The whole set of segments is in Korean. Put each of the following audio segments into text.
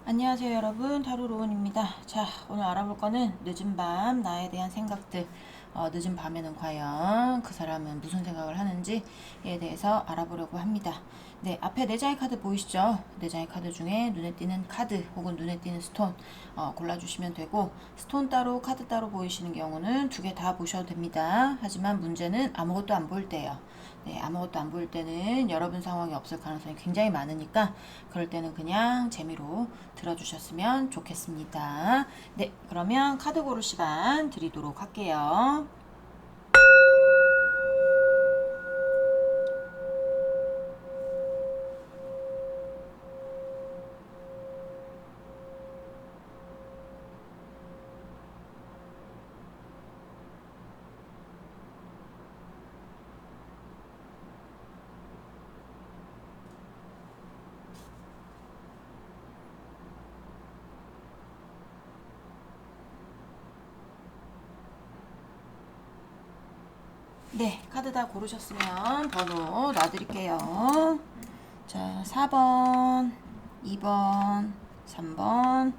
안녕하세요 여러분, 타로로운입니다. 자, 오늘 알아볼 거는 늦은 밤 나에 대한 생각들. 늦은 밤에는 과연 그 사람은 무슨 생각을 하는지에 대해서 알아보려고 합니다. 네, 앞에 네 장의 카드 보이시죠? 네 장의 카드 중에 눈에 띄는 카드 혹은 눈에 띄는 스톤 골라주시면 되고, 스톤 따로 카드 따로 보이시는 경우는 두 개 다 보셔도 됩니다. 하지만 문제는 아무것도 안 보일 때예요. 네, 아무것도 안 보일 때는 여러분 상황이 없을 가능성이 굉장히 많으니까 그럴 때는 그냥 재미로 들어주셨으면 좋겠습니다. 네, 그러면 카드 고를 시간 드리도록 할게요. 네, 카드 다 고르셨으면 번호 놔드릴게요. 자, 4번, 2번, 3번,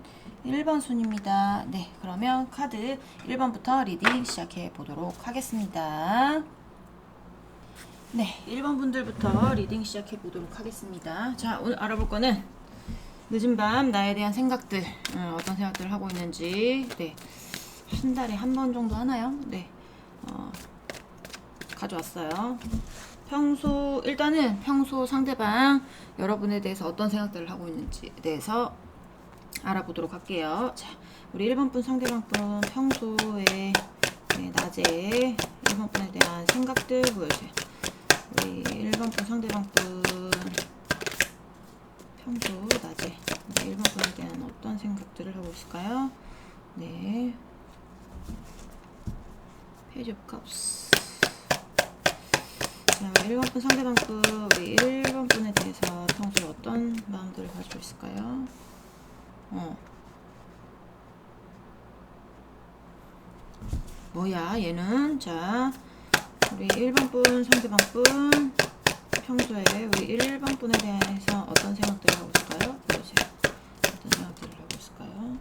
1번 순입니다. 네, 그러면 카드 1번부터 리딩 시작해 보도록 하겠습니다. 네, 1번 분들부터 리딩 시작해 보도록 하겠습니다. 자, 오늘 알아볼 거는 늦은 밤 나에 대한 생각들, 어떤 생각들을 하고 있는지. 네, 한 달에 한 번 정도 하나요? 네, 가져왔어요. 일단은 평소 상대방 여러분에 대해서 어떤 생각들을 하고 있는지에 대해서 알아보도록 할게요. 자, 우리 1번 분 상대방 분 평소에, 네, 낮에 1번 분에 대한 생각들 보여주세요. 우리 1번 분 상대방 분 평소 낮에 1번 분에 대한 어떤 생각들을 하고 있을까요? 네, 페이지 오브 컵스. 자, 1번 분 상대방 분, 우리 1번 분에 대해서 평소에 어떤 마음들을 가지고 있을까요? 뭐야 얘는. 자, 우리 1번 분 상대방 분 평소에 우리 1번 분에 대해서 어떤 생각들을 하고 있을까요? 보여주세요. 어떤 생각들을 하고 있을까요?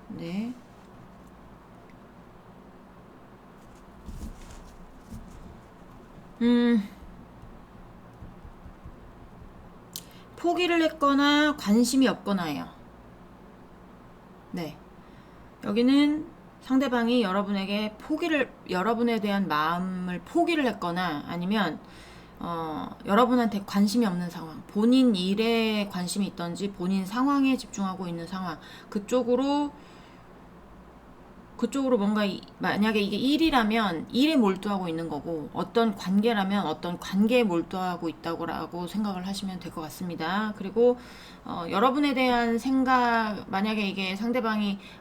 네, 포기를 했거나 관심이 없거나예요. 네, 여기는 상대방이 여러분에 대한 마음을 포기를 했거나, 아니면 여러분한테 관심이 없는 상황, 본인 일에 관심이 있던지 본인 상황에 집중하고 있는 상황, 그쪽으로 뭔가, 만약에 이게 일이라면 일에 몰두하고 있는 거고, 어떤 관계라면 어떤 관계에 몰두하고 있다고 생각을 하시면 될 것 같습니다. 그리고 여러분에 대한 생각, 만약에 이게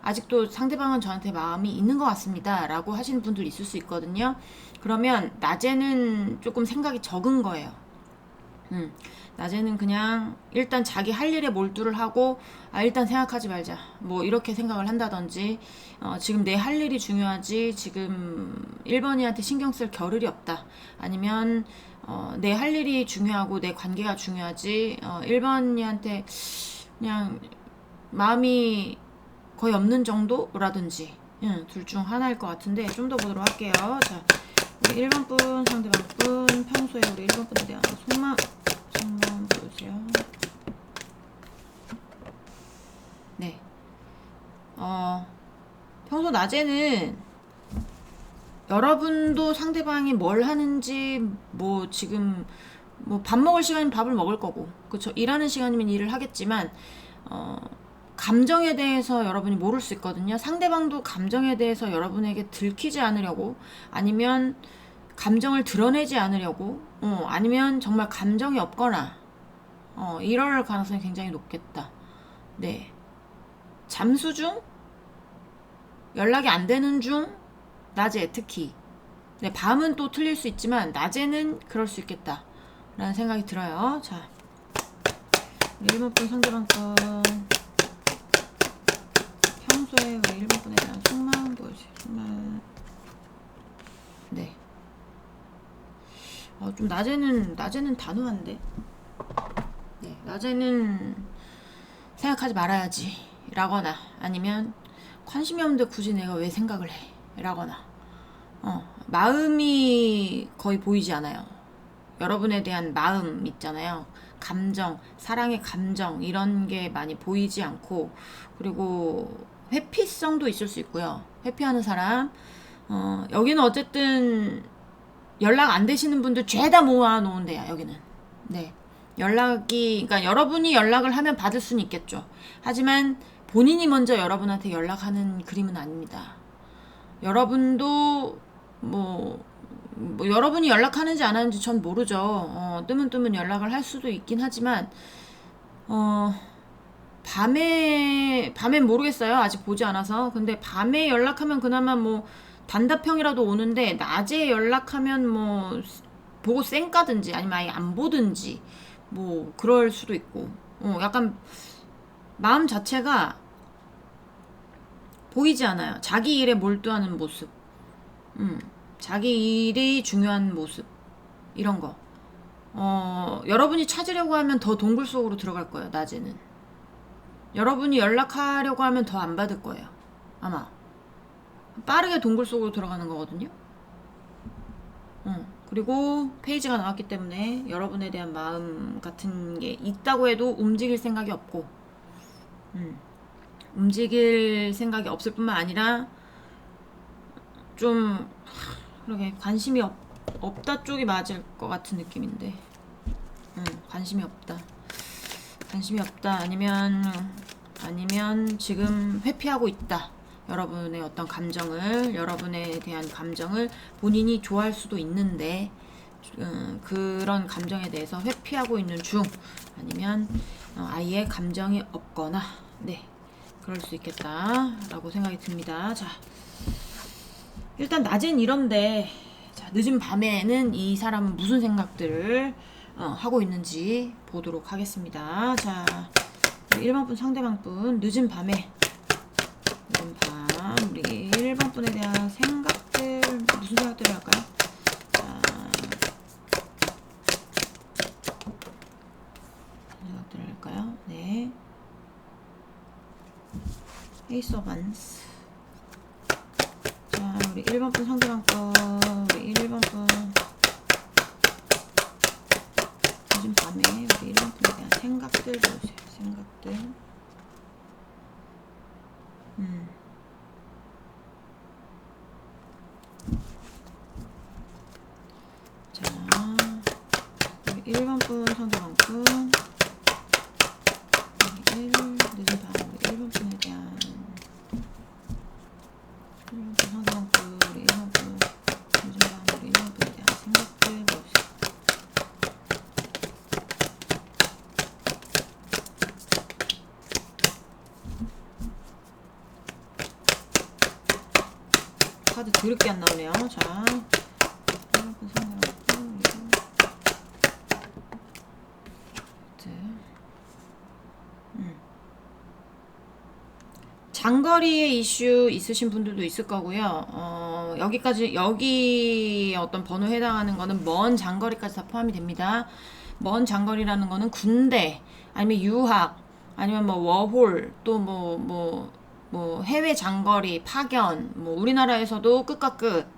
아직도 상대방은 저한테 마음이 있는 것 같습니다 라고 하시는 분들 있을 수 있거든요. 그러면 낮에는 조금 생각이 적은 거예요. 낮에는 그냥 일단 자기 할 일에 몰두를 하고, 일단 생각하지 말자, 뭐 이렇게 생각을 한다든지, 지금 내 할 일이 중요하지 지금 1번이한테 신경 쓸 겨를이 없다, 아니면 내 할 일이 중요하고 내 관계가 중요하지 1번이한테 그냥 마음이 거의 없는 정도라든지, 둘 중 하나일 것 같은데 좀 더 보도록 할게요. 자, 우리 1번 분 상대방 분 평소에 우리 1번 분에 대한 속마음 보여주세요. 네, 평소 낮에는 여러분도 상대방이 뭘 하는지, 뭐 지금 뭐 밥 먹을 시간이면 밥을 먹을 거고, 그쵸, 일하는 시간이면 일을 하겠지만 감정에 대해서 여러분이 모를 수 있거든요. 상대방도 감정에 대해서 여러분에게 들키지 않으려고, 아니면 감정을 드러내지 않으려고, 아니면 정말 감정이 없거나 이럴 가능성이 굉장히 높겠다. 네, 잠수 중, 연락이 안 되는 중, 낮에 특히. 네, 밤은 또 틀릴 수 있지만 낮에는 그럴 수 있겠다 라는 생각이 들어요. 자, 1번 분 상대방 분 평소에 우리 1번 분에 대한 속마음 보여주세요. 속마음. 네, 좀 낮에는 단호한데. 네, 낮에는 생각하지 말아야지 라거나, 아니면 관심이 없는데 굳이 내가 왜 생각을 해 라거나, 마음이 거의 보이지 않아요. 여러분에 대한 마음 있잖아요. 감정, 사랑의 감정, 이런 게 많이 보이지 않고, 그리고 회피성도 있을 수 있고요. 회피하는 사람. 여기는 어쨌든 연락 안 되시는 분들 죄다 모아놓은 데야, 여기는. 네. 그러니까 여러분이 연락을 하면 받을 수는 있겠죠. 하지만 본인이 먼저 여러분한테 연락하는 그림은 아닙니다. 여러분도 여러분이 연락하는지 안 하는지 전 모르죠. 뜨문뜨문 연락을 할 수도 있긴 하지만, 밤엔 모르겠어요. 아직 보지 않아서. 근데 밤에 연락하면 그나마 단답형이라도 오는데, 낮에 연락하면 보고 쌩까든지 아니면 아예 안 보든지 그럴 수도 있고, 약간 마음 자체가 보이지 않아요. 자기 일에 몰두하는 모습, 자기 일이 중요한 모습, 이런 거. 여러분이 찾으려고 하면 더 동굴 속으로 들어갈 거예요. 낮에는 여러분이 연락하려고 하면 더 안 받을 거예요. 아마 빠르게 동굴 속으로 들어가는 거거든요. 그리고 페이지가 나왔기 때문에 여러분에 대한 마음 같은 게 있다고 해도 움직일 생각이 없고, 움직일 생각이 없을 뿐만 아니라 좀 그러게 관심이 없다 쪽이 맞을 것 같은 느낌인데, 관심이 없다 아니면 지금 회피하고 있다. 여러분의 어떤 감정을, 여러분에 대한 감정을 본인이 좋아할 수도 있는데, 그런 감정에 대해서 회피하고 있는 중, 아니면 아예 감정이 없거나, 네, 그럴 수 있겠다라고 생각이 듭니다. 자, 일단 낮엔 이런데, 자, 늦은 밤에는 이 사람은 무슨 생각들을 하고 있는지 보도록 하겠습니다. 자, 1번 분, 상대방 분, 늦은 밤에, 우리 1번 분에 대한 생각들, 무슨 생각들을 할까요? 자, 무슨 생각들을 할까요? 네. 에이스 오브 원스. 자, 우리 1번 분 상대방 거, 우리 1번 분. 요즘 밤에 우리 1번 분에 대한 생각들 보세요. 생각들. 자, 우리 1번 분 상대방 분. 늦은 밤 우리 1번 분에 대한 1번 분 상대방 분, 우리 1번 분 늦은 밤 우리 1번 분에 대한 생각들 보세요. 카드 더럽게 안 나오네요. 자, 1번 분 상대방 분, 장거리의 이슈 있으신 분들도 있을 거고요. 여기 어떤 번호에 해당하는 거는 먼 장거리까지 다 포함이 됩니다. 먼 장거리라는 거는 군대, 아니면 유학, 아니면 워홀, 또 해외 장거리, 파견, 우리나라에서도 끝과 끝,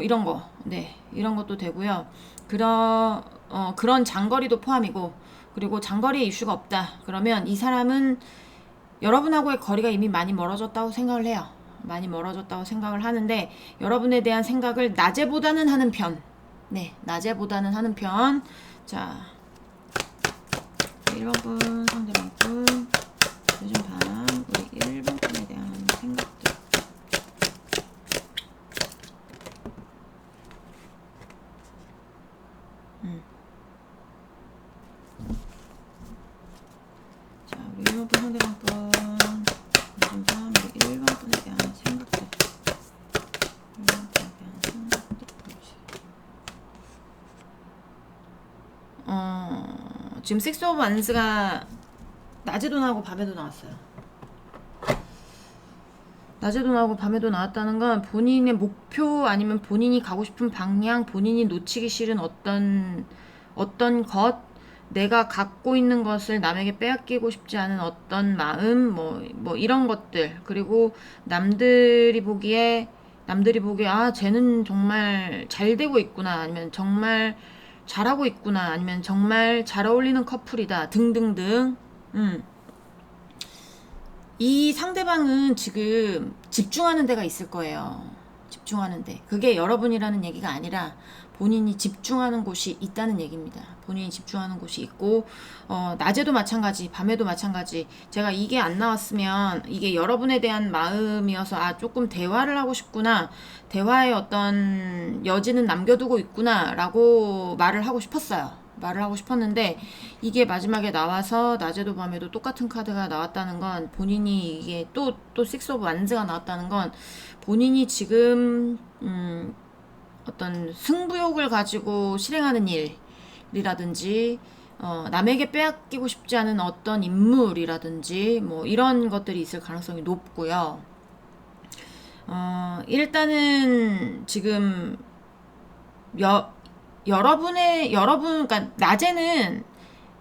이런 거, 네, 이런 것도 되고요. 그런 장거리도 포함이고, 그리고 장거리에 이슈가 없다. 그러면 이 사람은 여러분하고의 거리가 이미 많이 멀어졌다고 생각을 해요. 많이 멀어졌다고 생각을 하는데, 여러분에 대한 생각을 낮에보다는 하는 편. 네, 낮에보다는 하는 편. 자, 1번 분, 상대방 분, 요즘 밤, 우리 1번 분에 대한 생각들. 자, 우리 1번 분, 상대방 분, 요즘 밤, 우리 1번 분에 대한 생각들. 1번 분에 대한 생각들 보여주세요. 지금 식스 오브 완스가 낮에도 나오고 밤에도 나왔어요. 낮에도 나오고 밤에도 나왔다는 건 본인의 목표, 아니면 본인이 가고 싶은 방향, 본인이 놓치기 싫은 어떤 것, 내가 갖고 있는 것을 남에게 빼앗기고 싶지 않은 어떤 마음, 뭐 이런 것들, 그리고 남들이 보기에, 아, 쟤는 정말 잘 되고 있구나, 아니면 정말 잘하고 있구나, 아니면 정말 잘 어울리는 커플이다, 등등등. 음. 이 상대방은 지금 집중하는 데가 있을 거예요. 집중하는 데. 그게 여러분이라는 얘기가 아니라 본인이 집중하는 곳이 있다는 얘기입니다. 본인이 집중하는 곳이 있고, 낮에도 마찬가지, 밤에도 마찬가지. 제가 이게 안 나왔으면 이게 여러분에 대한 마음이어서, 아, 조금 대화를 하고 싶구나. 대화의 어떤 여지는 남겨두고 있구나. 라고 말을 하고 싶었는데, 이게 마지막에 나와서 낮에도 밤에도 똑같은 카드가 나왔다는 건, 본인이 이게 또 식스 오브 완즈가 나왔다는 건, 본인이 지금 어떤 승부욕을 가지고 실행하는 일이라든지, 남에게 빼앗기고 싶지 않은 어떤 인물이라든지 뭐 이런 것들이 있을 가능성이 높고요. 일단은 지금 그러니까 낮에는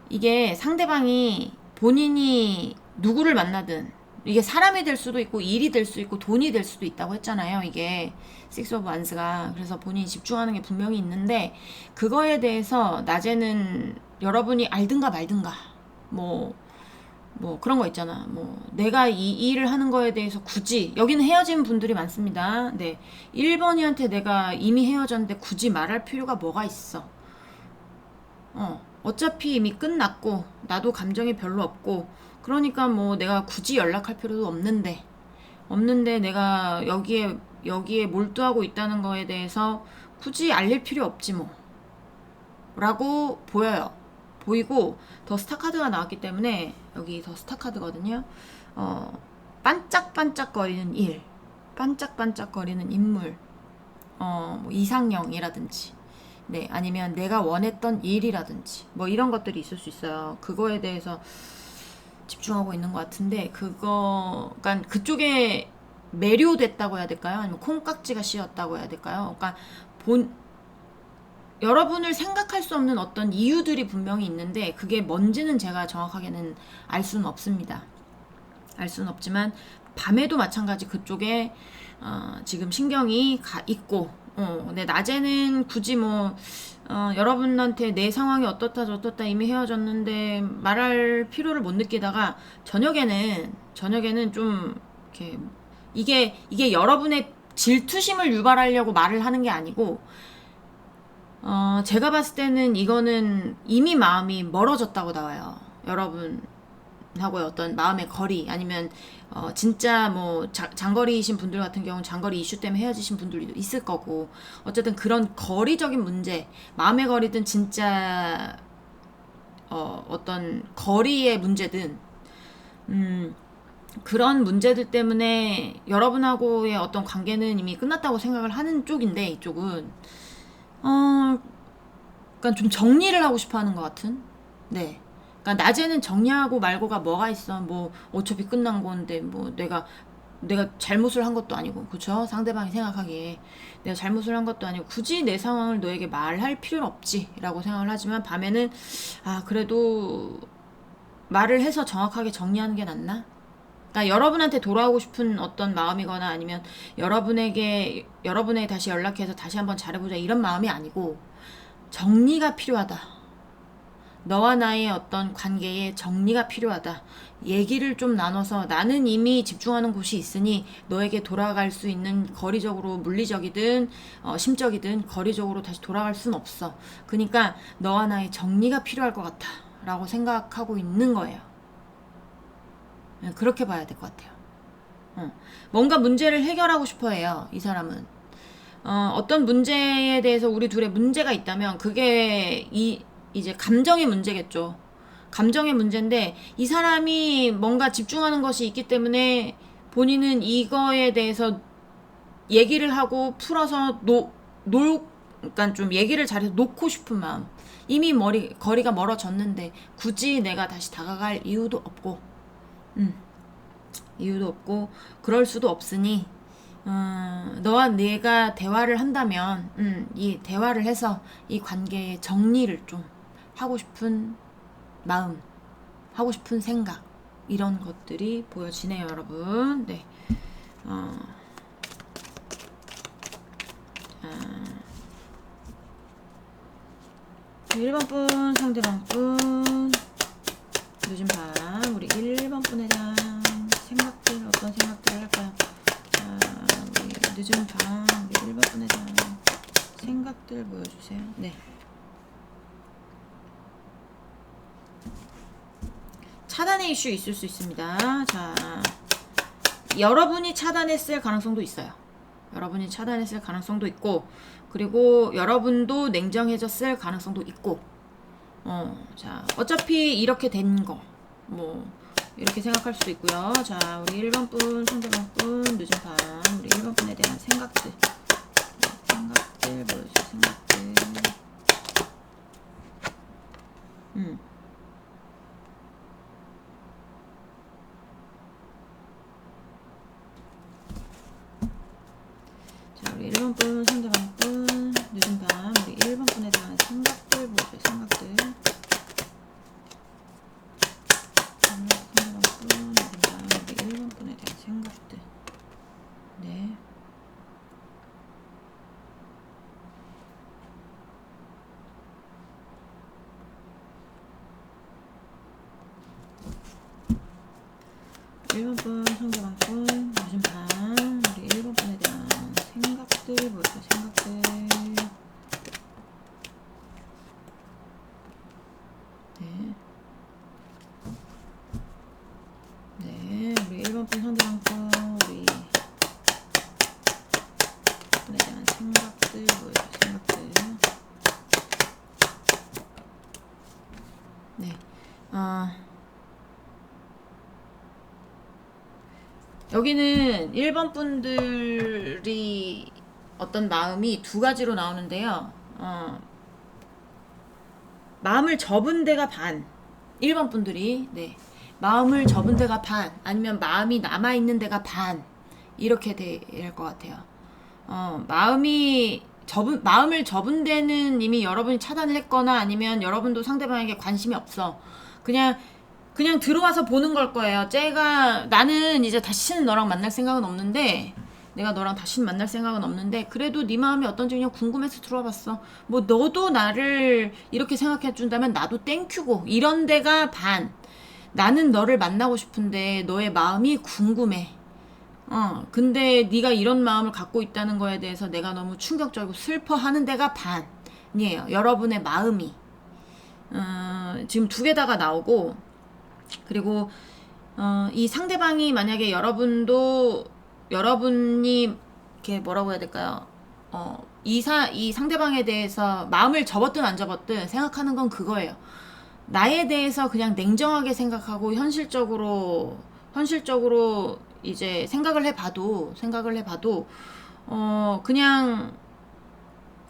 이게 상대방이 본인이 누구를 만나든, 이게 사람이 될 수도 있고 일이 될 수도 있고 돈이 될 수도 있다고 했잖아요. 이게 식스 오브 완스가. 그래서 본인이 집중하는 게 분명히 있는데, 그거에 대해서 낮에는 여러분이 알든가 말든가, 뭐 그런 거 있잖아. 뭐 내가 이 일을 하는 거에 대해서 굳이, 여기는 헤어진 분들이 많습니다. 네, 1번이한테 내가 이미 헤어졌는데 굳이 말할 필요가 뭐가 있어. 어차피 이미 끝났고 나도 감정이 별로 없고, 그러니까 뭐 내가 굳이 연락할 필요도 없는데 내가 여기에 몰두하고 있다는 거에 대해서 굳이 알릴 필요 없지 뭐, 라고 보이고, 더 스타 카드가 나왔기 때문에, 여기 더 스타 카드거든요. 반짝반짝거리는 일, 반짝반짝거리는 인물, 뭐 이상형이라든지, 네, 아니면 내가 원했던 일이라든지, 뭐 이런 것들이 있을 수 있어요. 그거에 대해서 집중하고 있는 것 같은데, 그러니까 그쪽에 매료됐다고 해야 될까요? 아니면 콩깍지가 씌었다고 해야 될까요? 그러니까 여러분을 생각할 수 없는 어떤 이유들이 분명히 있는데, 그게 뭔지는 제가 정확하게는 알 수는 없습니다. 알 수는 없지만, 밤에도 마찬가지 그쪽에 지금 신경이 있고, 근데 낮에는 굳이 여러분한테 내 상황이 어떻다 저떻다 이미 헤어졌는데 말할 필요를 못 느끼다가, 저녁에는 좀 이렇게, 이게 여러분의 질투심을 유발하려고 말을 하는 게 아니고, 제가 봤을 때는 이거는 이미 마음이 멀어졌다고 나와요. 여러분하고의 어떤 마음의 거리, 아니면 진짜 뭐 장거리이신 분들 같은 경우는 장거리 이슈 때문에 헤어지신 분들도 있을 거고, 어쨌든 그런 거리적인 문제, 마음의 거리든 진짜 어떤 거리의 문제든, 그런 문제들 때문에 여러분하고의 어떤 관계는 이미 끝났다고 생각을 하는 쪽인데, 이쪽은 그러니까 좀 정리를 하고 싶어 하는 것 같은? 네. 그러니까 낮에는 정리하고 말고가 뭐가 있어. 뭐 어차피 끝난 건데, 뭐 내가 잘못을 한 것도 아니고, 그쵸? 상대방이 생각하기에 내가 잘못을 한 것도 아니고 굳이 내 상황을 너에게 말할 필요는 없지 라고 생각을 하지만, 밤에는 그래도 말을 해서 정확하게 정리하는 게 낫나? 그러니까 여러분한테 돌아오고 싶은 어떤 마음이거나, 아니면 여러분에게 다시 연락해서 다시 한번 잘해보자 이런 마음이 아니고, 정리가 필요하다. 너와 나의 어떤 관계에 정리가 필요하다. 얘기를 좀 나눠서, 나는 이미 집중하는 곳이 있으니 너에게 돌아갈 수 있는, 거리적으로 물리적이든 심적이든 거리적으로 다시 돌아갈 수는 없어. 그러니까 너와 나의 정리가 필요할 것 같아 라고 생각하고 있는 거예요. 그렇게 봐야 될 것 같아요. 뭔가 문제를 해결하고 싶어 해요, 이 사람은. 어떤 문제에 대해서 우리 둘의 문제가 있다면 그게 이제 감정의 문제겠죠. 감정의 문제인데, 이 사람이 뭔가 집중하는 것이 있기 때문에 본인은 이거에 대해서 얘기를 하고 풀어서 그러니까 좀 얘기를 잘해서 놓고 싶은 마음. 이미 거리가 멀어졌는데 굳이 내가 다시 다가갈 이유도 없고, 그럴 수도 없으니, 너와 내가 대화를 한다면, 이 대화를 해서 이 관계의 정리를 좀 하고 싶은 마음, 하고 싶은 생각, 이런 것들이 보여지네요, 여러분. 네. 자, 1번 분, 상대방 분, 늦은 밤, 우리 1번 분에 대한 생각들, 어떤 생각들을 할까요? 자, 우리 늦은 밤, 우리 1번 분에 대한 생각들 보여주세요. 네. 차단의 이슈 있을 수 있습니다. 자, 여러분이 차단했을 가능성도 있어요. 여러분이 차단했을 가능성도 있고, 그리고 여러분도 냉정해졌을 가능성도 있고, 자, 어차피 이렇게 된 거, 뭐, 이렇게 생각할 수도 있고요. 자, 우리 1번 분, 상대방 분, 늦은 밤, 우리 1번 분에 대한 생각들. 생각들, 보여주세요, 생각들. 자, 우리 1번 분, 상대방 분, 늦은 밤, 우리 1번 분에 대한 생각들 보여줘요, 생각들. 상대방 분, 늦은 밤, 우리 1번 분에 대한 생각들. 네. 일번 분, 상대방 분, 늦은 밤, 우리 1번 분에 대한 생각들 보여줘요, 생각들. 네. 네, 우리 1번 분, 상대방 분, 우리 분에 대한 생각들 보여줘요, 생각들. 네. 여기는 1번 분들이 어떤 마음이 두 가지로 나오는데요. 마음을 접은 데가 반. 1번 분들이, 네. 마음을 접은 데가 반. 아니면 마음이 남아있는 데가 반. 이렇게 될 것 같아요. 마음을 접은 데는 이미 여러분이 차단을 했거나 아니면 여러분도 상대방에게 관심이 없어. 그냥 들어와서 보는 걸 거예요. 나는 이제 다시는 너랑 만날 생각은 없는데, 내가 너랑 다시는 만날 생각은 없는데, 그래도 네 마음이 어떤지 그냥 궁금해서 들어와 봤어. 뭐 너도 나를 이렇게 생각해 준다면 나도 땡큐고, 이런 데가 반. 나는 너를 만나고 싶은데 너의 마음이 궁금해. 근데 네가 이런 마음을 갖고 있다는 거에 대해서 내가 너무 충격적이고 슬퍼하는 데가 반이에요. 여러분의 마음이. 지금 두 개다가 나오고, 그리고 이 상대방이 만약에 여러분이 이렇게 뭐라고 해야 될까요? 이 상대방에 대해서 마음을 접었든 안 접었든 생각하는 건 그거예요. 나에 대해서 그냥 냉정하게 생각하고 현실적으로 이제 생각을 해봐도 그냥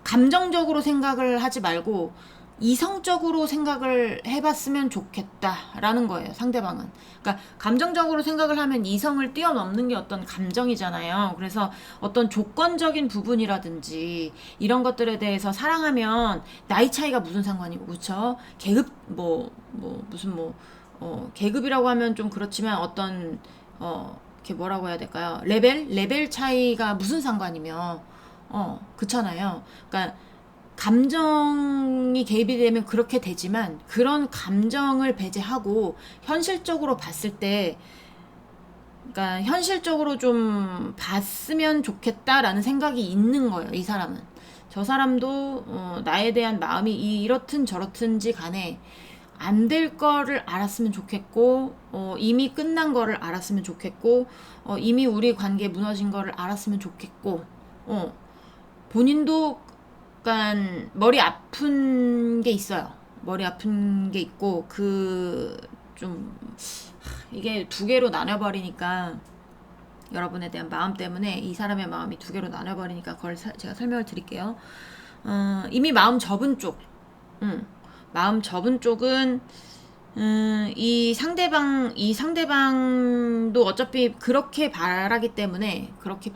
감정적으로 생각을 하지 말고 이성적으로 생각을 해봤으면 좋겠다라는 거예요, 상대방은. 그러니까 감정적으로 생각을 하면 이성을 뛰어넘는 게 어떤 감정이잖아요. 그래서 어떤 조건적인 부분이라든지 이런 것들에 대해서 사랑하면 나이 차이가 무슨 상관이고, 그렇죠? 계급 계급이라고 하면 좀 그렇지만 어떤 이렇게 뭐라고 해야 될까요? 레벨 차이가 무슨 상관이며 그렇잖아요. 그러니까 감정이 개입이 되면 그렇게 되지만 그런 감정을 배제하고 현실적으로 봤을 때, 그러니까 현실적으로 좀 봤으면 좋겠다라는 생각이 있는 거예요, 이 사람은. 저 사람도 나에 대한 마음이 이렇든 저렇든지 간에 안 될 거를 알았으면 좋겠고, 이미 끝난 거를 알았으면 좋겠고, 이미 우리 관계 무너진 거를 알았으면 좋겠고, 본인도 약간 머리 아픈 게 있어요. 머리 아픈 게 있고, 이게 두 개로 나눠버리니까, 여러분에 대한 마음 때문에 이 사람의 마음이 두 개로 나눠버리니까 그걸 제가 설명을 드릴게요. 이미 마음 접은 쪽은 이 상대방도 어차피 그렇게 바라기 때문에 그렇게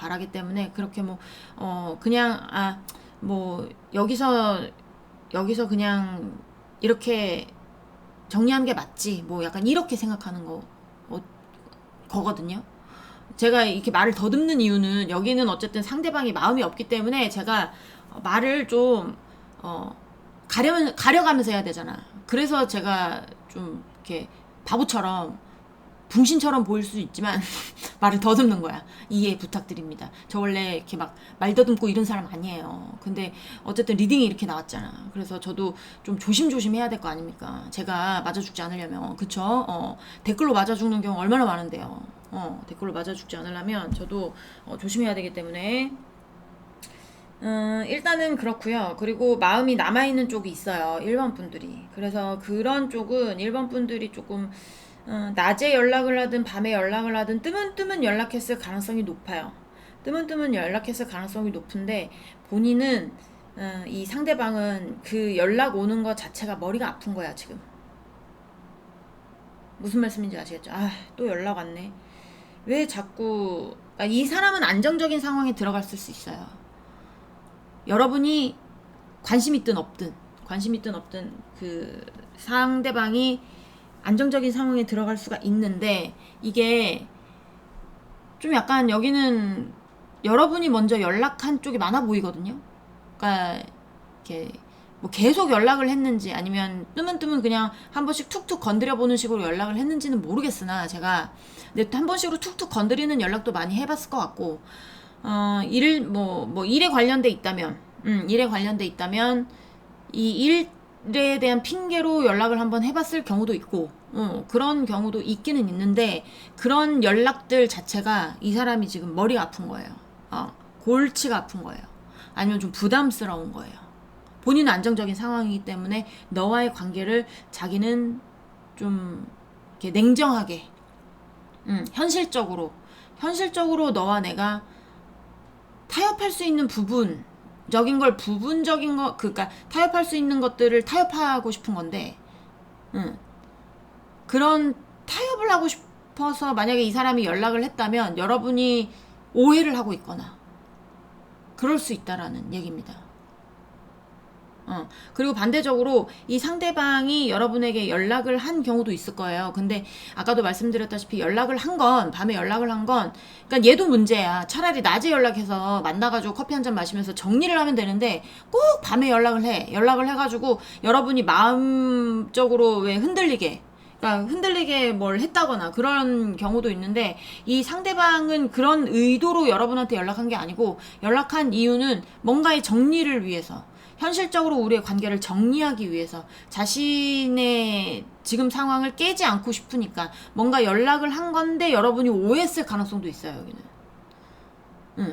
여기서 그냥 이렇게 정리하는 게 맞지. 뭐 약간 이렇게 생각하는 거거든요. 제가 이렇게 말을 더듬는 이유는 여기는 어쨌든 상대방이 마음이 없기 때문에 제가 말을 좀 가려가면서 해야 되잖아. 그래서 제가 좀 이렇게 바보처럼 붕신처럼 보일 수 있지만 말을 더듬는 거야. 이해 부탁드립니다. 저 원래 이렇게 막 말 더듬고 이런 사람 아니에요. 근데 어쨌든 리딩이 이렇게 나왔잖아. 그래서 저도 좀 조심조심 해야 될 거 아닙니까? 제가 맞아 죽지 않으려면. 그쵸? 댓글로 맞아 죽는 경우 얼마나 많은데요. 댓글로 맞아 죽지 않으려면 저도 조심해야 되기 때문에 일단은 그렇고요. 그리고 마음이 남아있는 쪽이 있어요. 1번 분들이. 그래서 그런 쪽은 1번 분들이 조금 낮에 연락을 하든 밤에 연락을 하든 뜨문뜨문 연락했을 가능성이 높아요. 뜨문뜨문 연락했을 가능성이 높은데 본인은 이 상대방은 그 연락 오는 것 자체가 머리가 아픈 거야 지금. 무슨 말씀인지 아시겠죠? 아, 또 연락 왔네. 왜 자꾸 이 사람은 안정적인 상황에 들어갔을 수 있어요. 여러분이 관심 있든 없든 그 상대방이 안정적인 상황에 들어갈 수가 있는데 이게 좀 약간 여기는 여러분이 먼저 연락한 쪽이 많아 보이거든요. 그러니까 이렇게 뭐 계속 연락을 했는지 아니면 뜨문뜨문 그냥 한 번씩 툭툭 건드려 보는 식으로 연락을 했는지는 모르겠으나 제가 근데 한 번씩으로 툭툭 건드리는 연락도 많이 해봤을 것 같고 일에 관련돼 있다면 일에 관련돼 있다면 이 일에 대한 핑계로 연락을 한번 해봤을 경우도 있고 그런 경우도 있기는 있는데 그런 연락들 자체가 이 사람이 지금 머리가 아픈 거예요. 골치가 아픈 거예요. 아니면 좀 부담스러운 거예요. 본인은 안정적인 상황이기 때문에 너와의 관계를 자기는 좀 이렇게 냉정하게 현실적으로 너와 내가 타협할 수 있는 부분적인 거 그러니까 타협할 수 있는 것들을 타협하고 싶은 건데 그런 타협을 하고 싶어서 만약에 이 사람이 연락을 했다면 여러분이 오해를 하고 있거나 그럴 수 있다라는 얘기입니다. 그리고 반대적으로 이 상대방이 여러분에게 연락을 한 경우도 있을 거예요. 근데 아까도 말씀드렸다시피 연락을 한 건, 밤에 연락을 한 건, 그러니까 얘도 문제야. 차라리 낮에 연락해서 만나가지고 커피 한 잔 마시면서 정리를 하면 되는데 꼭 밤에 연락을 해. 연락을 해가지고 여러분이 마음적으로 왜 흔들리게 뭘 했다거나 그런 경우도 있는데 이 상대방은 그런 의도로 여러분한테 연락한 게 아니고 연락한 이유는 뭔가의 정리를 위해서 현실적으로 우리의 관계를 정리하기 위해서 자신의 지금 상황을 깨지 않고 싶으니까 뭔가 연락을 한 건데 여러분이 오해했을 가능성도 있어요. 여기는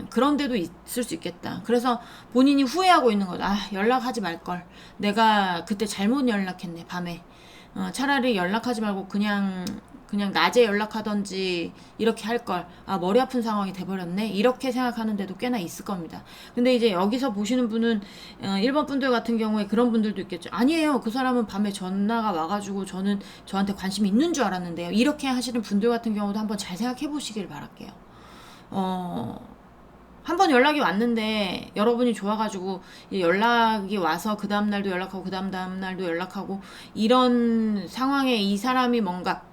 그런 데도 있을 수 있겠다. 그래서 본인이 후회하고 있는 거죠. 연락하지 말걸. 내가 그때 잘못 연락했네. 밤에 차라리 연락하지 말고 그냥 낮에 연락하던지 이렇게 할걸. 머리 아픈 상황이 돼버렸네. 이렇게 생각하는 데도 꽤나 있을 겁니다. 근데 이제 여기서 보시는 분은 1번 분들 같은 경우에 그런 분들도 있겠죠. 아니에요. 그 사람은 밤에 전화가 와가지고 저는 저한테 관심이 있는 줄 알았는데요. 이렇게 하시는 분들 같은 경우도 한번 잘 생각해 보시길 바랄게요. 한번 연락이 왔는데 여러분이 좋아가지고 연락이 와서 그 다음날도 연락하고 그 다음날도 연락하고 이런 상황에 이 사람이 뭔가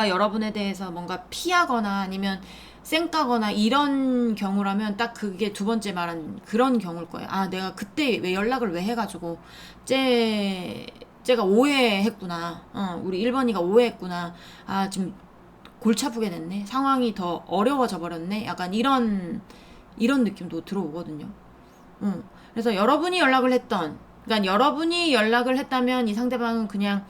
여러분에 대해서 뭔가 피하거나 아니면 쌩까거나 이런 경우라면 딱 그게 두 번째 말한 그런 경우일 거예요. 내가 그때 왜 연락을 왜 해가지고 쟤가 오해했구나. 우리 1번이가 오해했구나. 지금 골치 아프게 됐네. 상황이 더 어려워져 버렸네. 약간 이런 느낌도 들어오거든요. 그래서 여러분이 연락을 했다면 이 상대방은 그냥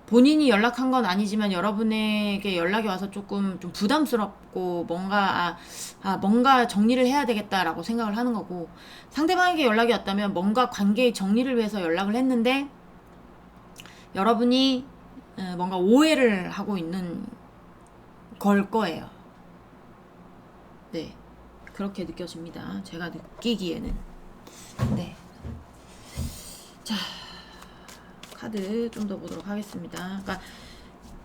본인이 연락한 건 아니지만 여러분에게 연락이 와서 조금 좀 부담스럽고 뭔가 정리를 해야 되겠다라고 생각을 하는 거고 상대방에게 연락이 왔다면 뭔가 관계의 정리를 위해서 연락을 했는데 여러분이 뭔가 오해를 하고 있는 걸 거예요. 네. 그렇게 느껴집니다. 제가 느끼기에는. 네. 자, 카드 좀 더 보도록 하겠습니다. 그러니까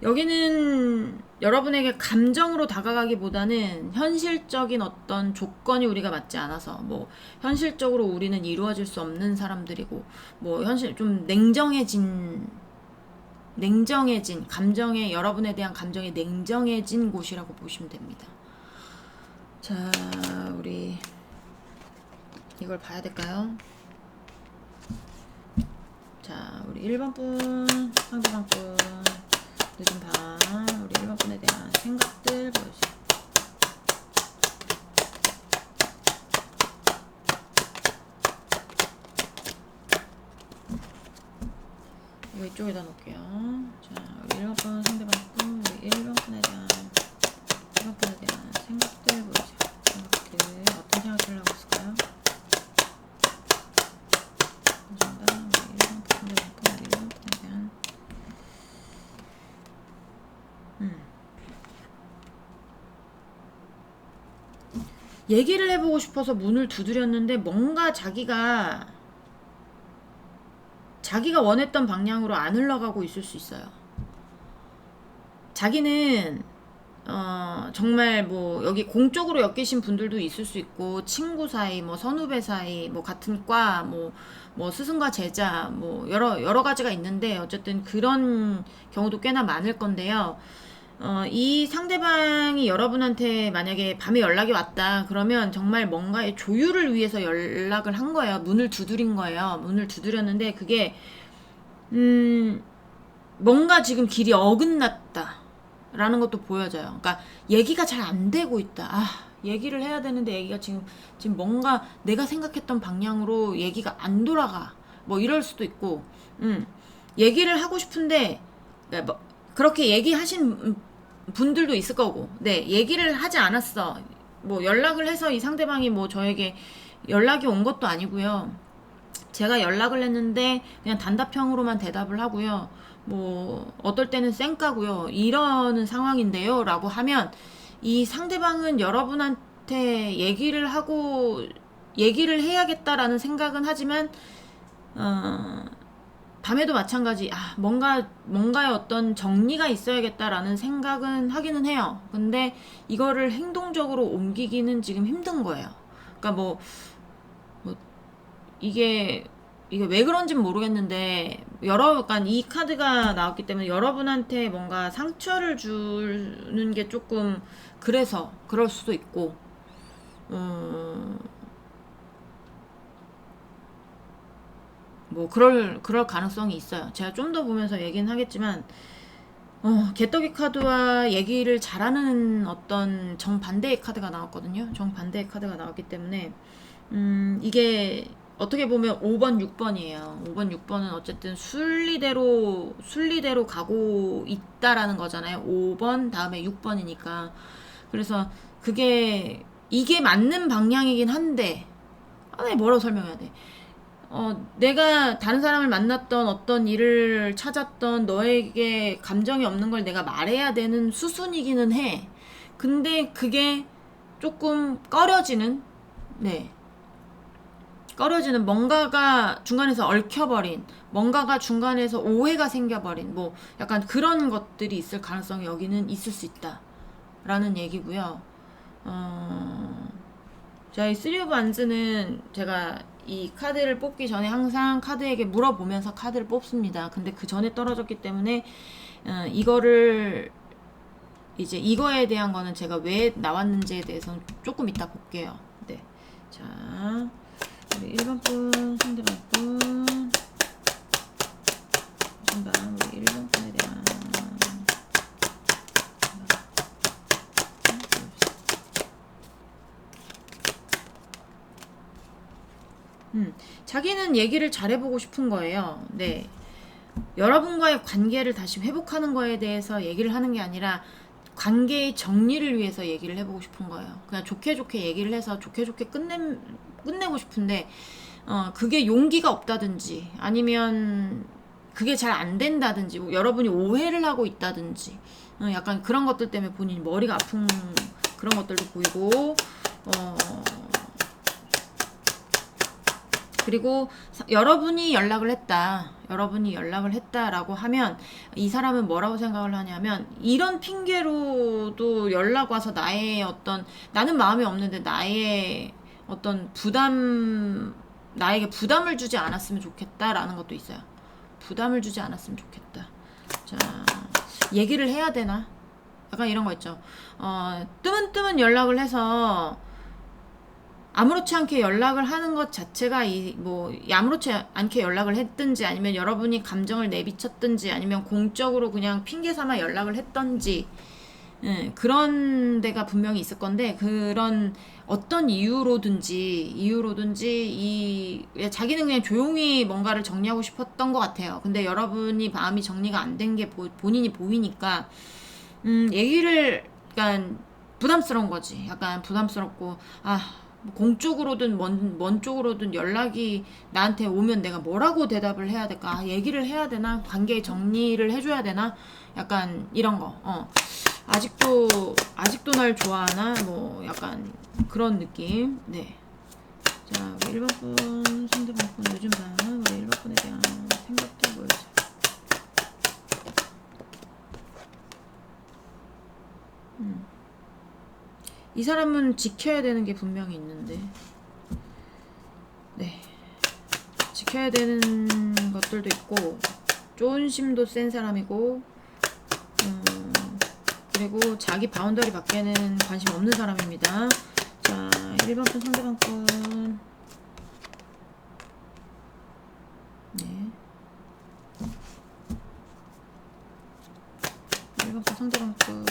여기는 여러분에게 감정으로 다가가기보다는 현실적인 어떤 조건이 우리가 맞지 않아서 뭐 현실적으로 우리는 이루어질 수 없는 사람들이고 뭐 현실 좀 냉정해진 감정에 여러분에 대한 감정이 냉정해진 곳이라고 보시면 됩니다. 자, 우리 이걸 봐야 될까요? 자, 우리 1번 분, 상대방 분, 늦은 밤, 우리 1번 분에 대한 생각들 보여주세요. 이거 이쪽에다 놓을게요. 자, 우리 1번 분, 상대방 분, 우리 1번 분에 대한 생각들 보여주세요. 생각들, 어떤 생각들 하고 있을까요? 얘기를 해보고 싶어서 문을 두드렸는데 뭔가 자기가 원했던 방향으로 안 흘러가고 있을 수 있어요. 자기는 정말 뭐 여기 공적으로 엮이신 분들도 있을 수 있고, 친구 사이, 뭐 선후배 사이, 뭐 같은 과, 뭐 스승과 제자, 뭐 여러 가지가 있는데, 어쨌든 그런 경우도 꽤나 많을 건데요. 이 상대방이 여러분한테 만약에 밤에 연락이 왔다 그러면 정말 뭔가의 조율을 위해서 연락을 한 거예요. 문을 두드린 거예요. 문을 두드렸는데 그게 뭔가 지금 길이 어긋났다 라는 것도 보여져요. 그러니까 얘기가 잘 안 되고 있다. 얘기를 해야 되는데 얘기가 지금 뭔가 내가 생각했던 방향으로 얘기가 안 돌아가. 뭐 이럴 수도 있고, 얘기를 하고 싶은데 뭐 그렇게 얘기하신 분들도 있을 거고, 네, 얘기를 하지 않았어. 뭐 연락을 해서 이 상대방이 뭐 저에게 연락이 온 것도 아니고요. 제가 연락을 했는데 그냥 단답형으로만 대답을 하고요. 뭐 어떨 때는 쌩까고요. 이러는 상황인데요 라고 하면 이 상대방은 여러분한테 얘기를 해야겠다라는 생각은 하지만 밤에도 마찬가지, 뭔가의 어떤 정리가 있어야겠다라는 생각은 하기는 해요. 근데 이거를 행동적으로 옮기기는 지금 힘든 거예요. 그러니까 이게 왜 그런지는 모르겠는데, 그러니까 이 카드가 나왔기 때문에 여러분한테 뭔가 상처를 주는 게 조금 그래서 그럴 수도 있고, 뭐 그럴 가능성이 있어요. 제가 좀 더 보면서 얘기는 하겠지만, 개떡이 카드와 얘기를 잘하는 어떤 정반대의 카드가 나왔거든요. 정반대의 카드가 나왔기 때문에 이게 어떻게 보면 5번, 6번이에요. 5번, 6번은 어쨌든 순리대로 가고 있다라는 거잖아요. 5번 다음에 6번이니까. 그래서 이게 맞는 방향이긴 한데, 뭐라고 설명해야 돼? 내가 다른 사람을 만났던, 어떤 일을 찾았던, 너에게 감정이 없는 걸 내가 말해야 되는 수순이기는 해. 근데 그게 조금 꺼려지는, 뭔가가 중간에서 얽혀버린, 뭔가가 중간에서 오해가 생겨버린, 뭐 약간 그런 것들이 있을 가능성이 여기는 있을 수 있다 라는 얘기고요. 저희 3 오브 안즈는 제가 이 카드를 뽑기 전에 항상 카드에게 물어보면서 카드를 뽑습니다. 근데 그 전에 떨어졌기 때문에 이거에 대한 거는 제가 왜 나왔는지에 대해서는 조금 이따 볼게요. 네, 자, 우리 1번 분, 상대방 분, 우리 1번 분에 대한 자기는 얘기를 잘해보고 싶은 거예요. 네, 여러분과의 관계를 다시 회복하는 거에 대해서 얘기를 하는 게 아니라 관계의 정리를 위해서 얘기를 해보고 싶은 거예요. 그냥 좋게 얘기를 해서 좋게 끝내고 싶은데, 그게 용기가 없다든지, 아니면 그게 잘 안 된다든지, 여러분이 오해를 하고 있다든지, 약간 그런 것들 때문에 본인이 머리가 아픈 그런 것들도 보이고, 그리고 여러분이 연락을 했다라고 하면 이 사람은 뭐라고 생각을 하냐면, 이런 핑계로도 연락 와서 나는 마음이 없는데 나의 어떤 나에게 부담을 주지 않았으면 좋겠다라는 것도 있어요. 부담을 주지 않았으면 좋겠다. 자, 얘기를 해야 되나? 약간 이런 거 있죠. 뜨문뜨문 연락을 해서 아무렇지 않게 연락을 하는 것 자체가 아무렇지 않게 연락을 했든지 아니면 여러분이 감정을 내비쳤든지 아니면 공적으로 그냥 핑계 삼아 연락을 했던지 그런 데가 분명히 있을 건데, 그런 어떤 이유로든지 자기는 그냥 조용히 뭔가를 정리하고 싶었던 것 같아요. 근데 여러분이 마음이 정리가 안 된 게 본인이 보이니까 얘기를, 약간 부담스러운 거지. 약간 부담스럽고, 뭐 공적으로든 먼 쪽으로든 연락이 나한테 오면 내가 뭐라고 대답을 해야 될까? 얘기를 해야 되나? 관계 정리를 해줘야 되나? 약간 이런 거. 아직도 날 좋아하나? 뭐 약간 그런 느낌. 네. 자, 우리 1번 분 상대방 분 요즘 봐. 우리 1번 분에 대한 생각도 보여줘. 이 사람은 지켜야 되는 게 분명히 있는데, 네, 지켜야 되는 것들도 있고, 쫀심도 센 사람이고, 그리고 자기 바운더리 밖에는 관심 없는 사람입니다. 자, 1번 분 상대방 분. 네. 1번 분 상대방 분.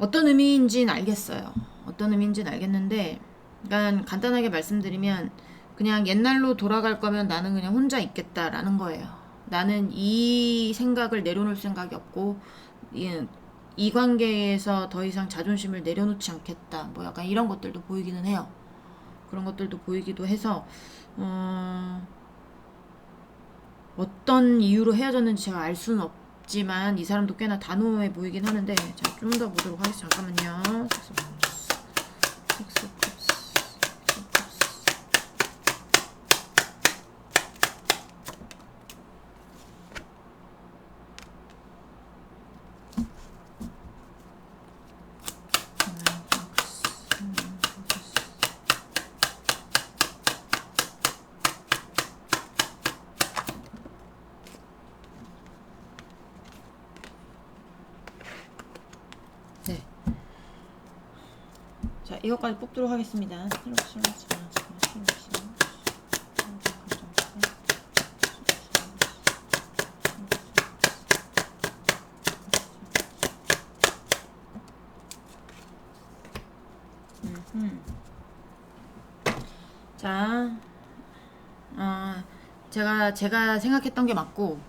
어떤 의미인지는 알겠어요. 어떤 의미인지는 알겠는데, 그러니까 간단하게 말씀드리면 그냥 옛날로 돌아갈 거면 나는 그냥 혼자 있겠다라는 거예요. 나는 이 생각을 내려놓을 생각이 없고, 이 관계에서 더 이상 자존심을 내려놓지 않겠다. 뭐 약간 이런 것들도 보이기는 해요. 그런 것들도 보이기도 해서 어떤 이유로 헤어졌는지 제가 알 수는 없지만 이 사람도 꽤나 단호해 보이긴 하는데, 자, 좀 더 보도록 하겠습니다. 잠깐만요. 네. 자, 이것까지 뽑도록 하겠습니다. 자, 제가 생각했던 게 맞고,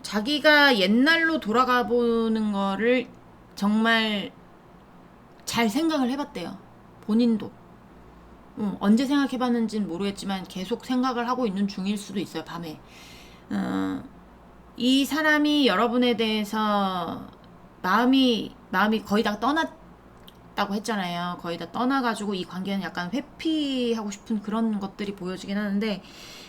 자기가 옛날로 돌아가 보는 거를 정말 잘 생각을 해봤대요. 본인도. 언제 생각해봤는지는 모르겠지만 계속 생각을 하고 있는 중일 수도 있어요, 밤에. 이 사람이 여러분에 대해서 마음이 거의 다 떠났다고 했잖아요. 거의 다 떠나가지고 이 관계는 약간 회피하고 싶은 그런 것들이 보여지긴 하는데,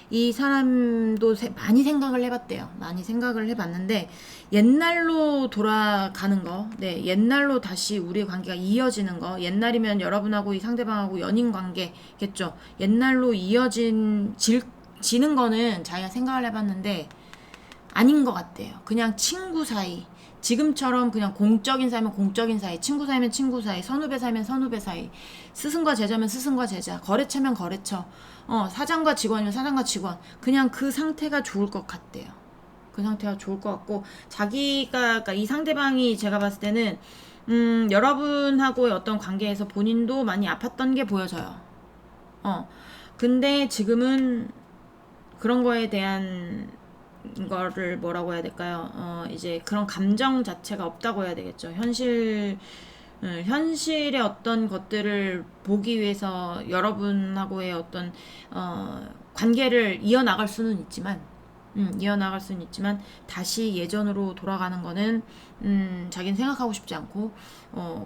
이 사람도 많이 생각을 해봤대요. 많이 생각을 해봤는데, 옛날로 돌아가는 거, 네, 옛날로 다시 우리의 관계가 이어지는 거, 옛날이면 여러분하고 이 상대방하고 연인 관계겠죠. 옛날로 지는 거는 자기가 생각을 해봤는데 아닌 것 같대요. 그냥 친구 사이, 지금처럼 그냥 공적인 사이면 공적인 사이, 친구 사이면 친구 사이, 선후배 사이면 선후배 사이, 스승과 제자면 스승과 제자, 거래처면 거래처, 사장과 직원이면 사장과 직원, 그냥 그 상태가 좋을 것 같대요. 그 상태가 좋을 것 같고, 그러니까 이 상대방이 제가 봤을 때는 여러분하고의 어떤 관계에서 본인도 많이 아팠던 게 보여져요. 근데 지금은 그런 거에 대한 거를 뭐라고 해야 될까요? 이제 그런 감정 자체가 없다고 해야 되겠죠. 현실의 어떤 것들을 보기 위해서 여러분하고의 어떤 관계를 이어나갈 수는 있지만, 이어나갈 수는 있지만 다시 예전으로 돌아가는 거는 자기는 생각하고 싶지 않고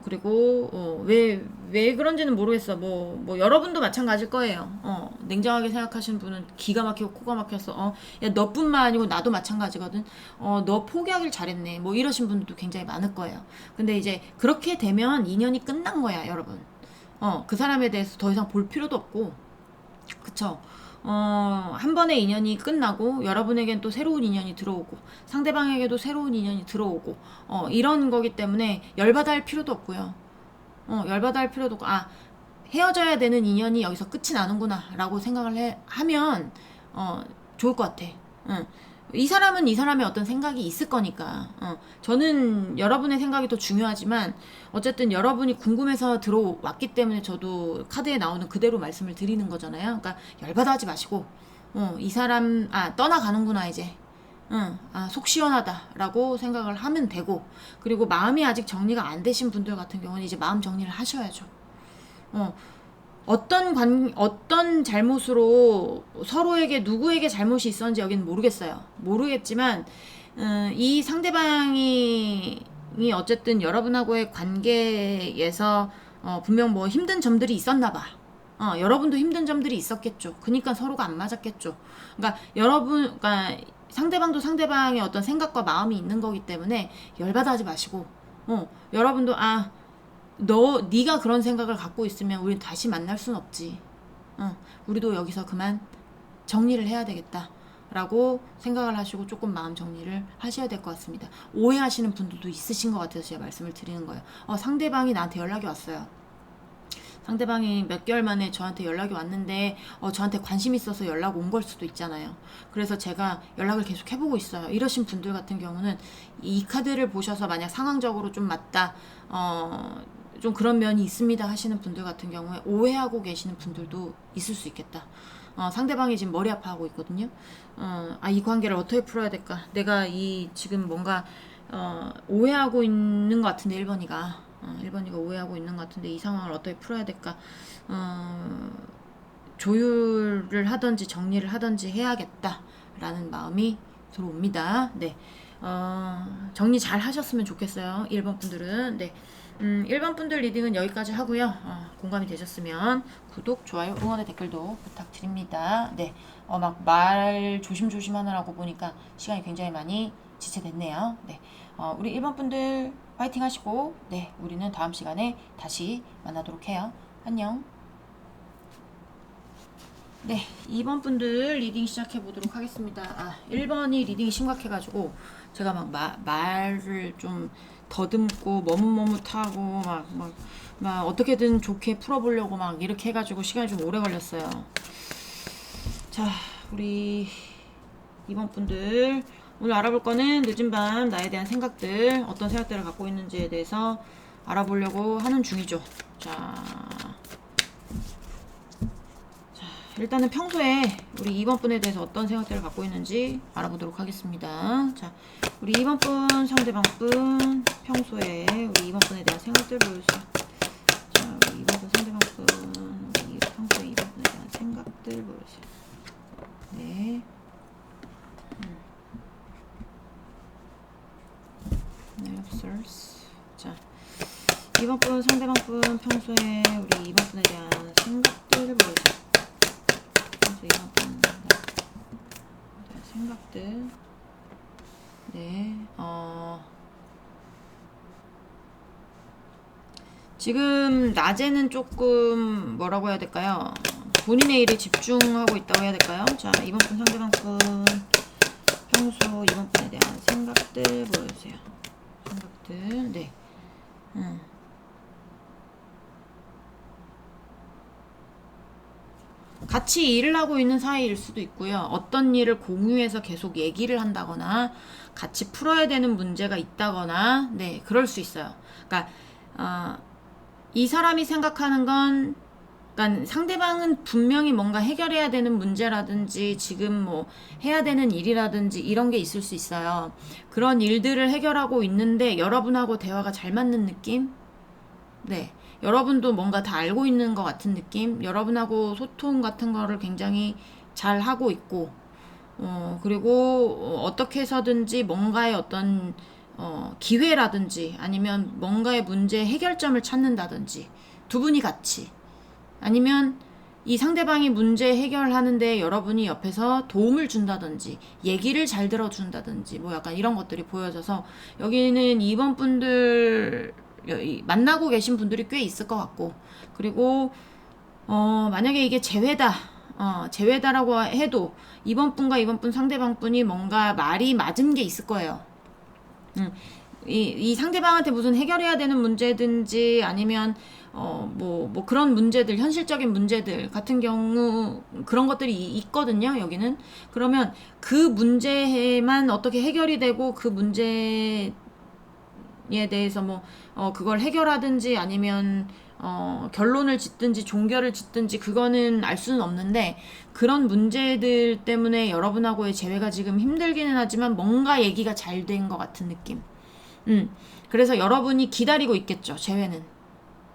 그리고 왜 그런지는 모르겠어. 뭐 여러분도 마찬가지일 거예요. 냉정하게 생각하시는 분은 기가 막히고 코가 막혀서 야 너뿐만 아니고 나도 마찬가지거든. 너 포기하길 잘했네. 뭐 이러신 분들도 굉장히 많을 거예요. 근데 이제 그렇게 되면 인연이 끝난 거야, 여러분. 그 사람에 대해서 더 이상 볼 필요도 없고, 그쵸? 한 번의 인연이 끝나고 여러분에겐 또 새로운 인연이 들어오고 상대방에게도 새로운 인연이 들어오고 이런 거기 때문에 열받아 할 필요도 없고요. 열받아 할 필요도 없고 헤어져야 되는 인연이 여기서 끝이 나는구나 라고 생각을 하면 좋을 것 같아. 이 사람은 이 사람의 어떤 생각이 있을 거니까 저는 여러분의 생각이 더 중요하지만 어쨌든 여러분이 궁금해서 들어왔기 때문에 저도 카드에 나오는 그대로 말씀을 드리는 거잖아요. 그러니까 열받아 하지 마시고 이 사람 떠나가는구나 이제 속 시원하다 라고 생각을 하면 되고, 그리고 마음이 아직 정리가 안 되신 분들 같은 경우는 이제 마음 정리를 하셔야죠. 어떤 잘못으로 서로에게 누구에게 잘못이 있었는지 여기는 모르겠어요. 모르겠지만 이 상대방이 어쨌든 여러분하고의 관계에서 분명 뭐 힘든 점들이 있었나 봐. 여러분도 힘든 점들이 있었겠죠. 그러니까 서로가 안 맞았겠죠. 그러니까 상대방도 상대방의 어떤 생각과 마음이 있는 거기 때문에 열받아 하지 마시고 여러분도 네가 그런 생각을 갖고 있으면 우린 다시 만날 순 없지. 우리도 여기서 그만 정리를 해야 되겠다 라고 생각을 하시고 조금 마음 정리를 하셔야 될 것 같습니다. 오해하시는 분들도 있으신 것 같아서 제가 말씀을 드리는 거예요. 상대방이 나한테 연락이 왔어요. 상대방이 몇 개월 만에 저한테 연락이 왔는데 저한테 관심 있어서 연락 온 걸 수도 있잖아요. 그래서 제가 연락을 계속 해보고 있어요. 이러신 분들 같은 경우는 이 카드를 보셔서 만약 상황적으로 좀 맞다 좀 그런 면이 있습니다 하시는 분들 같은 경우에 오해하고 계시는 분들도 있을 수 있겠다. 상대방이 지금 머리 아파하고 있거든요. 이 관계를 어떻게 풀어야 될까? 내가 지금 뭔가 오해하고 있는 것 같은데 1번이가 오해하고 있는 것 같은데 이 상황을 어떻게 풀어야 될까? 조율을 하든지 정리를 하든지 해야겠다라는 마음이 들어옵니다. 네. 정리 잘 하셨으면 좋겠어요. 1번 분들은. 네. 1번 분들 리딩은 여기까지 하고요. 공감이 되셨으면 구독, 좋아요, 응원의 댓글도 부탁드립니다. 네. 막 말 조심조심 하느라고 보니까 시간이 굉장히 많이 지체됐네요. 네. 우리 1번 분들 파이팅 하시고, 네. 우리는 다음 시간에 다시 만나도록 해요. 안녕. 네, 2번 분들 리딩 시작해 보도록 하겠습니다. 1번이 리딩이 심각해가지고 제가 막 말을 좀 더듬고 머뭇머뭇하고 막 어떻게든 좋게 풀어보려고 막 이렇게 해가지고 시간이 좀 오래 걸렸어요. 자, 우리 2번 분들 오늘 알아볼 거는 늦은 밤 나에 대한 생각들, 어떤 생각들을 갖고 있는지에 대해서 알아보려고 하는 중이죠. 자, 일단은 평소에 우리 2번 분에 대해서 어떤 생각들을 갖고 있는지 알아보도록 하겠습니다. 자, 우리 2번 분, 상대방 분, 평소에 우리 2번 분에 대한 생각들 보여주세요. 자, 우리 2번 분, 상대방 분, 우리 평소에 2번 분에 대한 생각들 보여주세요. 네. 자, 2번 분, 상대방 분, 평소에 우리 2번 분에 대한 생각들을 보여주세요. 생각들. 네. 지금 낮에는 조금 뭐라고 해야 될까요? 본인의 일에 집중하고 있다고 해야 될까요? 자, 2번 분, 상대방 분, 평소 2번 분에 대한 생각들 보여주세요. 생각들. 네. 같이 일을 하고 있는 사이일 수도 있고요. 어떤 일을 공유해서 계속 얘기를 한다거나 같이 풀어야 되는 문제가 있다거나 네, 그럴 수 있어요. 그러니까 이 사람이 생각하는 건 그러니까 상대방은 분명히 뭔가 해결해야 되는 문제라든지 지금 뭐 해야 되는 일이라든지 이런 게 있을 수 있어요. 그런 일들을 해결하고 있는데 여러분하고 대화가 잘 맞는 느낌? 네. 여러분도 뭔가 다 알고 있는 것 같은 느낌? 여러분하고 소통 같은 거를 굉장히 잘 하고 있고, 그리고 어떻게 해서든지 뭔가의 어떤 기회라든지 아니면 뭔가의 문제 해결점을 찾는다든지 두 분이 같이 아니면 이 상대방이 문제 해결하는데 여러분이 옆에서 도움을 준다든지 얘기를 잘 들어준다든지 뭐 약간 이런 것들이 보여져서 여기는 2번 분들 만나고 계신 분들이 꽤 있을 것 같고 그리고 만약에 이게 재회다라고 해도 이번 분과 이번 분 상대방 분이 뭔가 말이 맞은 게 있을 거예요. 이 상대방한테 무슨 해결해야 되는 문제든지 아니면 뭐 그런 문제들 현실적인 문제들 같은 경우 그런 것들이 있거든요. 여기는 그러면 그 문제만 어떻게 해결이 되고 그 문제에 대해서 뭐 그걸 해결하든지 아니면 결론을 짓든지 종결을 짓든지 그거는 알 수는 없는데 그런 문제들 때문에 여러분하고의 재회가 지금 힘들기는 하지만 뭔가 얘기가 잘 된 것 같은 느낌. 그래서 여러분이 기다리고 있겠죠. 재회는.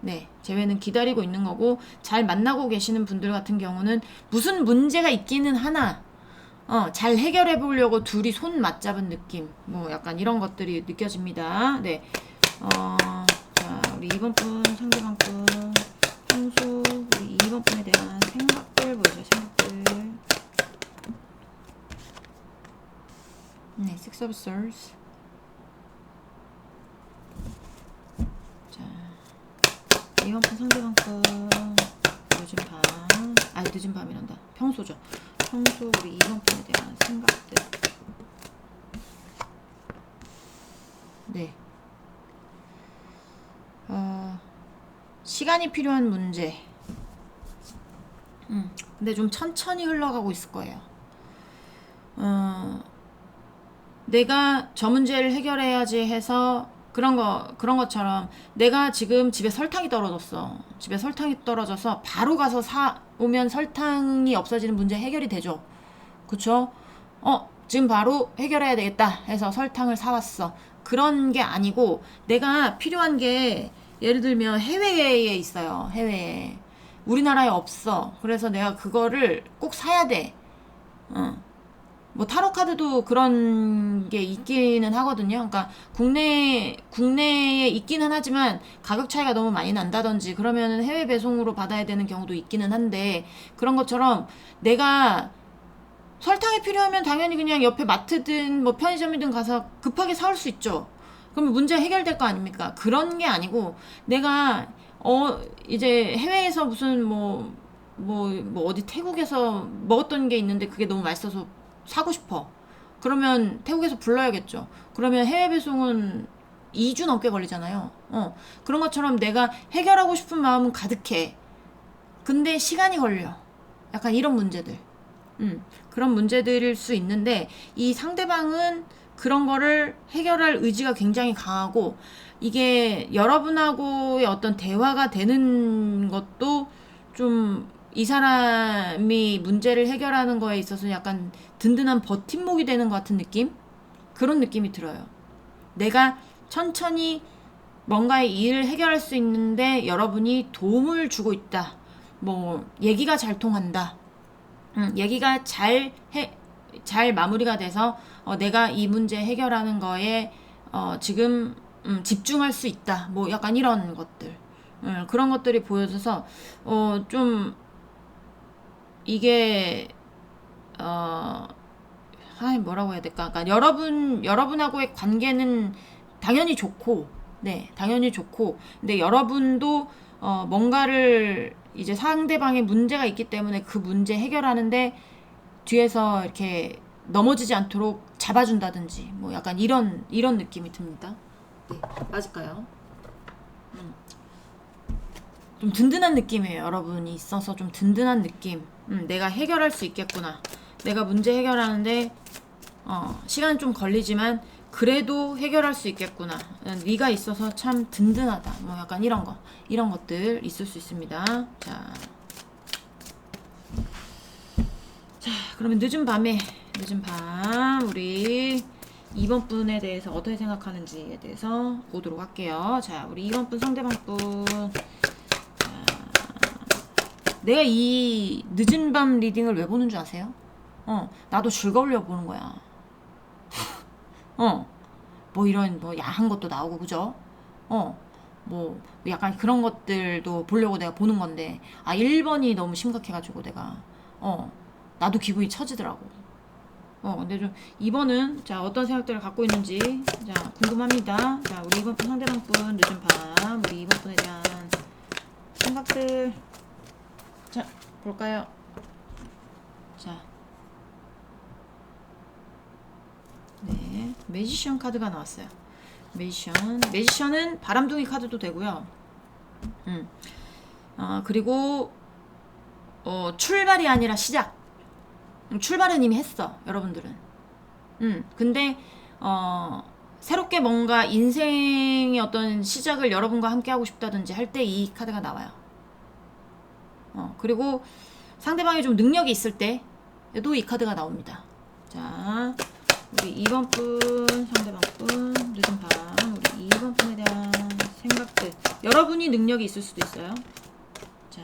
네, 재회는 기다리고 있는 거고 잘 만나고 계시는 분들 같은 경우는 무슨 문제가 있기는 하나 잘 해결해 보려고 둘이 손 맞잡은 느낌 뭐 약간 이런 것들이 느껴집니다. 네, 자 우리 2번 분 상대방 분 평소 우리 2번 분에 대한 생각들 보여줘요. 생각들. 네, Six of Swords. 자 2번 분 상대방 분 늦은 밤이란다. 평소죠. 평소 우리 2번 분에 대한 생각들. 네. 시간이 필요한 문제. 근데 좀 천천히 흘러가고 있을 거예요. 내가 저 문제를 해결해야지 해서 그런 것처럼 내가 지금 집에 설탕이 떨어졌어. 집에 설탕이 떨어져서 바로 가서 사 오면 설탕이 없어지는 문제 해결이 되죠. 그쵸? 지금 바로 해결해야 되겠다 해서 설탕을 사왔어. 그런 게 아니고 내가 필요한 게 예를 들면 해외에 있어요. 해외에. 우리나라에 없어. 그래서 내가 그거를 꼭 사야 돼. 뭐 타로 카드도 그런 게 있기는 하거든요. 그러니까 국내에 있기는 하지만 가격 차이가 너무 많이 난다든지 그러면은 해외 배송으로 받아야 되는 경우도 있기는 한데 그런 것처럼 내가 설탕이 필요하면 당연히 그냥 옆에 마트든 뭐 편의점이든 가서 급하게 사올 수 있죠. 그러면 문제 해결될 거 아닙니까? 그런 게 아니고 내가 이제 해외에서 무슨 뭐 어디 태국에서 먹었던 게 있는데 그게 너무 맛있어서 사고 싶어. 그러면 태국에서 불러야겠죠. 그러면 해외 배송은 2주 넘게 걸리잖아요. 그런 것처럼 내가 해결하고 싶은 마음은 가득해. 근데 시간이 걸려. 약간 이런 문제들. 그런 문제들일 수 있는데 이 상대방은 그런 거를 해결할 의지가 굉장히 강하고 이게 여러분하고의 어떤 대화가 되는 것도 좀 이 사람이 문제를 해결하는 거에 있어서 약간 든든한 버팀목이 되는 것 같은 느낌? 그런 느낌이 들어요. 내가 천천히 뭔가의 일을 해결할 수 있는데 여러분이 도움을 주고 있다. 뭐 얘기가 잘 통한다. 얘기가 잘 마무리가 돼서 내가 이 문제 해결하는 거에 지금 집중할 수 있다. 뭐 약간 이런 것들. 그런 것들이 보여져서 좀 이게 뭐라고 해야 될까? 그러니까 여러분하고의 관계는 당연히 좋고, 네, 당연히 좋고, 근데 여러분도 뭔가를 이제 상대방의 문제가 있기 때문에 그 문제 해결하는데 뒤에서 이렇게 넘어지지 않도록 잡아준다든지, 뭐 약간 이런 느낌이 듭니다. 네, 맞을까요? 좀 든든한 느낌이에요. 여러분이 있어서 좀 든든한 느낌. 내가 해결할 수 있겠구나. 내가 문제 해결하는데 시간 좀 걸리지만 그래도 해결할 수 있겠구나. 네가 있어서 참 든든하다. 뭐 약간 이런 것들 있을 수 있습니다. 자, 그러면 늦은 밤 우리 2번 분에 대해서 어떻게 생각하는지에 대해서 보도록 할게요. 자, 우리 2번 분 상대방 분. 내가 이 늦은 밤 리딩을 왜 보는 줄 아세요? 나도 즐거우려 보는 거야. 뭐 이런 뭐 야한 것도 나오고 그죠? 뭐 약간 그런 것들도 보려고 내가 보는 건데 1번이 너무 심각해가지고 내가 나도 기분이 처지더라고. 근데 좀 2번은 자 어떤 생각들을 갖고 있는지 자 궁금합니다. 자 우리 2번 분 상대방 분 늦은 밤 우리 2번 분에 대한 생각들 자 볼까요? 자 네, 매지션 카드가 나왔어요. 매지션은 바람둥이 카드도 되고요. 그리고 출발이 아니라 시작. 출발은 이미 했어, 여러분들은. 근데 새롭게 뭔가 인생의 어떤 시작을 여러분과 함께 하고 싶다든지 할 때 이 카드가 나와요. 그리고 상대방이 좀 능력이 있을 때도 이 카드가 나옵니다. 자. 우리 2번 분, 상대방 분, 늦은 밤, 우리 2번 분에 대한 생각들. 여러분이 능력이 있을 수도 있어요. 자,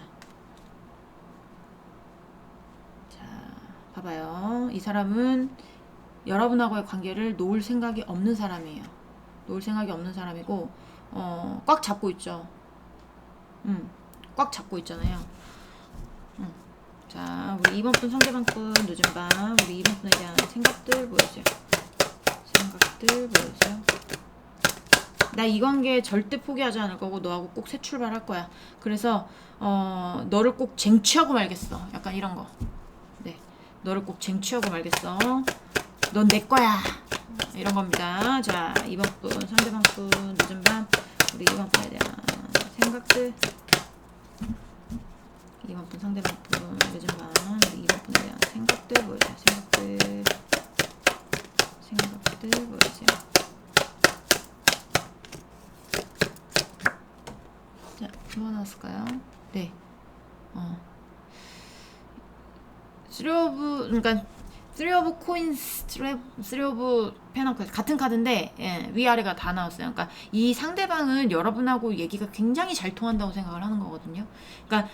봐봐요. 이 사람은 여러분하고의 관계를 놓을 생각이 없는 사람이에요. 놓을 생각이 없는 사람이고, 꽉 잡고 있죠. 꽉 잡고 있잖아요. 자, 우리 2번 분, 상대방 분, 늦은 밤, 우리 2번 분에 대한 생각들 보여주세요. 생각들 보여주세요. 나 이 관계 절대 포기하지 않을 거고 너하고 꼭 새 출발할 거야. 그래서 너를 꼭 쟁취하고 말겠어. 약간 이런 거. 네, 너를 꼭 쟁취하고 말겠어. 넌 내 거야. 이런 겁니다. 자, 2번 분, 상대방 분, 늦은 밤, 우리 2번 분에 대한 생각들. 2번 분 상대방 분 늦은 밤 우리 2번 분에 대한 생각들 보여주세요. 생각들 보여주세요. 자, 뭐가 나왔을까요? 네. 3 오브 코인스, 3 오브 페너클 같은 카드인데 예, 위아래가 다 나왔어요. 그러니까 이 상대방은 여러분하고 얘기가 굉장히 잘 통한다고 생각을 하는 거거든요. 그러니까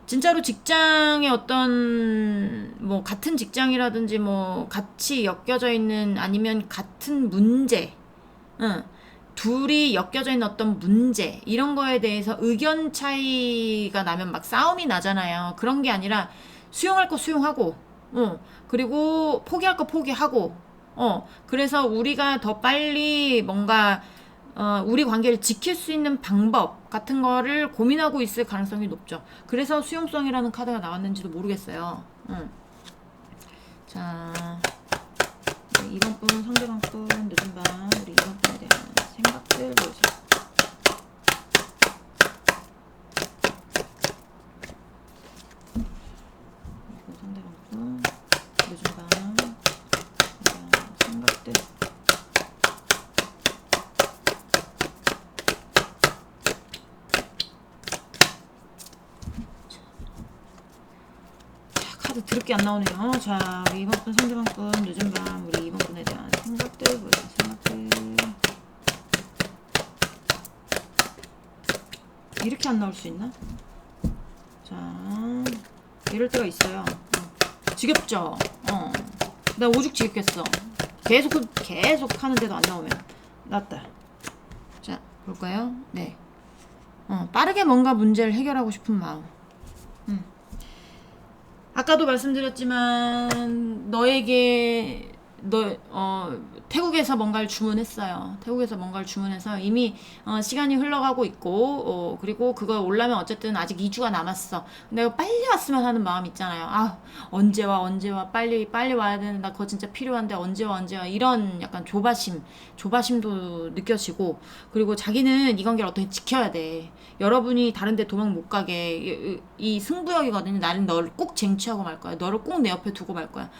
진짜로 직장의 어떤 뭐 같은 직장이라든지 뭐 같이 엮여져 있는 아니면 같은 문제, 둘이 엮여져 있는 어떤 문제 이런 거에 대해서 의견 차이가 나면 막 싸움이 나잖아요. 그런 게 아니라 수용할 거 수용하고, 그리고 포기할 거 포기하고, 그래서 우리가 더 빨리 뭔가 우리 관계를 지킬 수 있는 방법 같은 거를 고민하고 있을 가능성이 높죠. 그래서 수용성이라는 카드가 나왔는지도 모르겠어요. 자, 우리 2번 분, 상대방 분, 늦은 밤, 우리 2번 분에 대한 생각들 보여주세요. 상대방 분, 늦은 밤, 생각들. 드럽게 안 나오네요. 자, 우리 2번 분, 상대방 분, 늦은 밤, 우리 2번 분에 대한 생각들, 생각들. 이렇게 안 나올 수 있나? 자, 이럴 때가 있어요. 지겹죠? 나 오죽 지겹겠어. 계속 하는데도 안 나오면. 나왔다. 자, 볼까요? 네. 빠르게 뭔가 문제를 해결하고 싶은 마음. 아까도 말씀드렸지만 너에게 태국에서 뭔가를 주문했어요. 태국에서 뭔가를 주문해서 이미 시간이 흘러가고 있고 그리고 그거 올라면 어쨌든 아직 2주가 남았어. 내가 빨리 왔으면 하는 마음 있잖아요. 언제 와 빨리 와야 되는데 나 그거 진짜 필요한데 언제 와 이런 약간 조바심도 느껴지고 그리고 자기는 이 관계를 어떻게 지켜야 돼. 여러분이 다른 데 도망 못 가게 이 승부욕이거든요. 나는 너를 꼭 쟁취하고 말 거야. 너를 꼭 내 옆에 두고 말 거야.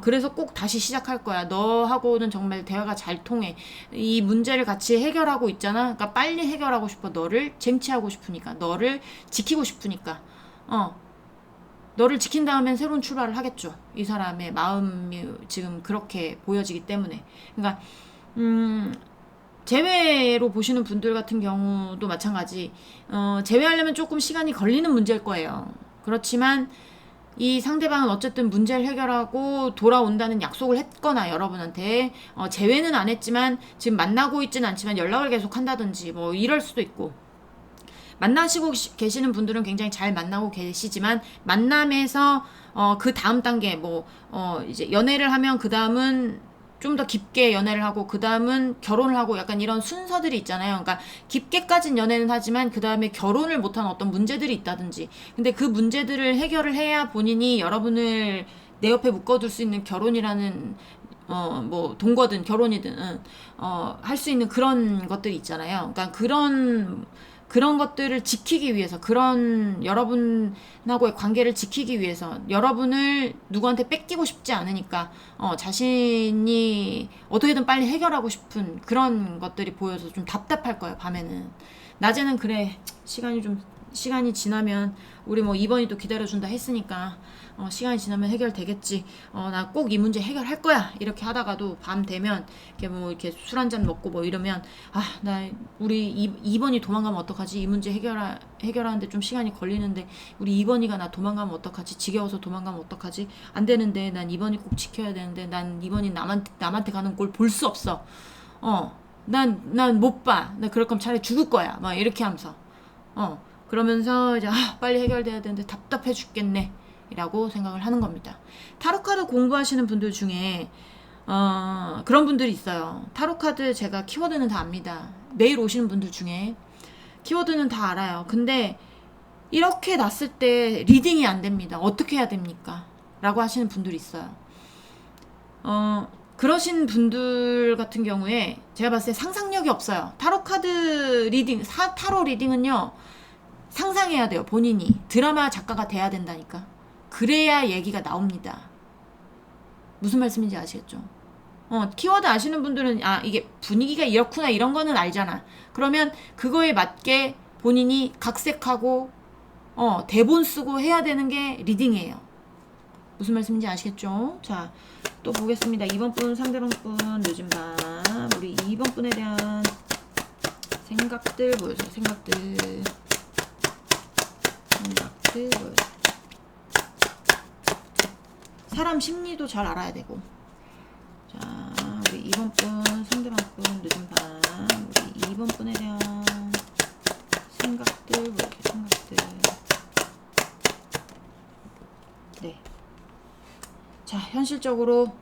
그래서 꼭 다시 시작할 거야. 너하고는 정말 대화가 잘 통해. 이 문제를 같이 해결하고 있잖아. 그러니까 빨리 해결하고 싶어. 너를 쟁취하고 싶으니까. 너를 지키고 싶으니까. 너를 지킨 다음엔 새로운 출발을 하겠죠. 이 사람의 마음이 지금 그렇게 보여지기 때문에. 그러니까 제외로 보시는 분들 같은 경우도 마찬가지. 제외하려면 조금 시간이 걸리는 문제일 거예요. 그렇지만 이 상대방은 어쨌든 문제를 해결하고 돌아온다는 약속을 했거나 여러분한테 재회는 안 했지만 지금 만나고 있지는 않지만 연락을 계속 한다든지 뭐 이럴 수도 있고, 만나시고 계시는 분들은 굉장히 잘 만나고 계시지만 만남에서 그 다음 단계 이제 연애를 하면 그 다음은 좀 더 깊게 연애를 하고 그 다음은 결혼을 하고 약간 이런 순서들이 있잖아요. 그러니까 깊게까진 연애는 하지만 그 다음에 결혼을 못한 어떤 문제들이 있다든지, 근데 그 문제들을 해결을 해야 본인이 여러분을 내 옆에 묶어둘 수 있는 결혼이라는 뭐 동거든 결혼이든 할 수 있는 그런 것들이 있잖아요. 그러니까 그런 것들을 지키기 위해서, 그런 여러분하고의 관계를 지키기 위해서 여러분을 누구한테 뺏기고 싶지 않으니까 자신이 어떻게든 빨리 해결하고 싶은 그런 것들이 보여서 좀 답답할 거예요. 밤에는. 낮에는 그래, 시간이 지나면 우리 뭐 2번이 또 기다려준다 했으니까 시간이 지나면 해결되겠지, 나 꼭 이 문제 해결할 거야, 이렇게 하다가도 밤 되면 이렇게 술 한잔 먹고 뭐 이러면 나 우리 2번이 도망가면 어떡하지, 이 문제 해결하는데 좀 시간이 걸리는데 우리 2번이가 나 도망가면 어떡하지, 지겨워서 도망가면 어떡하지, 안 되는데 난 2번이 꼭 지켜야 되는데 난 2번이 남한테 가는 꼴 볼 수 없어, 난 못 봐, 나 그럴 거면 차라리 죽을 거야, 막 이렇게 하면서 그러면서 이제 빨리 해결돼야 되는데 답답해 죽겠네 라고 생각을 하는 겁니다. 타로카드 공부하시는 분들 중에 그런 분들이 있어요. 타로카드 제가 키워드는 다 압니다. 매일 오시는 분들 중에 키워드는 다 알아요. 근데 이렇게 났을 때 리딩이 안 됩니다. 어떻게 해야 됩니까? 라고 하시는 분들이 있어요. 그러신 분들 같은 경우에 제가 봤을 때 상상력이 없어요. 타로카드 리딩, 타로 리딩은요, 상상해야 돼요. 본인이 드라마 작가가 돼야 된다니까. 그래야 얘기가 나옵니다. 무슨 말씀인지 아시겠죠? 키워드 아시는 분들은 이게 분위기가 이렇구나 이런 거는 알잖아. 그러면 그거에 맞게 본인이 각색하고 대본 쓰고 해야 되는 게 리딩이에요. 무슨 말씀인지 아시겠죠? 자, 또 보겠습니다. 2번 분, 상대방 분, 늦은 밤. 우리 2번 분에 대한 생각들 보여줘요. 생각들 보여줘요. 사람 심리도 잘 알아야 되고. 자, 우리 2번 분, 상대방 분, 늦은 밤. 우리 2번 분에 대한 생각들 보여줘요. 생각들. 네. 자, 현실적으로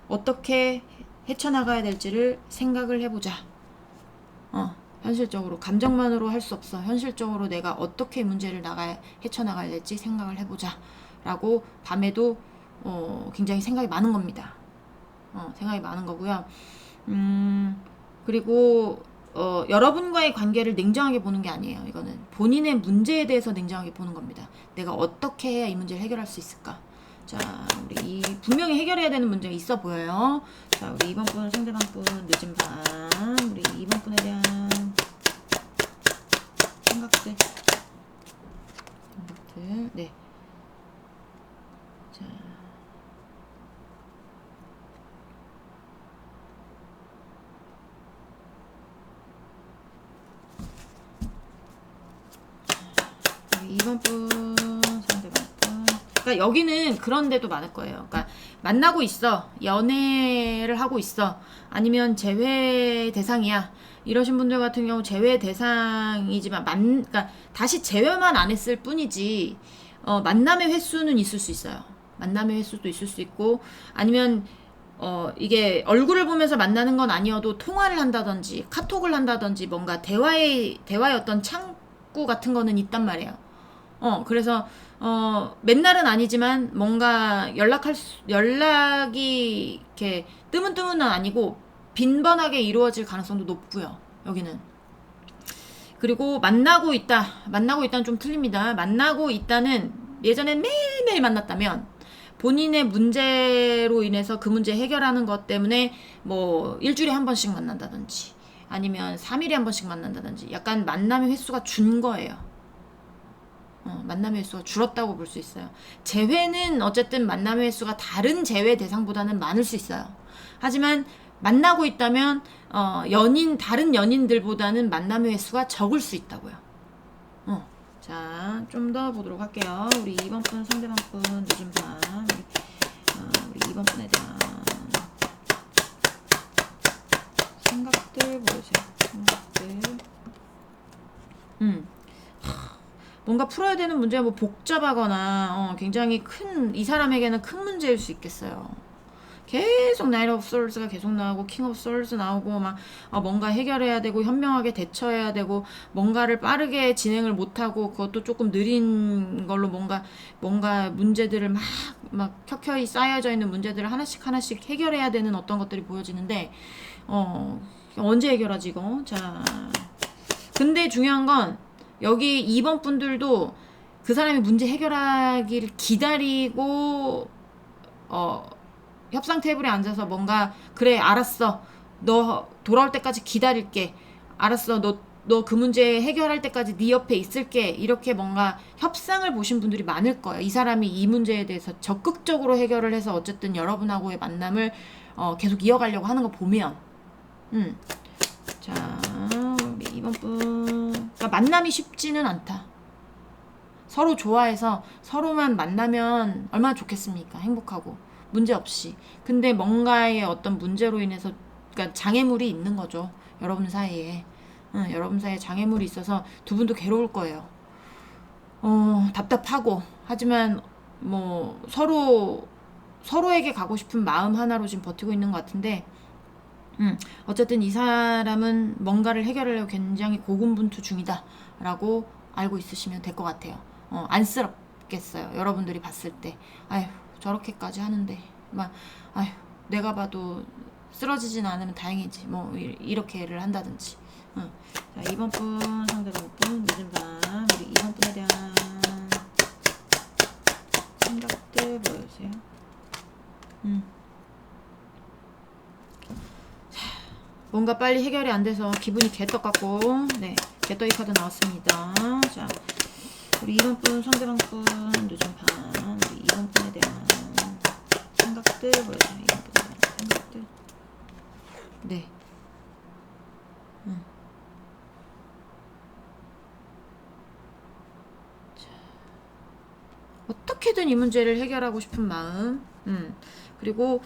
어떻게 헤쳐나가야 될지를 생각을 해보자. 현실적으로 감정만으로 할 수 없어. 현실적으로 내가 어떻게 문제를 헤쳐나가야 될지 생각을 해보자 라고 밤에도 굉장히 생각이 많은 겁니다. 생각이 많은 거고요. 그리고 여러분과의 관계를 냉정하게 보는 게 아니에요. 이거는 본인의 문제에 대해서 냉정하게 보는 겁니다. 내가 어떻게 해야 이 문제를 해결할 수 있을까? 자, 우리 분명히 해결해야 되는 문제가 있어 보여요. 자, 우리 2번 분, 상대방 분, 늦은 밤. 우리 2번 분에 대한 생각들. 네. 자. 2번 분, 상대방 분. 그러니까 여기는 그런 데도 많을 거예요. 그러니까 만나고 있어, 연애를 하고 있어, 아니면 재회 대상이야, 이러신 분들 같은 경우 재회 대상이지만 그러니까 다시 재회만 안 했을 뿐이지 만남의 횟수는 있을 수 있어요. 만남의 횟수도 있을 수 있고, 아니면 이게 얼굴을 보면서 만나는 건 아니어도 통화를 한다든지 카톡을 한다든지 뭔가 대화의 어떤 창구 같은 거는 있단 말이에요. 그래서 맨날은 아니지만 뭔가 연락이 이렇게 뜨문뜨문은 아니고 빈번하게 이루어질 가능성도 높고요. 여기는. 그리고 만나고 있다는 좀 틀립니다. 만나고 있다는 예전엔 매일매일 만났다면 본인의 문제로 인해서 그 문제 해결하는 것 때문에 뭐 일주일에 한 번씩 만난다든지 아니면 3일에 한 번씩 만난다든지 약간 만남의 횟수가 준 거예요. 만남의 횟수가 줄었다고 볼 수 있어요. 재회는 어쨌든 만남의 횟수가 다른 재회 대상보다는 많을 수 있어요. 하지만 만나고 있다면 다른 연인들보다는 만남의 횟수가 적을 수 있다고요. 자, 좀 더 보도록 할게요. 우리 2번 분, 상대방 분, 늦은 밤. 우리 2번 분에 대한 생각들 보여주세요. 생각들. 뭔가 풀어야 되는 문제가 뭐 복잡하거나 굉장히 큰, 이 사람에게는 큰 문제일 수 있겠어요. 계속 나이트 오브 솔스가 계속 나오고 킹 오브 솔스 나오고 막 뭔가 해결해야 되고 현명하게 대처해야 되고 뭔가를 빠르게 진행을 못하고 그것도 조금 느린 걸로 뭔가 문제들을 막 켜켜이 쌓여져 있는 문제들을 하나씩 해결해야 되는 어떤 것들이 보여지는데 언제 해결하지 이거? 자, 근데 중요한 건 여기 2번 분들도 그 사람이 문제 해결하기를 기다리고 협상 테이블에 앉아서 뭔가 그래 알았어 너 돌아올 때까지 기다릴게 알았어 너 그 문제 해결할 때까지 네 옆에 있을게 이렇게 뭔가 협상을 보신 분들이 많을 거예요. 이 사람이 이 문제에 대해서 적극적으로 해결을 해서 어쨌든 여러분하고의 만남을 계속 이어가려고 하는 거 보면 자 우리 2번 분 그러니까 만남이 쉽지는 않다. 서로 좋아해서 서로만 만나면 얼마나 좋겠습니까? 행복하고 문제 없이. 근데 뭔가의 어떤 문제로 인해서 그러니까 장애물이 있는 거죠. 여러분 사이에. 여러분 사이에 장애물이 있어서 두 분도 괴로울 거예요. 답답하고 하지만 뭐 서로에게 가고 싶은 마음 하나로 지금 버티고 있는 것 같은데 어쨌든 이 사람은 뭔가를 해결하려고 굉장히 고군분투 중이다 라고 알고 있으시면 될 것 같아요. 안쓰럽겠어요. 여러분들이 봤을 때 아휴 저렇게까지 하는데 막 아휴 내가 봐도 쓰러지진 않으면 다행이지 뭐 이렇게를 한다든지. 자 2번 분 상대방 분 늦은 밤 우리 2번 분에 대한 생각들 보여주세요. 뭔가 빨리 해결이 안 돼서 기분이 개떡 같고 네 개떡이 카드 나왔습니다. 자 우리 2번 분 상대방 분 늦은 밤 우리 2번 분에 대한 생각들 보여주세요. 2번 분에 대한 생각들 네 어떻게든 이 문제를 해결하고 싶은 마음. 그리고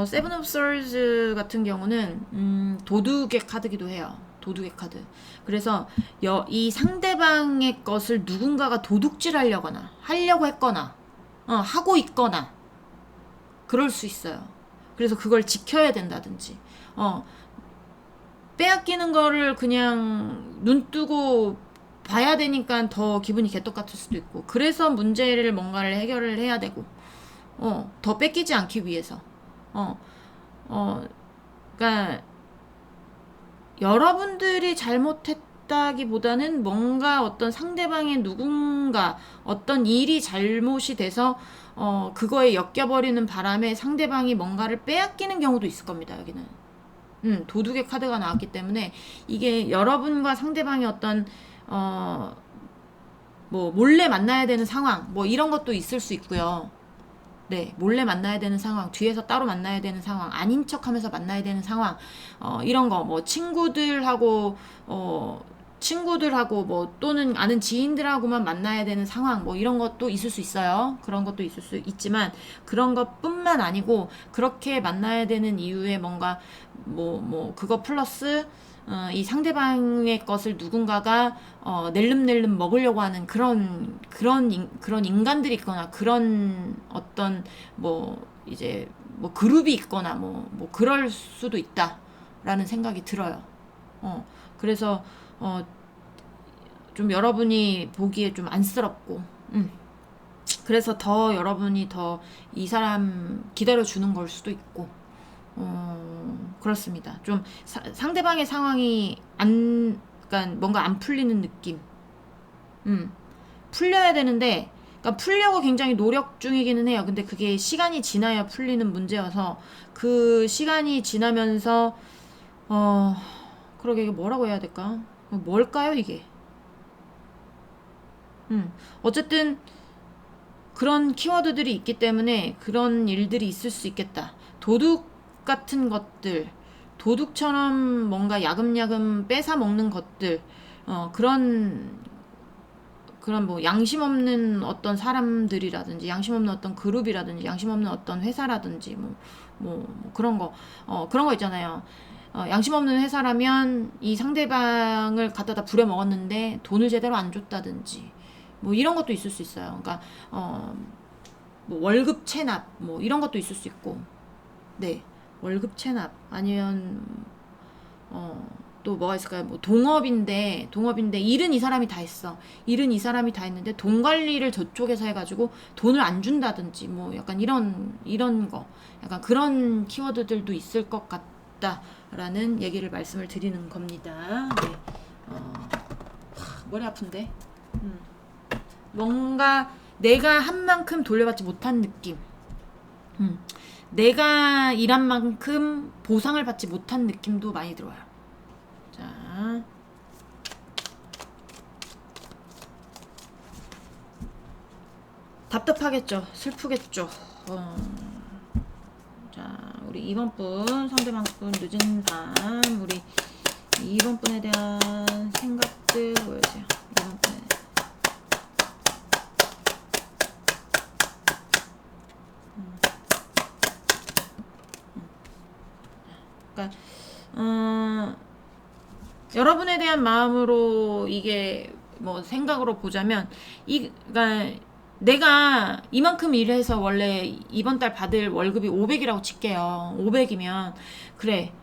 세븐 오브 솔즈 같은 경우는 도둑의 카드기도 해요. 도둑의 카드. 그래서 이 상대방의 것을 누군가가 도둑질하려고 했거나 하고 있거나 그럴 수 있어요. 그래서 그걸 지켜야 된다든지 빼앗기는 거를 그냥 눈 뜨고 봐야 되니까 더 기분이 개떡 같을 수도 있고 그래서 문제를 뭔가를 해결을 해야 되고 더 뺏기지 않기 위해서 그러니까 여러분들이 잘못했다기보다는 뭔가 어떤 상대방의 누군가 어떤 일이 잘못이 돼서 그거에 엮여버리는 바람에 상대방이 뭔가를 빼앗기는 경우도 있을 겁니다. 여기는 도둑의 카드가 나왔기 때문에 이게 여러분과 상대방의 어떤 뭐 몰래 만나야 되는 상황 뭐 이런 것도 있을 수 있고요. 네, 몰래 만나야 되는 상황, 뒤에서 따로 만나야 되는 상황, 아닌 척하면서 만나야 되는 상황, 이런 거 뭐 친구들하고 뭐 또는 아는 지인들하고만 만나야 되는 상황 뭐 이런 것도 있을 수 있어요. 그런 것도 있을 수 있지만 그런 것뿐만 아니고 그렇게 만나야 되는 이유에 뭔가 뭐 그거 플러스 이 상대방의 것을 누군가가 낼름낼름 먹으려고 하는 그런 인간들이 있거나 그런 어떤 뭐 이제 뭐 그룹이 있거나 뭐 그럴 수도 있다라는 생각이 들어요. 그래서 좀 여러분이 보기에 좀 안쓰럽고 그래서 더 여러분이 더 이 사람 기다려주는 걸 수도 있고 그렇습니다. 좀 상대방의 상황이 그러니까 뭔가 안 풀리는 느낌. 풀려야 되는데, 그러니까 풀려고 굉장히 노력 중이기는 해요. 근데 그게 시간이 지나야 풀리는 문제여서 그 시간이 지나면서 그러게 이게 뭐라고 해야 될까? 뭘까요 이게? 어쨌든 그런 키워드들이 있기 때문에 그런 일들이 있을 수 있겠다. 도둑 같은 것들, 도둑처럼 뭔가 야금야금 뺏어 먹는 것들, 그런 그런 뭐 양심 없는 어떤 사람들이라든지 양심 없는 어떤 그룹이라든지 양심 없는 어떤 회사라든지 뭐 그런 거 있잖아요. 양심 없는 회사라면 이 상대방을 갖다다 부려 먹었는데 돈을 제대로 안 줬다든지 뭐 이런 것도 있을 수 있어요. 그러니까 뭐 월급 체납 뭐 이런 것도 있을 수 있고, 네, 월급 체납 아니면 또 뭐가 있을까요? 뭐 동업인데 일은 이 사람이 다 했어. 일은 이 사람이 다 했는데 돈 관리를 저쪽에서 해가지고 돈을 안 준다든지 뭐 약간 이런 거, 약간 그런 키워드들도 있을 것 같다라는 얘기를 말씀을 드리는 겁니다. 네. 머리 아픈데. 뭔가 내가 한 만큼 돌려받지 못한 느낌. 내가 일한 만큼 보상을 받지 못한 느낌도 많이 들어요. 자, 답답하겠죠. 슬프겠죠. 자, 우리 2번 분, 상대방 분 늦은 밤, 우리 2번 분에 대한 생각들 보여주세요. 2번 분에. 그러니까 여러분에 대한 마음으로 이게 뭐 생각으로 보자면 그러니까 내가 이만큼 일해서 원래 이번 달 받을 월급이 500이라고 칠게요. 500이면 그래,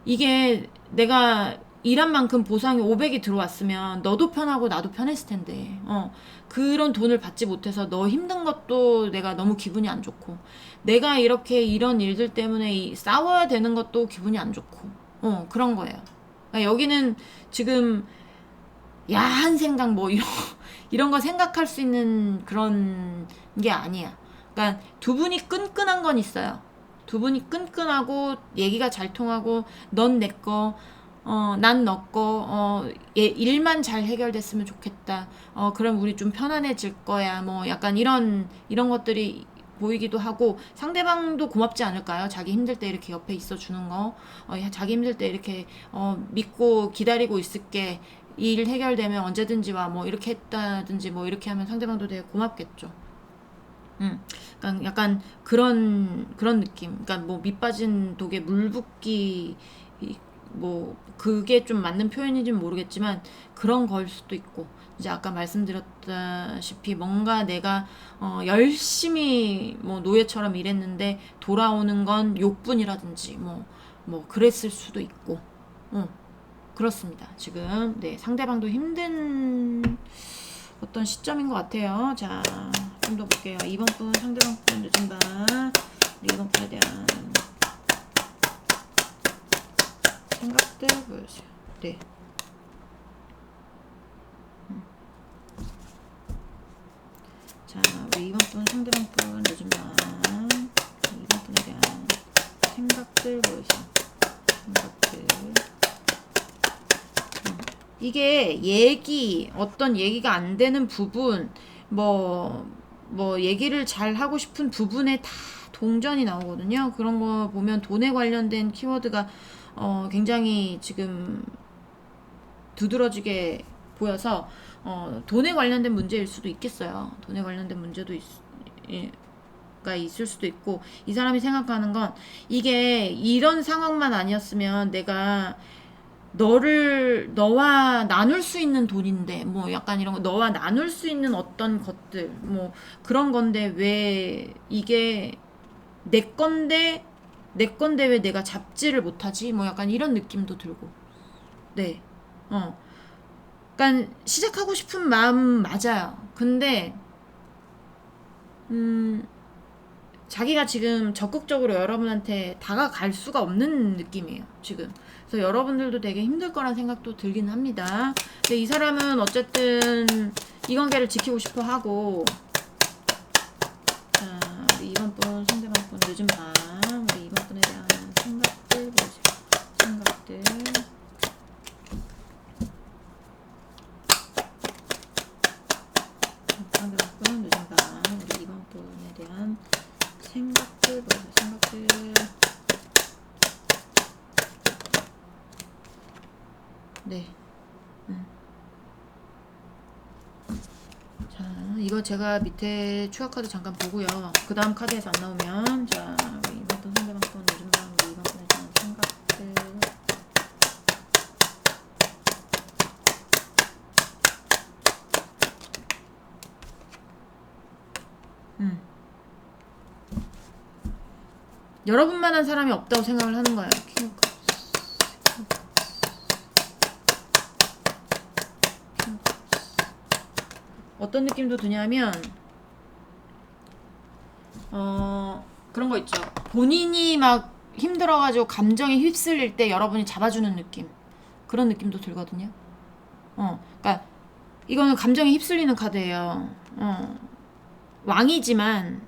이게 내가 일한 만큼 보상이 500이 들어왔으면 너도 편하고 나도 편했을 텐데 그런 돈을 받지 못해서 너 힘든 것도 내가 너무 기분이 안 좋고, 내가 이렇게 이런 일들 때문에 싸워야 되는 것도 기분이 안 좋고 그런 거예요. 그러니까 여기는 지금 야한 생각 뭐 이런 거 생각할 수 있는 그런 게 아니야. 그러니까 두 분이 끈끈한 건 있어요. 두 분이 끈끈하고 얘기가 잘 통하고 넌 내 거, 난 너 거, 일만 잘 해결됐으면 좋겠다. 그럼 우리 좀 편안해질 거야. 뭐 약간 이런 것들이 보이기도 하고, 상대방도 고맙지 않을까요? 자기 힘들 때 이렇게 옆에 있어 주는 거, 자기 힘들 때 이렇게 믿고 기다리고 있을게. 이 일 해결되면 언제든지 와. 뭐 이렇게 했다든지 뭐 이렇게 하면 상대방도 되게 고맙겠죠. 그러니까 약간 그런 느낌. 그러니까 뭐 밑빠진 독에 물 붓기, 뭐 그게 좀 맞는 표현인지는 모르겠지만 그런 걸 수도 있고, 이제 아까 말씀드렸다시피 뭔가 내가 열심히 뭐 노예처럼 일했는데 돌아오는 건 욕분이라든지 뭐 그랬을 수도 있고, 그렇습니다. 지금 네, 상대방도 힘든 어떤 시점인 것 같아요. 자, 좀 더 볼게요. 2번 분, 상대방 분 늦은 밤, 우리 2번 분에 대한 생각들 보여주세요. 네. 자, 우리 2번 분, 상대방 분 늦은 밤, 2번 분에 대한 생각들 보여주세요. 생각들. 이게 어떤 얘기가 안 되는 부분, 뭐 얘기를 잘 하고 싶은 부분에 다 동전이 나오거든요. 그런 거 보면 돈에 관련된 키워드가 굉장히 지금 두드러지게 보여서 돈에 관련된 문제일 수도 있겠어요. 돈에 관련된 문제도 가 있을 수도 있고, 이 사람이 생각하는 건 이게 이런 상황만 아니었으면 내가 너와 나눌 수 있는 돈인데, 뭐 약간 이런 거, 너와 나눌 수 있는 어떤 것들, 뭐 그런 건데 왜 이게 내 건데 왜 내가 잡지를 못하지? 뭐 약간 이런 느낌도 들고. 네. 그러니까 시작하고 싶은 마음 맞아요. 근데 자기가 지금 적극적으로 여러분한테 다가갈 수가 없는 느낌이에요, 지금. 그래서 여러분들도 되게 힘들 거란 생각도 들긴 합니다. 근데 이 사람은 어쨌든 이 관계를 지키고 싶어 하고, 자, 우리 2번 분, 상대방 분 늦은 밤, 우리 2번 분에 대한 생각들 보세요. 생각들. 상대방 분 늦은 밤, 우리 2번 분에 대한 생각들 보세요. 생각들. 네. 자, 이거 제가 밑에 추가 카드 잠깐 보고요. 그 다음 카드에서 안 나오면, 자, 우리 이번 또 상대방 또 늦은 다음 우리 이번 분에 대한 생각들. 여러분만한 사람이 없다고 생각을 하는 거예요. 어떤 느낌도 드냐면 그런 거 있죠. 본인이 막 힘들어가지고 감정에 휩쓸릴 때 여러분이 잡아주는 느낌, 그런 느낌도 들거든요. 그러니까 이거는 감정에 휩쓸리는 카드예요. 왕이지만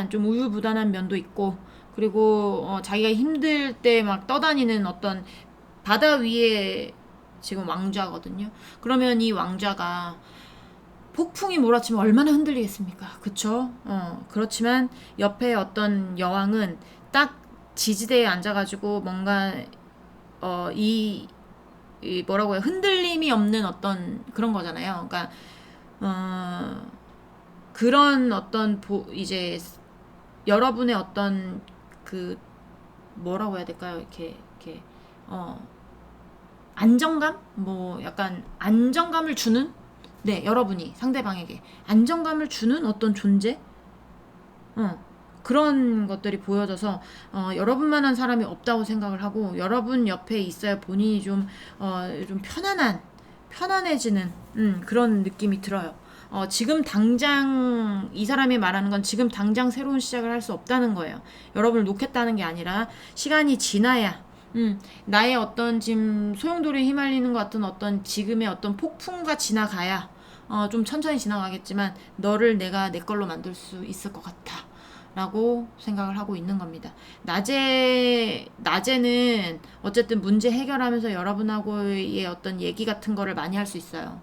좀 우유부단한 면도 있고, 그리고 자기가 힘들 때 막 떠다니는 어떤 바다 위에 지금 왕좌거든요. 그러면 이 왕좌가 폭풍이 몰아치면 얼마나 흔들리겠습니까? 그쵸? 그렇지만 옆에 어떤 여왕은 딱 지지대에 앉아가지고 뭔가 이 뭐라고 해요? 흔들림이 없는 어떤 그런 거잖아요. 그러니까 그런 어떤 이제 여러분의 어떤 그 뭐라고 해야 될까요? 이렇게 안정감? 뭐 약간 안정감을 주는, 네, 여러분이 상대방에게 안정감을 주는 어떤 존재? 그런 것들이 보여져서 여러분만한 사람이 없다고 생각을 하고, 여러분 옆에 있어야 본인이 좀 편안해지는 그런 느낌이 들어요. 지금 당장 이 사람이 말하는 건 지금 당장 새로운 시작을 할 수 없다는 거예요. 여러분을 놓겠다는 게 아니라 시간이 지나야, 나의 어떤 지금 소용돌이에 휘말리는 것 같은 어떤 지금의 어떤 폭풍과 지나가야 좀 천천히 지나가겠지만 너를 내가 내 걸로 만들 수 있을 것 같아 라고 생각을 하고 있는 겁니다. 낮에는 어쨌든 문제 해결하면서 여러분하고의 어떤 얘기 같은 거를 많이 할 수 있어요.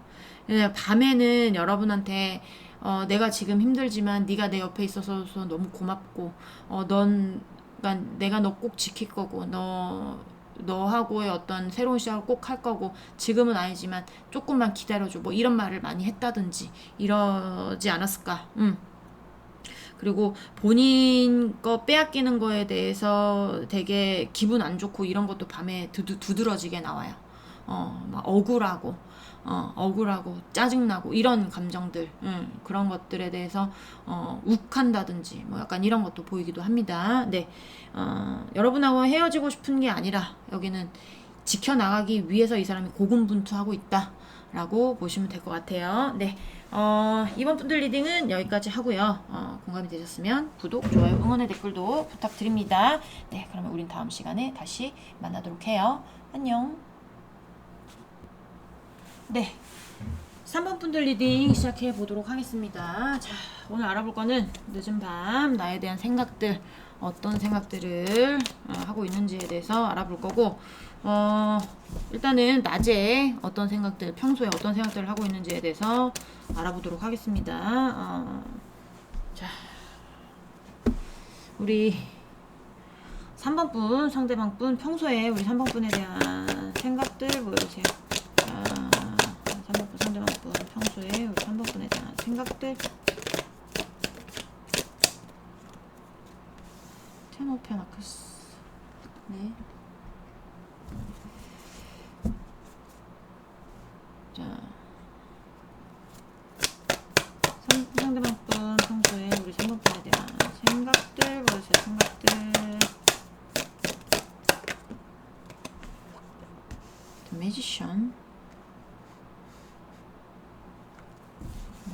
밤에는 여러분한테 내가 지금 힘들지만 네가 내 옆에 있어서 너무 고맙고, 그러니까 내가 너 꼭 지킬 거고, 너하고의 어떤 새로운 시작을 꼭 할 거고, 지금은 아니지만 조금만 기다려줘, 뭐 이런 말을 많이 했다든지 이러지 않았을까. 그리고 본인 거 빼앗기는 거에 대해서 되게 기분 안 좋고 이런 것도 밤에 두드러지게 나와요. 막 억울하고 짜증나고 이런 감정들, 그런 것들에 대해서 욱한다든지 뭐 약간 이런 것도 보이기도 합니다. 네, 여러분하고 헤어지고 싶은 게 아니라 여기는 지켜나가기 위해서 이 사람이 고군분투하고 있다라고 보시면 될 것 같아요. 네, 이번 분들 리딩은 여기까지 하고요. 공감이 되셨으면 구독, 좋아요, 응원의 댓글도 부탁드립니다. 네, 그러면 우린 다음 시간에 다시 만나도록 해요. 안녕. 네, 3번 분들 리딩 시작해 보도록 하겠습니다. 자, 오늘 알아볼 거는 늦은 밤 나에 대한 생각들, 어떤 생각들을 하고 있는지에 대해서 알아볼 거고, 일단은 낮에 어떤 생각들, 평소에 어떤 생각들을 하고 있는지에 대해서 알아보도록 하겠습니다. 자, 우리 3번 분, 상대방 분, 평소에 우리 3번 분에 대한 생각들 보여주세요. 3번 분, 상대방 분, 평소에 우리 3번 분에 대한 생각들. 텐 오브 페나클스. 네. 자, 상대방 분, 평소에 우리 3번 분에 대한 생각들 보여주세요. 생각들. The Magician.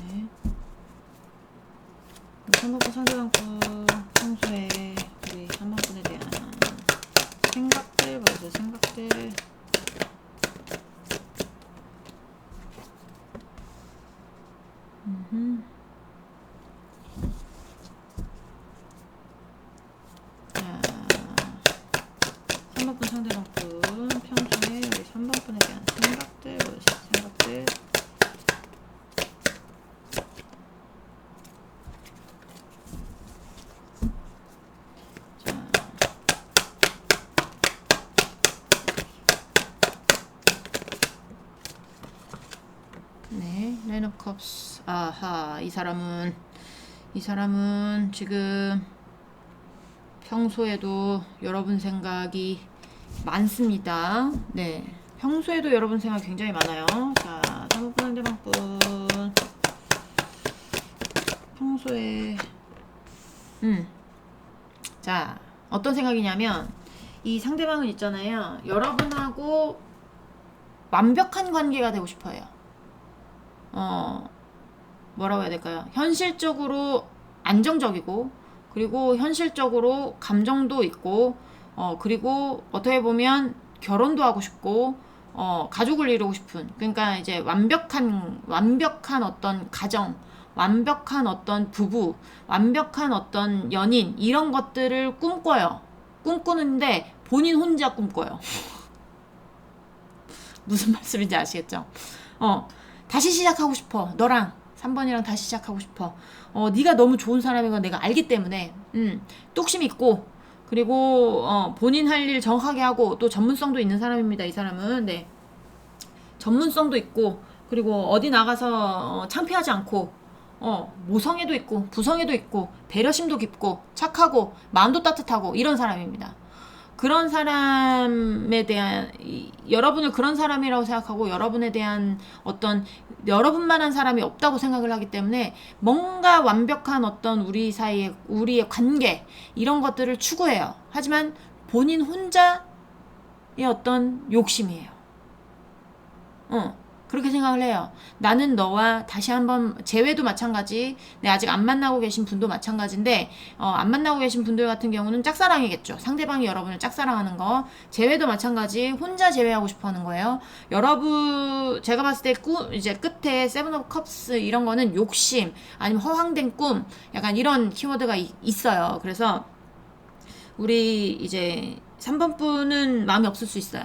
네. 3번 분, 상대방 분, 평소에 우리 3번 분에 대한 생각들 보여주세요. 생각들. 자, 3번 분, 상대방 분, 평소에 우리 3번 분에 대한 생각들 보여주세요. 생각들. 네, Nine of Cups. 아하, 이 사람은 지금 평소에도 여러분 생각이 많습니다. 네. 평소에도 여러분 생각 굉장히 많아요. 자, 3번 상대방분. 평소에, 자, 어떤 생각이냐면, 이 상대방은 있잖아요. 여러분하고 완벽한 관계가 되고 싶어요. 뭐라고 해야 될까요? 현실적으로 안정적이고, 그리고 현실적으로 감정도 있고, 그리고 어떻게 보면 결혼도 하고 싶고, 가족을 이루고 싶은, 그러니까 이제 완벽한 어떤 가정, 완벽한 어떤 부부, 완벽한 어떤 연인, 이런 것들을 꿈꿔요. 꿈꾸는데 본인 혼자 꿈꿔요. 무슨 말씀인지 아시겠죠? 다시 시작하고 싶어. 너랑 3번이랑 다시 시작하고 싶어. 네가 너무 좋은 사람인 건 내가 알기 때문에 뚝심 있고, 그리고 본인 할 일 정확하게 하고, 또 전문성도 있는 사람입니다. 이 사람은. 네. 전문성도 있고, 그리고 어디 나가서 창피하지 않고, 모성애도 있고 부성애도 있고 배려심도 깊고 착하고 마음도 따뜻하고 이런 사람입니다. 그런 사람에 대한 여러분을 그런 사람이라고 생각하고, 여러분에 대한 어떤 여러분만한 사람이 없다고 생각을 하기 때문에 뭔가 완벽한 어떤 우리 사이의 우리의 관계, 이런 것들을 추구해요. 하지만 본인 혼자의 어떤 욕심이에요. 그렇게 생각을 해요. 나는 너와 다시 한번, 재회도 마찬가지, 네, 아직 안 만나고 계신 분도 마찬가지인데, 안 만나고 계신 분들 같은 경우는 짝사랑이겠죠. 상대방이 여러분을 짝사랑하는 거. 재회도 마찬가지, 혼자 재회하고 싶어 하는 거예요. 여러분, 제가 봤을 때 이제 끝에 세븐 오브 컵스 이런 거는 욕심, 아니면 허황된 꿈, 약간 이런 키워드가 있어요. 그래서 우리 이제 3번 분은 마음이 없을 수 있어요.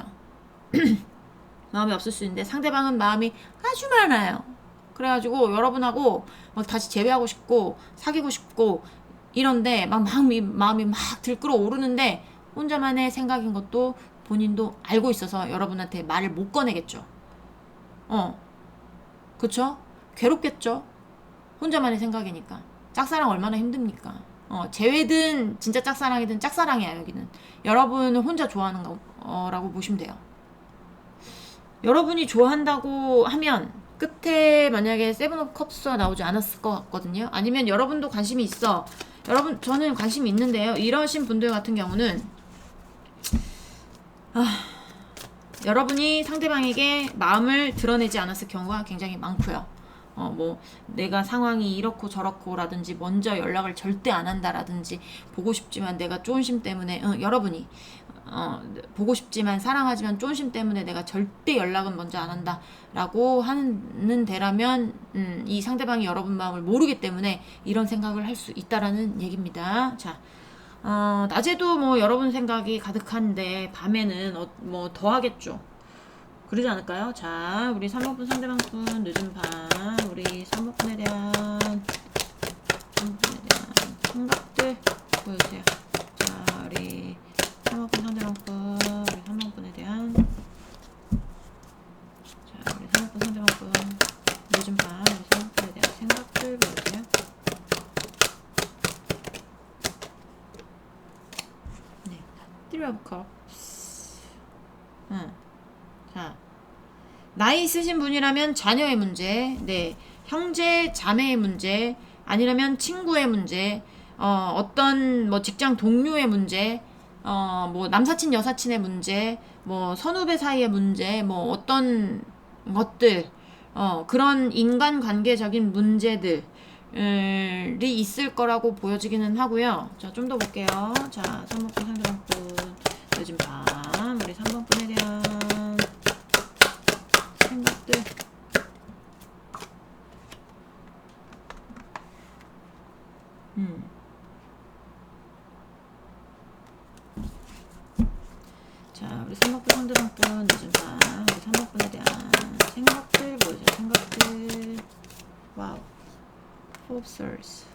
마음이 없을 수 있는데, 상대방은 마음이 아주 많아요. 그래가지고 여러분하고 막 다시 재회하고 싶고 사귀고 싶고 이런데 막 마음이 막 들끓어 오르는데, 혼자만의 생각인 것도 본인도 알고 있어서 여러분한테 말을 못 꺼내겠죠. 그쵸? 괴롭겠죠? 혼자만의 생각이니까. 짝사랑 얼마나 힘듭니까? 재회든 진짜 짝사랑이든 짝사랑이야. 여기는 여러분을 혼자 좋아하는 거라고 보시면 돼요. 여러분이 좋아한다고 하면 끝에 만약에 세븐 오브 컵스가 나오지 않았을 것 같거든요. 아니면 여러분도 관심이 있어. 여러분, 저는 관심이 있는데요. 이러신 분들 같은 경우는 여러분이 상대방에게 마음을 드러내지 않았을 경우가 굉장히 많고요. 뭐 내가 상황이 이렇고 저렇고 라든지, 먼저 연락을 절대 안 한다라든지, 보고 싶지만 내가 쫀심 때문에, 여러분이 보고 싶지만 사랑하지만 쫀심 때문에 내가 절대 연락은 먼저 안 한다 라고 하는 데라면, 이 상대방이 여러분 마음을 모르기 때문에 이런 생각을 할 수 있다라는 얘기입니다. 자, 낮에도 뭐 여러분 생각이 가득한데 밤에는 뭐 더 하겠죠. 그러지 않을까요? 자, 우리 3번분 상대방분 늦은 밤, 우리 3번분에 대한 생각들 보여주세요. 자, 우리 3번분 상대방분, 우리 3번분에 대한, 자, 우리 3번분 상대방분 늦은 밤, 우리 3번분에 대한 생각들 보여주세요. 네, Three of Cups. 자, 나이 있으신 분이라면 자녀의 문제, 네, 형제 자매의 문제, 아니라면 친구의 문제, 어떤 뭐 직장 동료의 문제, 뭐 남사친 여사친의 문제, 뭐 선후배 사이의 문제, 뭐 어떤 것들, 그런 인간관계적인 문제들이 있을 거라고 보여지기는 하고요. 자, 좀 더 볼게요. 자, 3번분 상대방분 요즘 밤, 우리 3번분에 대한 생각들. 자, 우리 3번분 상대방분 늦은 밤, 우리 3번분에 대한 생각들 보여줘요. 생각들. 와우. Four of Swords.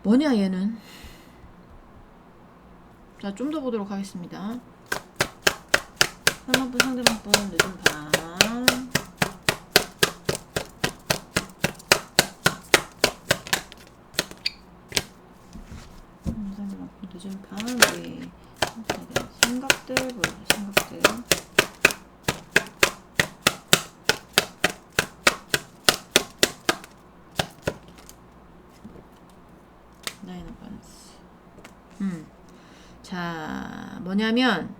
뭐냐 얘는. 자, 좀 더 보도록 하겠습니다. 3번분 상대방분 늦은 밤. 상대방분 늦은 밤. 우리 생각들 보여줘. 생각들. 나인 오브 원스. 자, 뭐냐면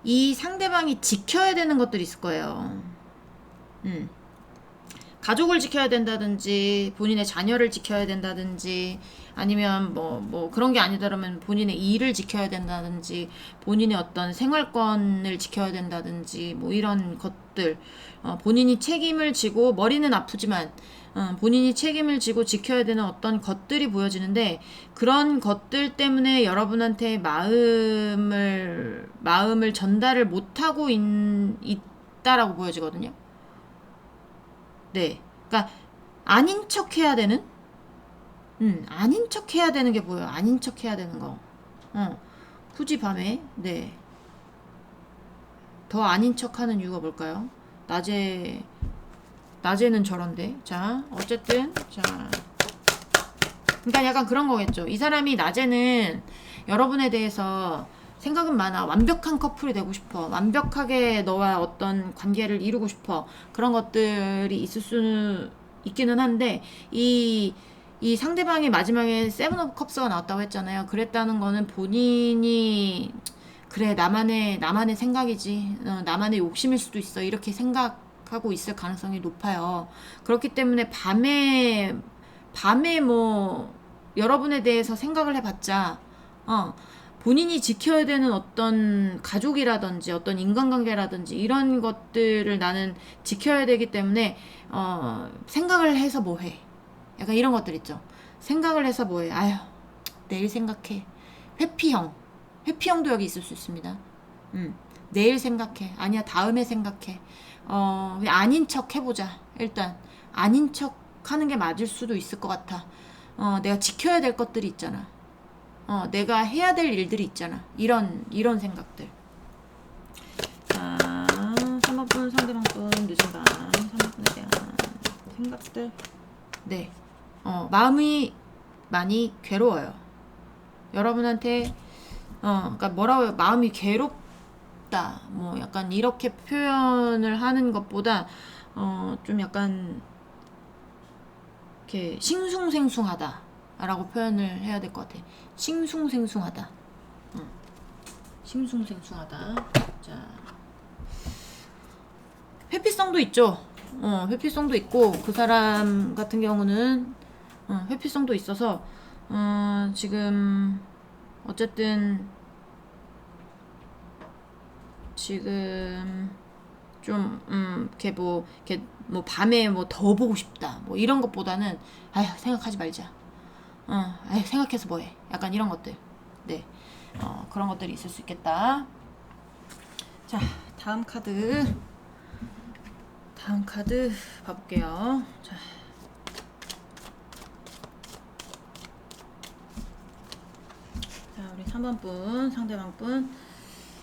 이 상대방이 지켜야 되는 것들이 있을 거예요. 가족을 지켜야 된다든지 본인의 자녀를 지켜야 된다든지 아니면 뭐 그런 게 아니더라면 본인의 일을 지켜야 된다든지 본인의 어떤 생활권을 지켜야 된다든지 뭐 이런 것들, 본인이 책임을 지고 머리는 아프지만 본인이 책임을 지고 지켜야 되는 어떤 것들이 보여지는데, 그런 것들 때문에 여러분한테 마음을 전달을 못하고 있다라고 보여지거든요. 네. 그러니까 아닌 척 해야 되는? 아닌 척 해야 되는 게 보여요. 아닌 척 해야 되는 거. 굳이 밤에. 네. 더 아닌 척 하는 이유가 뭘까요? 낮에는 저런데. 자, 어쨌든. 자. 그러니까 약간 그런 거겠죠. 이 사람이 낮에는 여러분에 대해서 생각은 많아. 완벽한 커플이 되고 싶어. 완벽하게 너와 어떤 관계를 이루고 싶어. 그런 것들이 있을 수는 있기는 한데, 이 상대방이 마지막에 세븐 오브 컵스가 나왔다고 했잖아요. 그랬다는 거는 본인이 그래, 나만의 생각이지, 나만의 욕심일 수도 있어, 이렇게 생각하고 있을 가능성이 높아요. 그렇기 때문에 밤에 뭐 여러분에 대해서 생각을 해봤자 본인이 지켜야 되는 어떤 가족이라든지 어떤 인간관계라든지 이런 것들을 나는 지켜야 되기 때문에 생각을 해서 뭐해, 약간 이런 것들 있죠. 생각을 해서 뭐해, 아휴 내일 생각해. 회피형도 여기 있을 수 있습니다. 내일 생각해, 아니야 다음에 생각해. 그냥 아닌 척 해보자. 일단 아닌 척 하는 게 맞을 수도 있을 것 같아. 내가 지켜야 될 것들이 있잖아. 내가 해야 될 일들이 있잖아. 이런 생각들. 자, 3번분 상대방분 늦은 밤 3번분에 대한 생각들. 네. 마음이 많이 괴로워요. 여러분한테 그러니까 뭐라고 해요? 마음이 괴롭다. 뭐 약간 이렇게 표현을 하는 것보다 좀 약간 이렇게 싱숭생숭하다 라고 표현을 해야 될 것 같아. 싱숭생숭하다. 싱숭생숭하다. 자, 회피성도 있죠. 회피성도 있고, 그 사람 같은 경우는 회피성도 있어서 지금 어쨌든 지금 좀 이렇게 뭐 밤에 뭐 더 보고 싶다 뭐 이런 것보다는 아휴 생각하지 말자. 아휴 생각해서 뭐해. 약간 이런 것들. 네. 그런 것들이 있을 수 있겠다. 자, 다음 카드 봐볼게요. 자, 우리 3번분 상대방분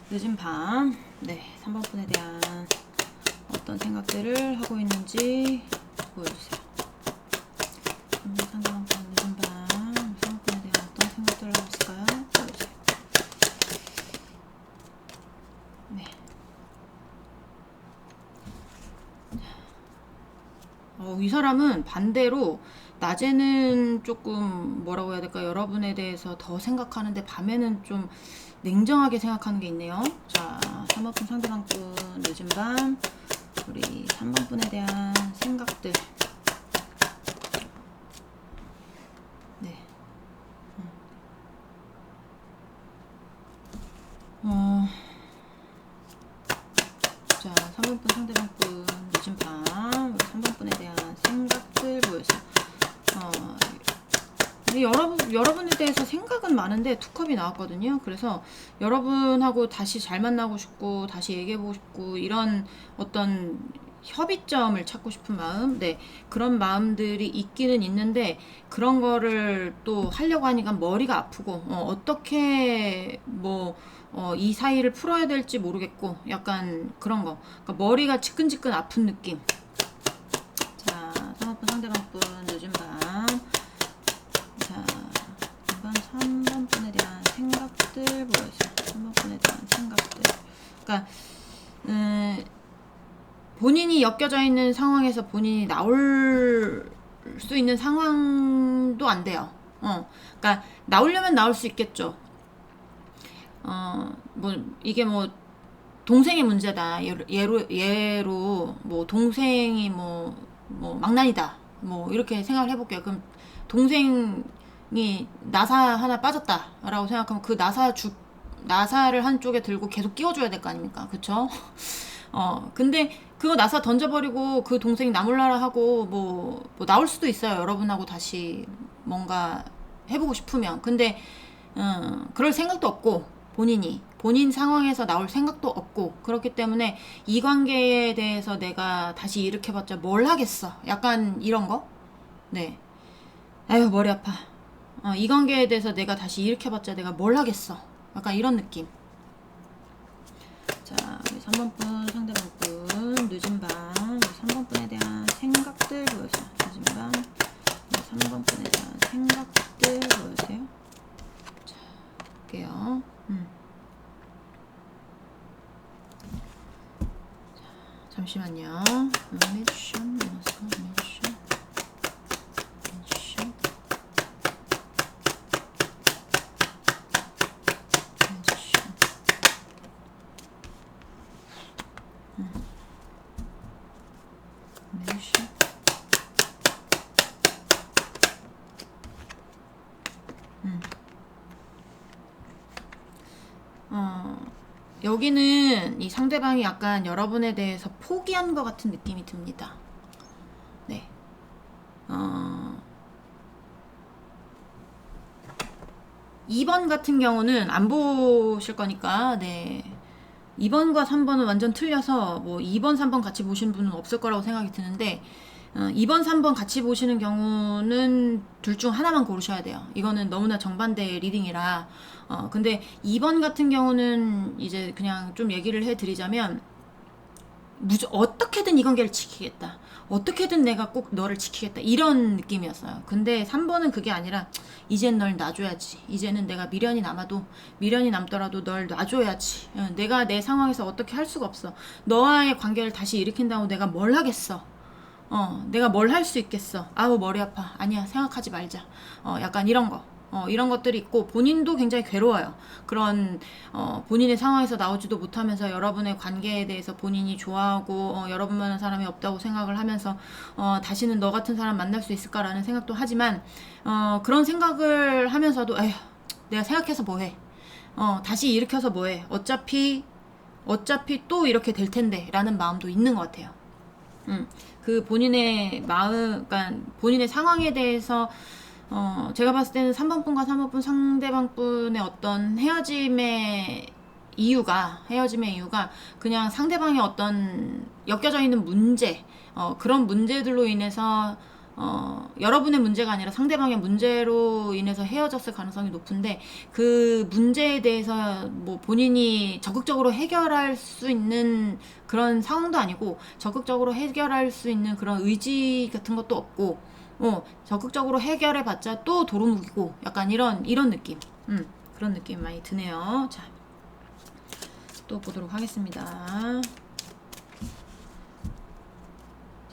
늦은 밤. 네, 3번분에 대한 어떤 생각들을 하고 있는지 보여주세요. 상대방분 늦은 밤 3번분에 대한 어떤 생각들을 하고 있을까요? 보여주세요. 네. 이 사람은 반대로 낮에는 조금 뭐라고 해야 될까, 여러분에 대해서 더 생각하는데 밤에는 좀 냉정하게 생각하는 게 있네요. 자, 3번분 상대방분 늦은 밤 우리 3번분에 대한 생각들. 네. 자, 3번분 상대방분 늦은 밤 우리 3번분에 대한 생각들 보여주세요. 여러분에 대해서 생각은 많은데 투컵이 나왔거든요. 그래서 여러분하고 다시 잘 만나고 싶고 다시 얘기해보고 싶고 이런 어떤 협의점을 찾고 싶은 마음, 네, 그런 마음들이 있기는 있는데 그런 거를 또 하려고 하니까 머리가 아프고 어떻게 뭐 이 사이를 풀어야 될지 모르겠고 약간 그런 거. 그러니까 머리가 지끈지끈 아픈 느낌. 자, 상업분 상대방 분 늦은 밤. 자, 이번 3번 분에 대한 생각들 보여주세요. 3번 분에 대한 생각들. 그러니까 본인이 엮여져 있는 상황에서 본인이 나올 수 있는 상황도 안 돼요. 그러니까 나오려면 나올 수 있겠죠. 뭐 이게 뭐 동생의 문제다. 예로 뭐 동생이 뭐 망난이다. 뭐 이렇게 생각을 해볼게요. 그럼 동생이 나사 하나 빠졌다라고 생각하면 그 나사를 한쪽에 들고 계속 끼워줘야 될 거 아닙니까? 그쵸? 근데 그거 나사 던져버리고 그 동생이 나몰라라 하고 뭐 나올 수도 있어요. 여러분하고 다시 뭔가 해보고 싶으면. 근데 그럴 생각도 없고 본인 상황에서 나올 생각도 없고 그렇기 때문에 이 관계에 대해서 내가 다시 일으켜봤자 뭘 하겠어. 약간 이런 거? 네. 아유 머리 아파. 이 관계에 대해서 내가 다시 일으켜봤자 내가 뭘 하겠어. 약간 이런 느낌. 자, 우리 3번 분 상대방 분 늦은 밤 우리 3번 분에 대한 생각들 보여주세요. 늦은 밤 우리 3번 분에 대한 생각들 보여주세요. 자, 볼게요. 자, 잠시만요. 매디션 여기는 이 상대방이 약간 여러분에 대해서 포기한 것 같은 느낌이 듭니다. 네. 2번 같은 경우는 안 보실 거니까, 네. 2번과 3번은 완전 틀려서, 뭐, 2번, 3번 같이 보시는 분은 없을 거라고 생각이 드는데, 2번, 3번 같이 보시는 경우는 둘 중 하나만 고르셔야 돼요. 이거는 너무나 정반대의 리딩이라. 근데 2번 같은 경우는 이제 그냥 좀 얘기를 해드리자면, 어떻게든 이 관계를 지키겠다. 어떻게든 내가 꼭 너를 지키겠다. 이런 느낌이었어요. 근데 3번은 그게 아니라, 이젠 널 놔줘야지. 이제는 내가 미련이 남더라도 널 놔줘야지. 내가 내 상황에서 어떻게 할 수가 없어. 너와의 관계를 다시 일으킨다고 내가 뭘 하겠어. 내가 뭘 할 수 있겠어. 아우 머리 아파. 아니야 생각하지 말자. 약간 이런 거. 이런 것들이 있고 본인도 굉장히 괴로워요. 그런 본인의 상황에서 나오지도 못하면서 여러분의 관계에 대해서 본인이 좋아하고 여러분만한 사람이 없다고 생각을 하면서 다시는 너 같은 사람 만날 수 있을까라는 생각도 하지만 그런 생각을 하면서도 에휴 내가 생각해서 뭐해. 다시 일으켜서 뭐해. 어차피 또 이렇게 될 텐데 라는 마음도 있는 것 같아요. 그 본인의 마음, 그러니까 본인의 상황에 대해서 제가 봤을 때는 3번 분과 3번 분 상대방 분의 어떤 헤어짐의 이유가 그냥 상대방의 어떤 엮여져 있는 문제, 그런 문제들로 인해서 여러분의 문제가 아니라 상대방의 문제로 인해서 헤어졌을 가능성이 높은데 그 문제에 대해서 뭐 본인이 적극적으로 해결할 수 있는 그런 상황도 아니고 적극적으로 해결할 수 있는 그런 의지 같은 것도 없고 적극적으로 해결해봤자 또 도루묵이고 약간 이런 느낌 그런 느낌 많이 드네요. 자, 또 보도록 하겠습니다.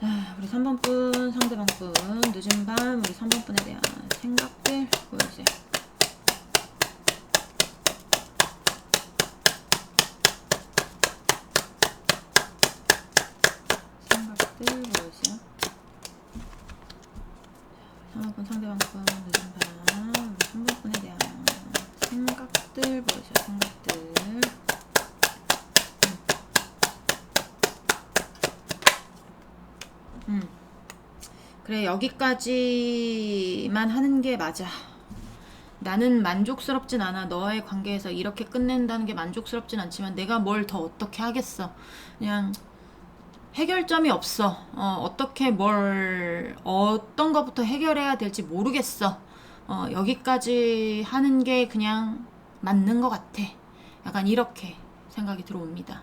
자, 우리 3번 분, 상대방 분, 늦은 밤, 우리 3번 분에 대한 생각들 보여주세요. 생각들 보여주세요. 3번 분, 상대방 분, 늦은 밤, 우리 3번 분에 대한 생각들 보여주세요. 생각들. 그래 여기까지만 하는 게 맞아. 나는 만족스럽진 않아. 너와의 관계에서 이렇게 끝낸다는 게 만족스럽진 않지만 내가 뭘 더 어떻게 하겠어. 그냥 해결점이 없어. 어떻게 어떤 것부터 해결해야 될지 모르겠어. 여기까지 하는 게 그냥 맞는 것 같아. 약간 이렇게 생각이 들어옵니다.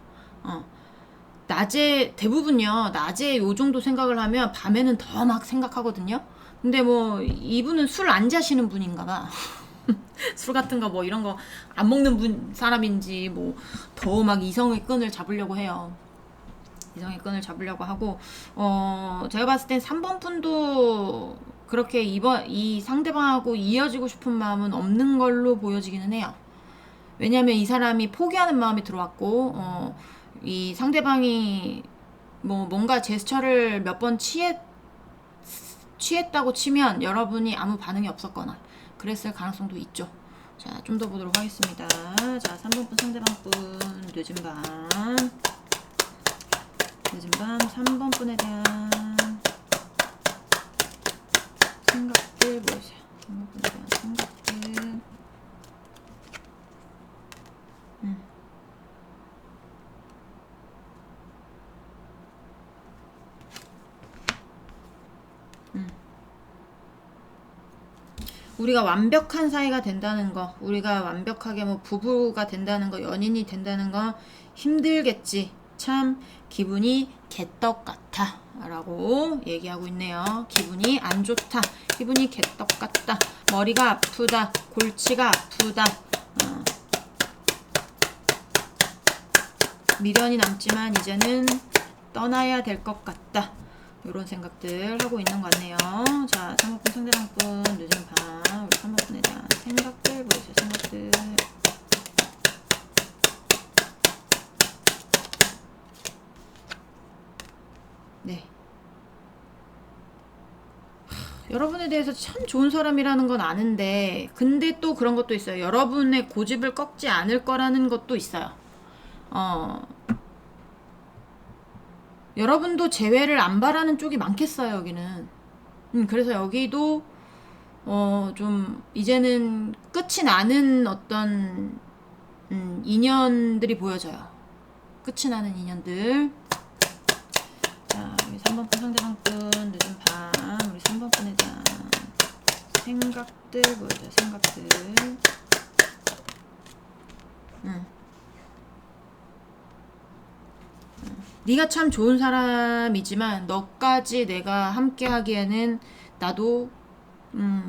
낮에, 대부분요, 낮에 요 정도 생각을 하면 밤에는 더 막 생각하거든요. 근데 뭐, 이분은 술 안 자시는 분인가 봐. 술 같은 거 뭐 이런 거 안 먹는 사람인지 뭐, 더 막 이성의 끈을 잡으려고 해요. 이성의 끈을 잡으려고 하고, 제가 봤을 땐 3번 분도 그렇게 이 상대방하고 이어지고 싶은 마음은 없는 걸로 보여지기는 해요. 왜냐면 이 사람이 포기하는 마음이 들어왔고, 이 상대방이 뭐 뭔가 제스처를 몇 번 취했다고 치면 여러분이 아무 반응이 없었거나 그랬을 가능성도 있죠. 자, 좀 더 보도록 하겠습니다. 자, 3번 분 상대방 분 늦은 밤 3번 분에 대한 생각들 보여주세요. 3번 분에 대한 생각들. 우리가 완벽한 사이가 된다는 거, 우리가 완벽하게 뭐 부부가 된다는 거, 연인이 된다는 거 힘들겠지. 참 기분이 개떡 같아 라고 얘기하고 있네요. 기분이 안 좋다. 기분이 개떡 같다. 머리가 아프다. 골치가 아프다. 미련이 남지만 이제는 떠나야 될 것 같다. 이런 생각들 하고 있는 것 같네요. 자, 3번분 상대방분 늦은 밤 우리 3번분에 대한 생각들 보여주세요. 생각들. 네. 여러분에 대해서 참 좋은 사람이라는 건 아는데 근데 또 그런 것도 있어요. 여러분의 고집을 꺾지 않을 거라는 것도 있어요. 여러분도 재회를 안 바라는 쪽이 많겠어요, 여기는. 그래서 여기도 좀 이제는 끝이 나는 어떤 인연들이 보여져요. 끝이 나는 인연들. 자, 우리 3번 분 상대방분 늦은 밤 우리 3번 분에 대한 생각들 보여줘요. 생각들. 네가 참 좋은 사람이지만 너까지 내가 함께 하기에는 나도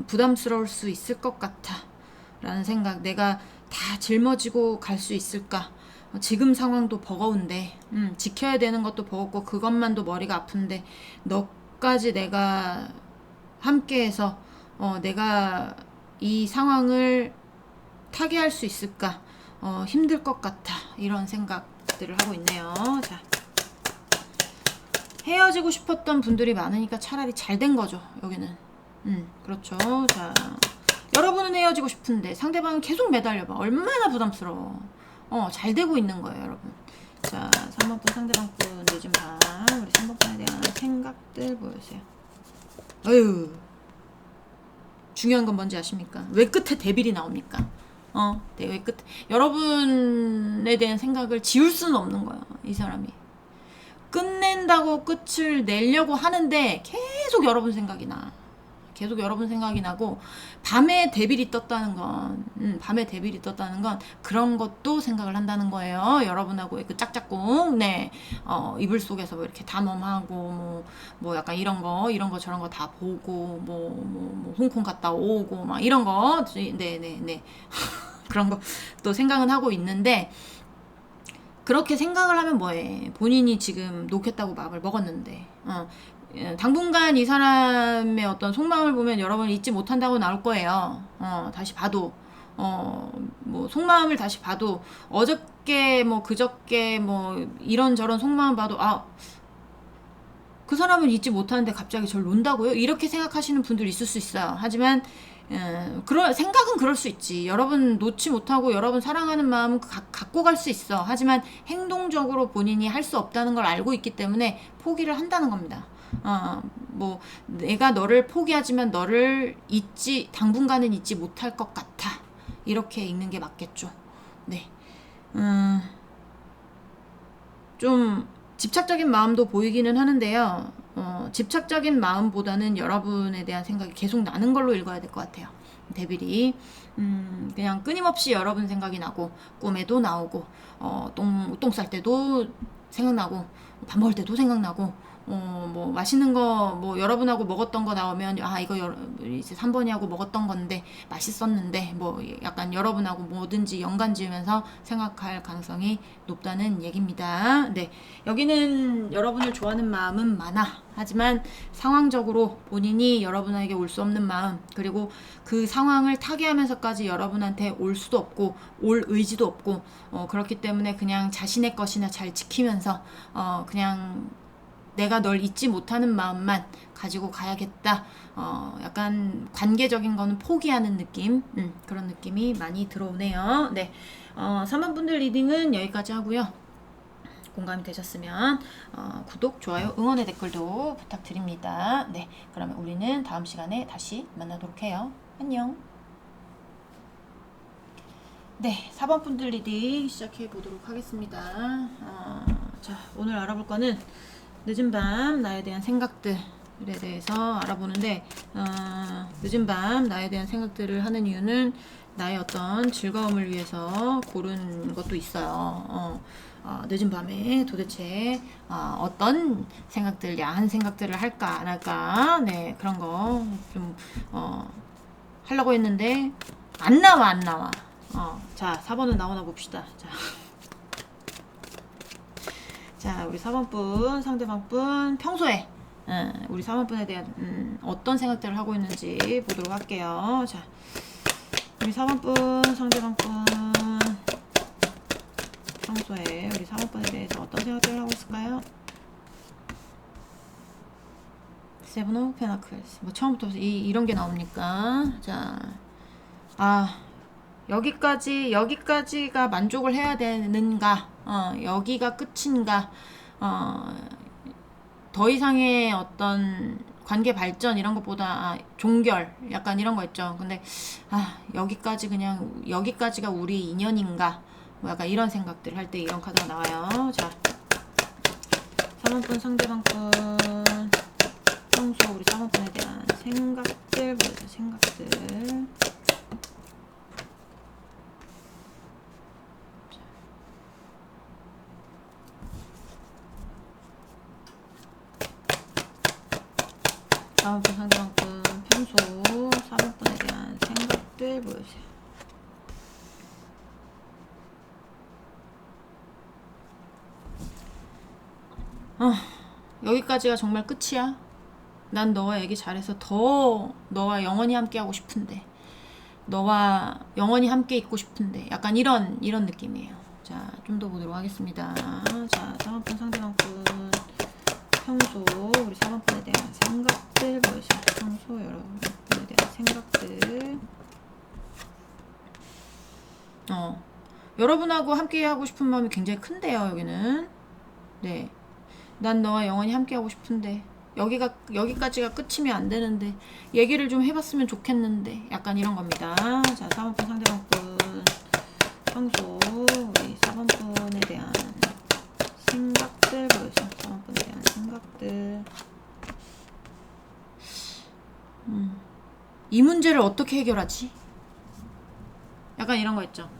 부담스러울 수 있을 것 같아 라는 생각. 내가 다 짊어지고 갈 수 있을까. 지금 상황도 버거운데 지켜야 되는 것도 버겁고 그것만도 머리가 아픈데 너까지 내가 함께해서 내가 이 상황을 타개할 수 있을까. 힘들 것 같아. 이런 생각들을 하고 있네요. 자, 헤어지고 싶었던 분들이 많으니까 차라리 잘 된 거죠, 여기는. 그렇죠. 자, 여러분은 헤어지고 싶은데 상대방은 계속 매달려봐. 얼마나 부담스러워. 잘 되고 있는 거예요, 여러분. 자, 3번분 상대방분 늦은 밤 우리 3번분에 대한 생각들 보여주세요. 어휴, 중요한 건 뭔지 아십니까? 왜 끝에 데빌이 나옵니까? 네, 왜 끝에 여러분에 대한 생각을 지울 수는 없는 거예요, 이 사람이. 끝낸다고 끝을 내려고 하는데 계속 여러분 생각이 나. 계속 여러분 생각이 나고 밤에 데빌이 떴다는 건 밤에 데빌이 떴다는 건 그런 것도 생각을 한다는 거예요. 여러분하고의 그 짝짝꿍 네 이불 속에서 뭐 이렇게 담엄하고 뭐 약간 이런 거 저런 거 다 보고 뭐 홍콩 갔다 오고 막 이런 거 네네네 그런 거 또 생각은 하고 있는데 그렇게 생각을 하면 뭐해. 본인이 지금 놓겠다고 마음을 먹었는데 당분간 이 사람의 어떤 속마음을 보면 여러분 잊지 못한다고 나올 거예요. 다시 봐도 뭐 속마음을 다시 봐도 어저께 뭐 그저께 뭐 이런저런 속마음 봐도 그 사람은 잊지 못하는데 갑자기 저를 논다고요? 이렇게 생각하시는 분들 있을 수 있어요. 하지만 생각은 그럴 수 있지. 여러분 놓지 못하고 여러분 사랑하는 마음은 갖고 갈 수 있어. 하지만 행동적으로 본인이 할 수 없다는 걸 알고 있기 때문에 포기를 한다는 겁니다. 뭐 내가 너를 포기하지만 너를 당분간은 잊지 못할 것 같아. 이렇게 읽는 게 맞겠죠. 네. 좀 집착적인 마음도 보이기는 하는데요. 집착적인 마음보다는 여러분에 대한 생각이 계속 나는 걸로 읽어야 될 것 같아요. 데빌이 그냥 끊임없이 여러분 생각이 나고 꿈에도 나오고 똥 쌀 때도 생각나고 밥 먹을 때도 생각나고 뭐 맛있는 거 뭐 여러분하고 먹었던 거 나오면 이거 이제 3번이하고 먹었던 건데 맛있었는데 뭐 약간 여러분하고 뭐든지 연관 지으면서 생각할 가능성이 높다는 얘기입니다. 네, 여기는 여러분을 좋아하는 마음은 많아. 하지만 상황적으로 본인이 여러분에게 올 수 없는 마음, 그리고 그 상황을 타개하면서까지 여러분한테 올 수도 없고 올 의지도 없고 그렇기 때문에 그냥 자신의 것이나 잘 지키면서 그냥 내가 널 잊지 못하는 마음만 가지고 가야겠다. 약간 관계적인 거는 포기하는 느낌, 그런 느낌이 많이 들어오네요. 네, 3번 분들 리딩은 여기까지 하고요. 공감이 되셨으면 구독, 좋아요, 응원의 댓글도 부탁드립니다. 네, 그러면 우리는 다음 시간에 다시 만나도록 해요. 안녕. 네, 4번 분들 리딩 시작해 보도록 하겠습니다. 자, 오늘 알아볼 거는 늦은 밤 나에 대한 생각들에 대해서 알아보는데, 늦은 밤 나에 대한 생각들을 하는 이유는 나의 어떤 즐거움을 위해서 고른 것도 있어요. 늦은 밤에 도대체 어떤 생각들, 야한 생각들을 할까 안 할까, 네, 그런 거 좀 하려고 했는데 안 나와. 자, 4번은 나오나 봅시다. 자, 우리 4번분, 상대방분 평소에 우리 4번분에 대한 어떤 생각들을 하고 있는지 보도록 할게요. 자, 우리 4번분, 상대방분 평소에 우리 4번분에 대해서 어떤 생각들을 하고 있을까요? 세븐 오브 페나클스. 뭐 처음부터 이런 게 나옵니까? 자, 여기까지가 만족을 해야 되는가? 여기가 끝인가? 더 이상의 어떤 관계 발전 이런 것보다 종결 약간 이런 거 있죠. 근데 여기까지가 우리 인연인가? 뭐 약간 이런 생각들 할 때 이런 카드가 나와요. 자, 3번분 상대방분 평소 우리 3번분에 대한 생각들 보여주세요. 생각들. 다음번 상대방분 평소 4번분에 대한 생각들 보여주세요. 여기까지가 정말 끝이야. 난 너와 얘기 잘해서 더 너와 영원히 함께하고 싶은데, 너와 영원히 함께 있고 싶은데, 약간 이런 느낌이에요. 자, 좀 더 보도록 하겠습니다. 자, 4번분 상대방분 평소 우리 4번분에 대한 생각들 보여주세요. 평소 여러분에 대한 생각들. 여러분하고 함께 하고 싶은 마음이 굉장히 큰데요, 여기는. 네, 난 너와 영원히 함께 하고 싶은데 여기까지가 끝이면 안 되는데 얘기를 좀 해봤으면 좋겠는데, 약간 이런 겁니다. 자, 4번분 상대방분 평소 우리 4번분에 대한 생각들 보여주세요. 4번분에 대한 생각들. 이 문제를 어떻게 해결하지? 약간 이런 거 있죠.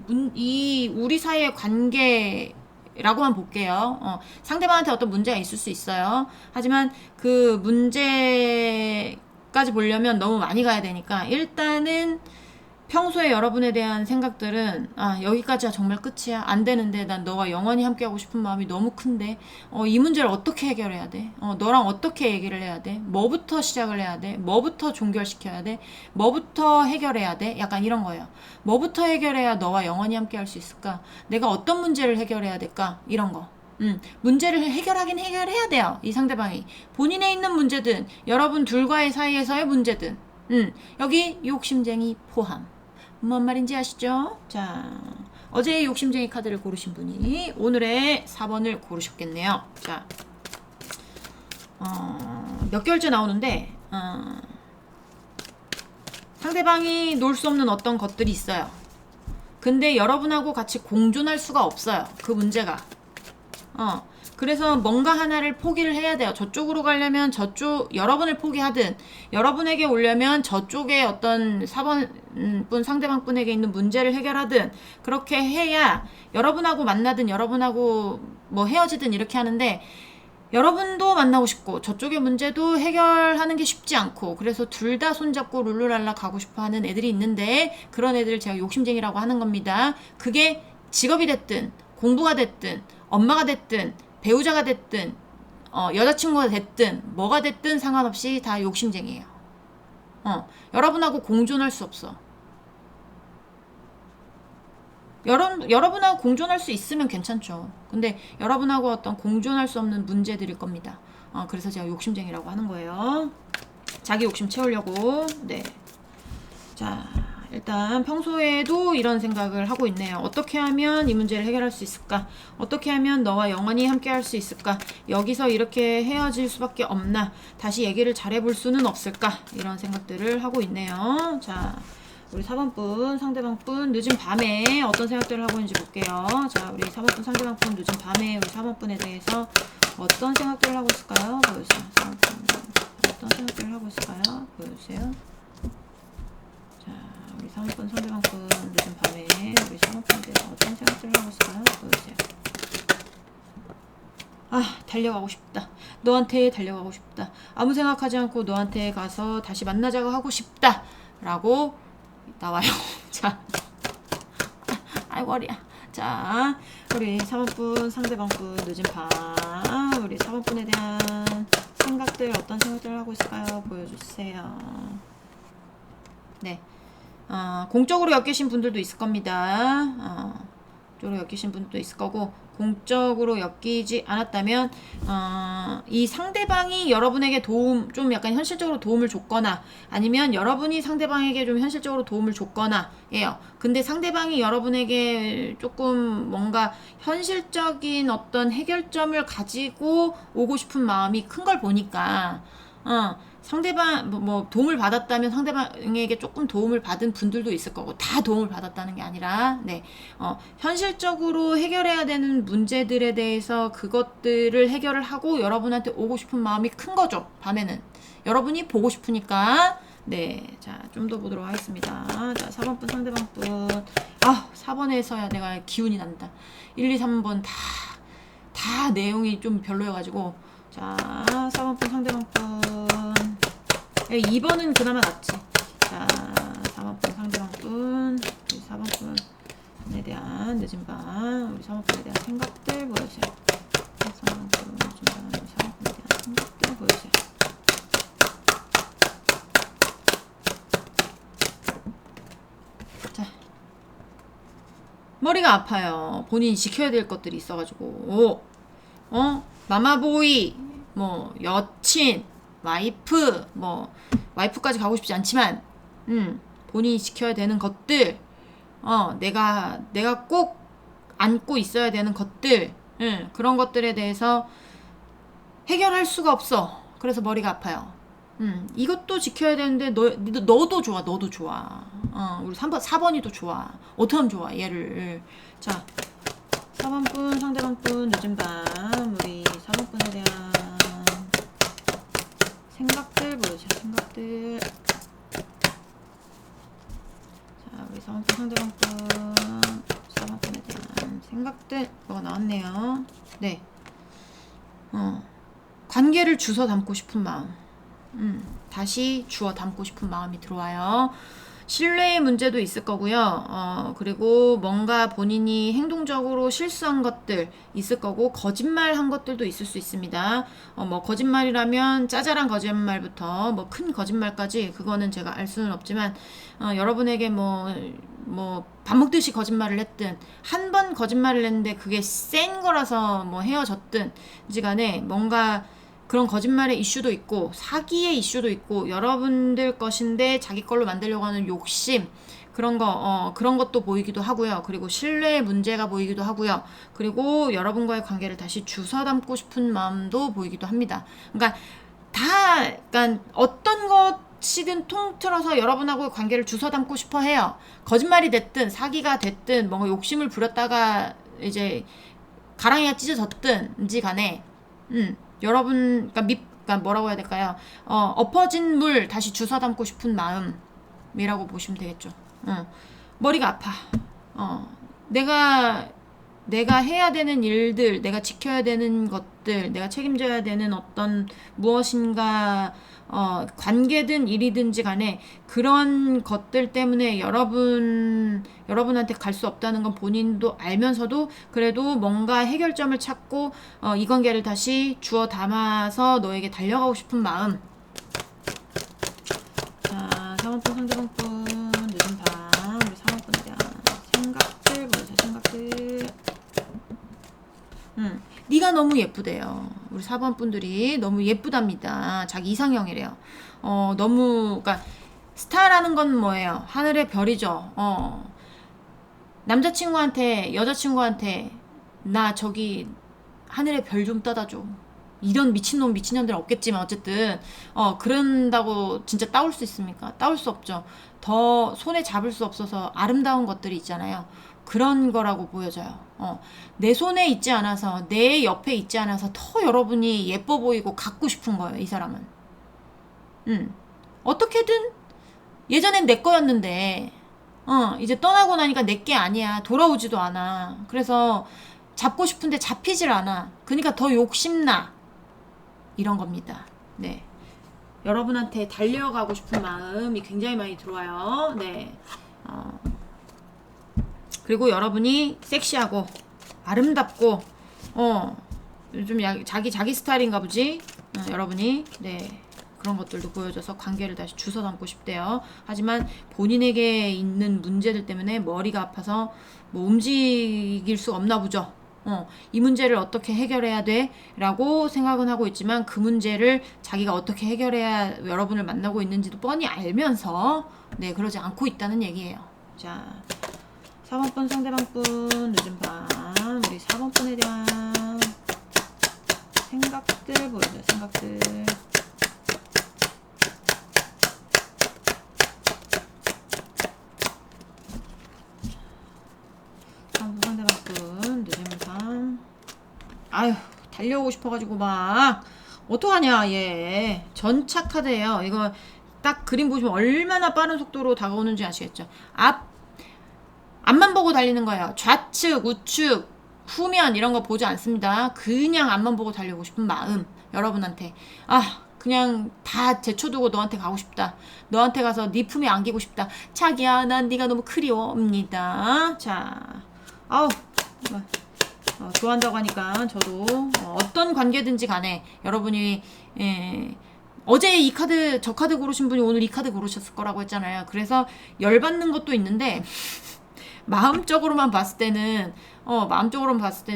우리 사이의 관계라고만 볼게요. 상대방한테 어떤 문제가 있을 수 있어요. 하지만 그 문제까지 보려면 너무 많이 가야 되니까, 일단은 평소에 여러분에 대한 생각들은 여기까지가 정말 끝이야. 안 되는데 난 너와 영원히 함께하고 싶은 마음이 너무 큰데 이 문제를 어떻게 해결해야 돼? 너랑 어떻게 얘기를 해야 돼? 뭐부터 시작을 해야 돼? 뭐부터 종결시켜야 돼? 뭐부터 해결해야 돼? 약간 이런 거예요. 뭐부터 해결해야 너와 영원히 함께할 수 있을까? 내가 어떤 문제를 해결해야 될까? 이런 거. 문제를 해결하긴 해결해야 돼요. 이 상대방이 본인에 있는 문제든 여러분 둘과의 사이에서의 문제든 여기 욕심쟁이 포함. 뭔 말인지 아시죠? 자, 어제의 욕심쟁이 카드를 고르신 분이 오늘의 4번을 고르셨겠네요. 자, 몇 개월째 나오는데 상대방이 놓을 수 없는 어떤 것들이 있어요. 근데 여러분하고 같이 공존할 수가 없어요. 그 문제가. 그래서 뭔가 하나를 포기를 해야 돼요. 저쪽으로 가려면 저쪽, 여러분을 포기하든, 여러분에게 오려면 저쪽에 어떤 4번분 상대방분에게 있는 문제를 해결하든, 그렇게 해야 여러분하고 만나든, 여러분하고 뭐 헤어지든 이렇게 하는데, 여러분도 만나고 싶고 저쪽의 문제도 해결하는 게 쉽지 않고, 그래서 둘 다 손잡고 룰루랄라 가고 싶어 하는 애들이 있는데, 그런 애들을 제가 욕심쟁이라고 하는 겁니다. 그게 직업이 됐든 공부가 됐든 엄마가 됐든 배우자가 됐든 여자친구가 됐든 뭐가 됐든 상관없이 다 욕심쟁이에요. 여러분하고 공존할 수 없어. 여러분하고 공존할 수 있으면 괜찮죠. 근데 여러분하고 어떤 공존할 수 없는 문제들일 겁니다. 그래서 제가 욕심쟁이라고 하는 거예요. 자기 욕심 채우려고. 네. 자, 일단 평소에도 이런 생각을 하고 있네요. 어떻게 하면 이 문제를 해결할 수 있을까? 어떻게 하면 너와 영원히 함께 할 수 있을까? 여기서 이렇게 헤어질 수밖에 없나? 다시 얘기를 잘해볼 수는 없을까? 이런 생각들을 하고 있네요. 자, 우리 4번분 상대방분 늦은 밤에 어떤 생각들을 하고 있는지 볼게요. 자, 우리 4번분 상대방분 늦은 밤에 우리 4번분에 대해서 어떤 생각들을 하고 있을까요? 보여주세요. 4번분 어떤 생각들을 하고 있을까요? 보여주세요. 자, 우리 3번분 상대방분 늦은 밤에 우리 4번분에 대해서 어떤 생각들을 하고 있을까요? 보여주세요. 달려가고 싶다. 너한테 달려가고 싶다. 아무 생각하지 않고 너한테 가서 다시 만나자고 하고 싶다. 라고 나와요. 자, 아이고 허리야. 자, 우리 4번분 상대방분 늦은 밤 우리 4번분에 대한 생각들 어떤 생각들을 하고 있을까요? 보여주세요. 네, 공적으로 엮이신 분들도 있을 겁니다. 공적으로 엮이신 분도 있을 거고, 공적으로 엮이지 않았다면 이 상대방이 여러분에게 좀 약간 현실적으로 도움을 줬거나, 아니면 여러분이 상대방에게 좀 현실적으로 도움을 줬거나 해요. 근데 상대방이 여러분에게 조금 뭔가 현실적인 어떤 해결점을 가지고 오고 싶은 마음이 큰 걸 보니까 상대방 뭐 도움을 받았다면 상대방에게 조금 도움을 받은 분들도 있을 거고, 다 도움을 받았다는 게 아니라, 네, 현실적으로 해결해야 되는 문제들에 대해서 그것들을 해결을 하고 여러분한테 오고 싶은 마음이 큰 거죠. 밤에는 여러분이 보고 싶으니까. 네, 자, 좀 더 보도록 하겠습니다. 자, 4번분 상대방분 4번에서야 내가 기운이 난다. 1, 2, 3번 다 내용이 좀 별로여가지고. 자, 4번분 상대방분 2번은 그나마 낫지. 자, 4번분 상대방분 4번분에 대한 늦은 밤 우리 4번분에 대한 생각들 보여주세요. 4번분 늦은 밤 우리 4번분에 대한 생각들 보여주세요. 자, 머리가 아파요. 본인이 지켜야 될 것들이 있어가지고, 마마보이, 뭐 여친, 와이프, 뭐 와이프까지 가고 싶지 않지만 본인이 지켜야 되는 것들, 내가 꼭 안고 있어야 되는 것들, 그런 것들에 대해서 해결할 수가 없어. 그래서 머리가 아파요. 이것도 지켜야 되는데 너도 좋아. 우리 4번이 더 좋아. 어떻게 하면 좋아 얘를. 자, 4번분 상대방분 늦은 밤 우리 4번분에 대한 생각들 보여주세요. 생각들. 자, 우리 4번분 상대방분 4번분에 대한 생각들 뭐가 나왔네요. 네, 관계를 주워 담고 싶은 마음, 다시 주워 담고 싶은 마음이 들어와요. 신뢰의 문제도 있을 거고요. 그리고 뭔가 본인이 행동적으로 실수한 것들 있을 거고, 거짓말한 것들도 있을 수 있습니다. 뭐 거짓말이라면 짜잘한 거짓말부터 뭐 큰 거짓말까지, 그거는 제가 알 수는 없지만, 여러분에게 뭐 밥 먹듯이 거짓말을 했든, 한 번 거짓말을 했는데 그게 센 거라서 뭐 헤어졌든 간에 뭔가 그런 거짓말의 이슈도 있고, 사기의 이슈도 있고, 여러분들 것인데 자기 걸로 만들려고 하는 욕심, 그런 것도 보이기도 하고요. 그리고 신뢰의 문제가 보이기도 하고요. 그리고 여러분과의 관계를 다시 주워 담고 싶은 마음도 보이기도 합니다. 그러니까 어떤 것이든 통틀어서 여러분하고의 관계를 주워 담고 싶어 해요. 거짓말이 됐든 사기가 됐든 뭔가 욕심을 부렸다가 이제 가랑이가 찢어졌든지 간에, 여러분, 그러니까 뭐라고 해야 될까요? 엎어진 물 다시 주워 담고 싶은 마음이라고 보시면 되겠죠. 머리가 아파. 내가 해야 되는 일들, 내가 지켜야 되는 것들, 내가 책임져야 되는 어떤 무엇인가, 관계든 일이든지 간에 그런 것들 때문에 여러분한테 갈 수 없다는 건 본인도 알면서도 그래도 뭔가 해결점을 찾고, 이 관계를 다시 주워 담아서 너에게 달려가고 싶은 마음. 자, 3번분 상대방분, 늦은 밤, 우리 3번분에 대한 생각들 보여주세요, 생각들. 네가 너무 예쁘대요. 우리 4번 분들이 너무 예쁘답니다. 자기 이상형이래요. 그러니까 스타라는 건 뭐예요? 하늘의 별이죠. 남자친구한테 여자친구한테 나 저기 하늘의 별 좀 떠다줘. 이런 미친놈 미친년들 없겠지만 어쨌든 그런다고 진짜 따올 수 있습니까? 따올 수 없죠. 더 손에 잡을 수 없어서 아름다운 것들이 있잖아요. 그런 거라고 보여져요. 내 손에 있지 않아서, 내 옆에 있지 않아서 더 여러분이 예뻐 보이고 갖고 싶은 거예요, 이 사람은. 어떻게든 예전엔 내 거였는데 이제 떠나고 나니까 내 게 아니야. 돌아오지도 않아. 그래서 잡고 싶은데 잡히질 않아. 그러니까 더 욕심나. 이런 겁니다. 네. 여러분한테 달려가고 싶은 마음이 굉장히 많이 들어와요. 네. 그리고 여러분이 섹시하고 아름답고 좀 자기 스타일인가 보지. 여러분이 네. 그런 것들도 보여줘서 관계를 다시 주워 담고 싶대요. 하지만 본인에게 있는 문제들 때문에 머리가 아파서 뭐 움직일 수 없나 보죠. 이 문제를 어떻게 해결해야 돼? 라고 생각은 하고 있지만 그 문제를 자기가 어떻게 해결해야 여러분을 만나고 있는지도 뻔히 알면서 네, 그러지 않고 있다는 얘기예요. 자, 4번분 상대방분 늦은 밤 우리 4번분에 대한 생각들 보여줘요. 생각들. 상대방분 늦은 밤. 아휴, 달려오고 싶어가지고 막 어떡하냐 얘. 전차 카드예요. 이거 딱 그림 보시면 얼마나 빠른 속도로 다가오는지 아시겠죠? 앞만 보고 달리는 거예요. 좌측, 우측, 후면 이런 거 보지 않습니다. 그냥 앞만 보고 달려오고 싶은 마음. 여러분한테 그냥 다 제쳐두고 너한테 가고 싶다. 너한테 가서 네 품에 안기고 싶다. 자기야, 난 네가 너무 그리워입니다. 자, 좋아한다고 하니까 저도 어떤 관계든지 간에 여러분이 어제 이 카드 저 카드 고르신 분이 오늘 이 카드 고르셨을 거라고 했잖아요. 그래서 열받는 것도 있는데 마음적으로만 봤을 때는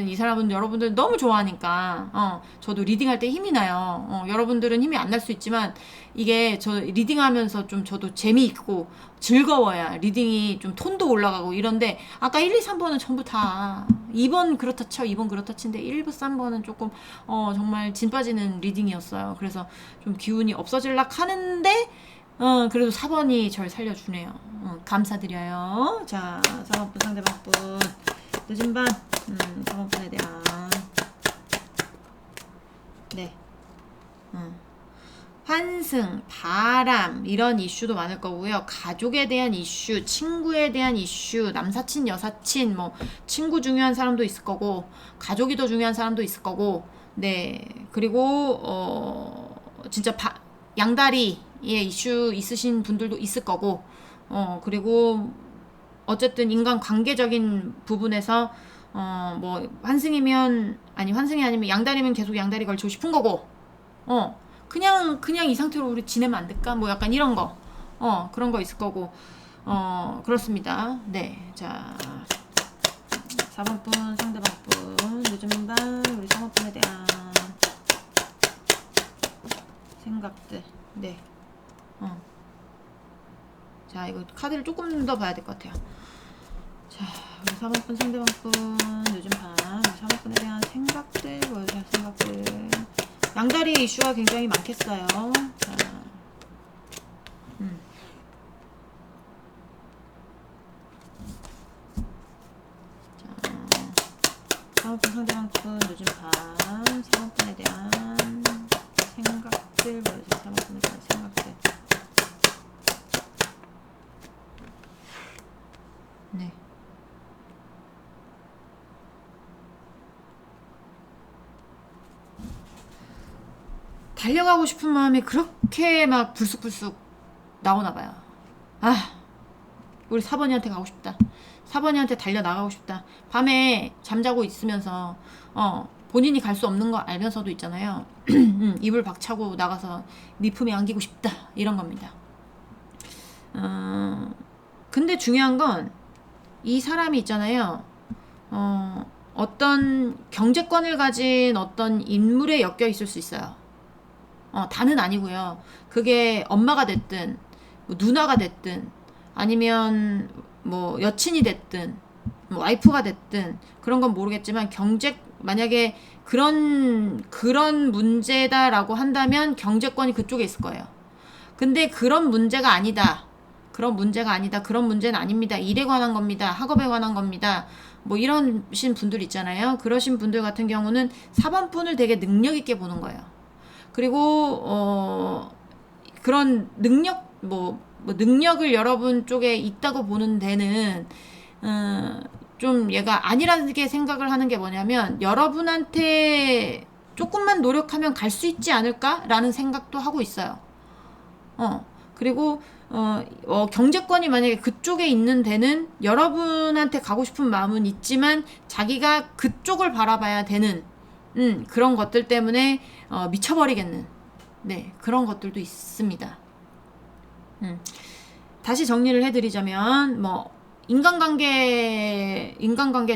이 사람은 여러분들 너무 좋아하니까 저도 리딩할 때 힘이 나요. 여러분들은 힘이 안 날 수 있지만 이게 저 리딩하면서 좀 저도 재미있고 즐거워야 리딩이 좀 톤도 올라가고 이런데 아까 1, 2, 3번은 전부 다 2번 그렇다 쳐 2번 그렇다 친데 1, 2, 3번은 조금 정말 진 빠지는 리딩이었어요. 그래서 좀 기운이 없어질락 하는데 그래도 4번이 절 살려주네요. 감사드려요. 자, 4번분 상대방분 늦은 밤 4번분에 대한 네 환승, 바람 이런 이슈도 많을 거고요. 가족에 대한 이슈, 친구에 대한 이슈, 남사친, 여사친, 뭐 친구 중요한 사람도 있을 거고 가족이 더 중요한 사람도 있을 거고 네 그리고 진짜 양다리의 이슈 있으신 분들도 있을 거고 그리고 어쨌든 인간 관계적인 부분에서 뭐 환승이 아니면 양다리면 계속 양다리 걸치고 싶은 거고 그냥 이 상태로 우리 지내면 안 될까? 뭐 약간 이런 거 그런 거 있을 거고 그렇습니다. 네, 자 4번분 상대방분 늦은 밤 우리 3번분에 대한 생각들 네 자 이거 카드를 조금 더 봐야 될 것 같아요. 자 우리 4번분 상대방분 늦은 밤 우리 3번분에 대한 생각들 보여주세요. 생각들 양다리 이슈가 굉장히 많겠어요. 자, 3번분 상대방 분 늦은 밤 4번분에 대한 생각들 보여주세요. 4번분에 대한 생각들. 네. 달려가고 싶은 마음이 그렇게 막 불쑥불쑥 나오나봐요. 아, 우리 4번이한테 가고 싶다. 4번이한테 달려나가고 싶다. 밤에 잠자고 있으면서 본인이 갈 수 없는 거 알면서도 있잖아요. 이불 박차고 나가서 네 품에 안기고 싶다. 이런 겁니다. 근데 중요한 건 이 사람이 있잖아요. 어떤 경제권을 가진 어떤 인물에 엮여 있을 수 있어요. 다는 아니고요. 그게 엄마가 됐든 뭐 누나가 됐든 아니면 뭐 여친이 됐든 뭐 와이프가 됐든 그런 건 모르겠지만 만약에 그런 문제다라고 한다면 경제권이 그쪽에 있을 거예요. 근데 그런 문제가 아니다. 그런 문제는 아닙니다. 일에 관한 겁니다. 학업에 관한 겁니다. 뭐 이러신 분들 있잖아요. 그러신 분들 같은 경우는 4번 분을 되게 능력 있게 보는 거예요. 그리고 그런 능력을 여러분 쪽에 있다고 보는 데는 좀 얘가 아니라게 생각을 하는 게 뭐냐면 여러분한테 조금만 노력하면 갈 수 있지 않을까라는 생각도 하고 있어요. 그리고 경제권이 만약에 그쪽에 있는 데는 여러분한테 가고 싶은 마음은 있지만 자기가 그쪽을 바라봐야 되는 그런 것들 때문에 미쳐버리겠는 그런 것들도 있습니다. 다시 정리를 해드리자면 뭐 인간관계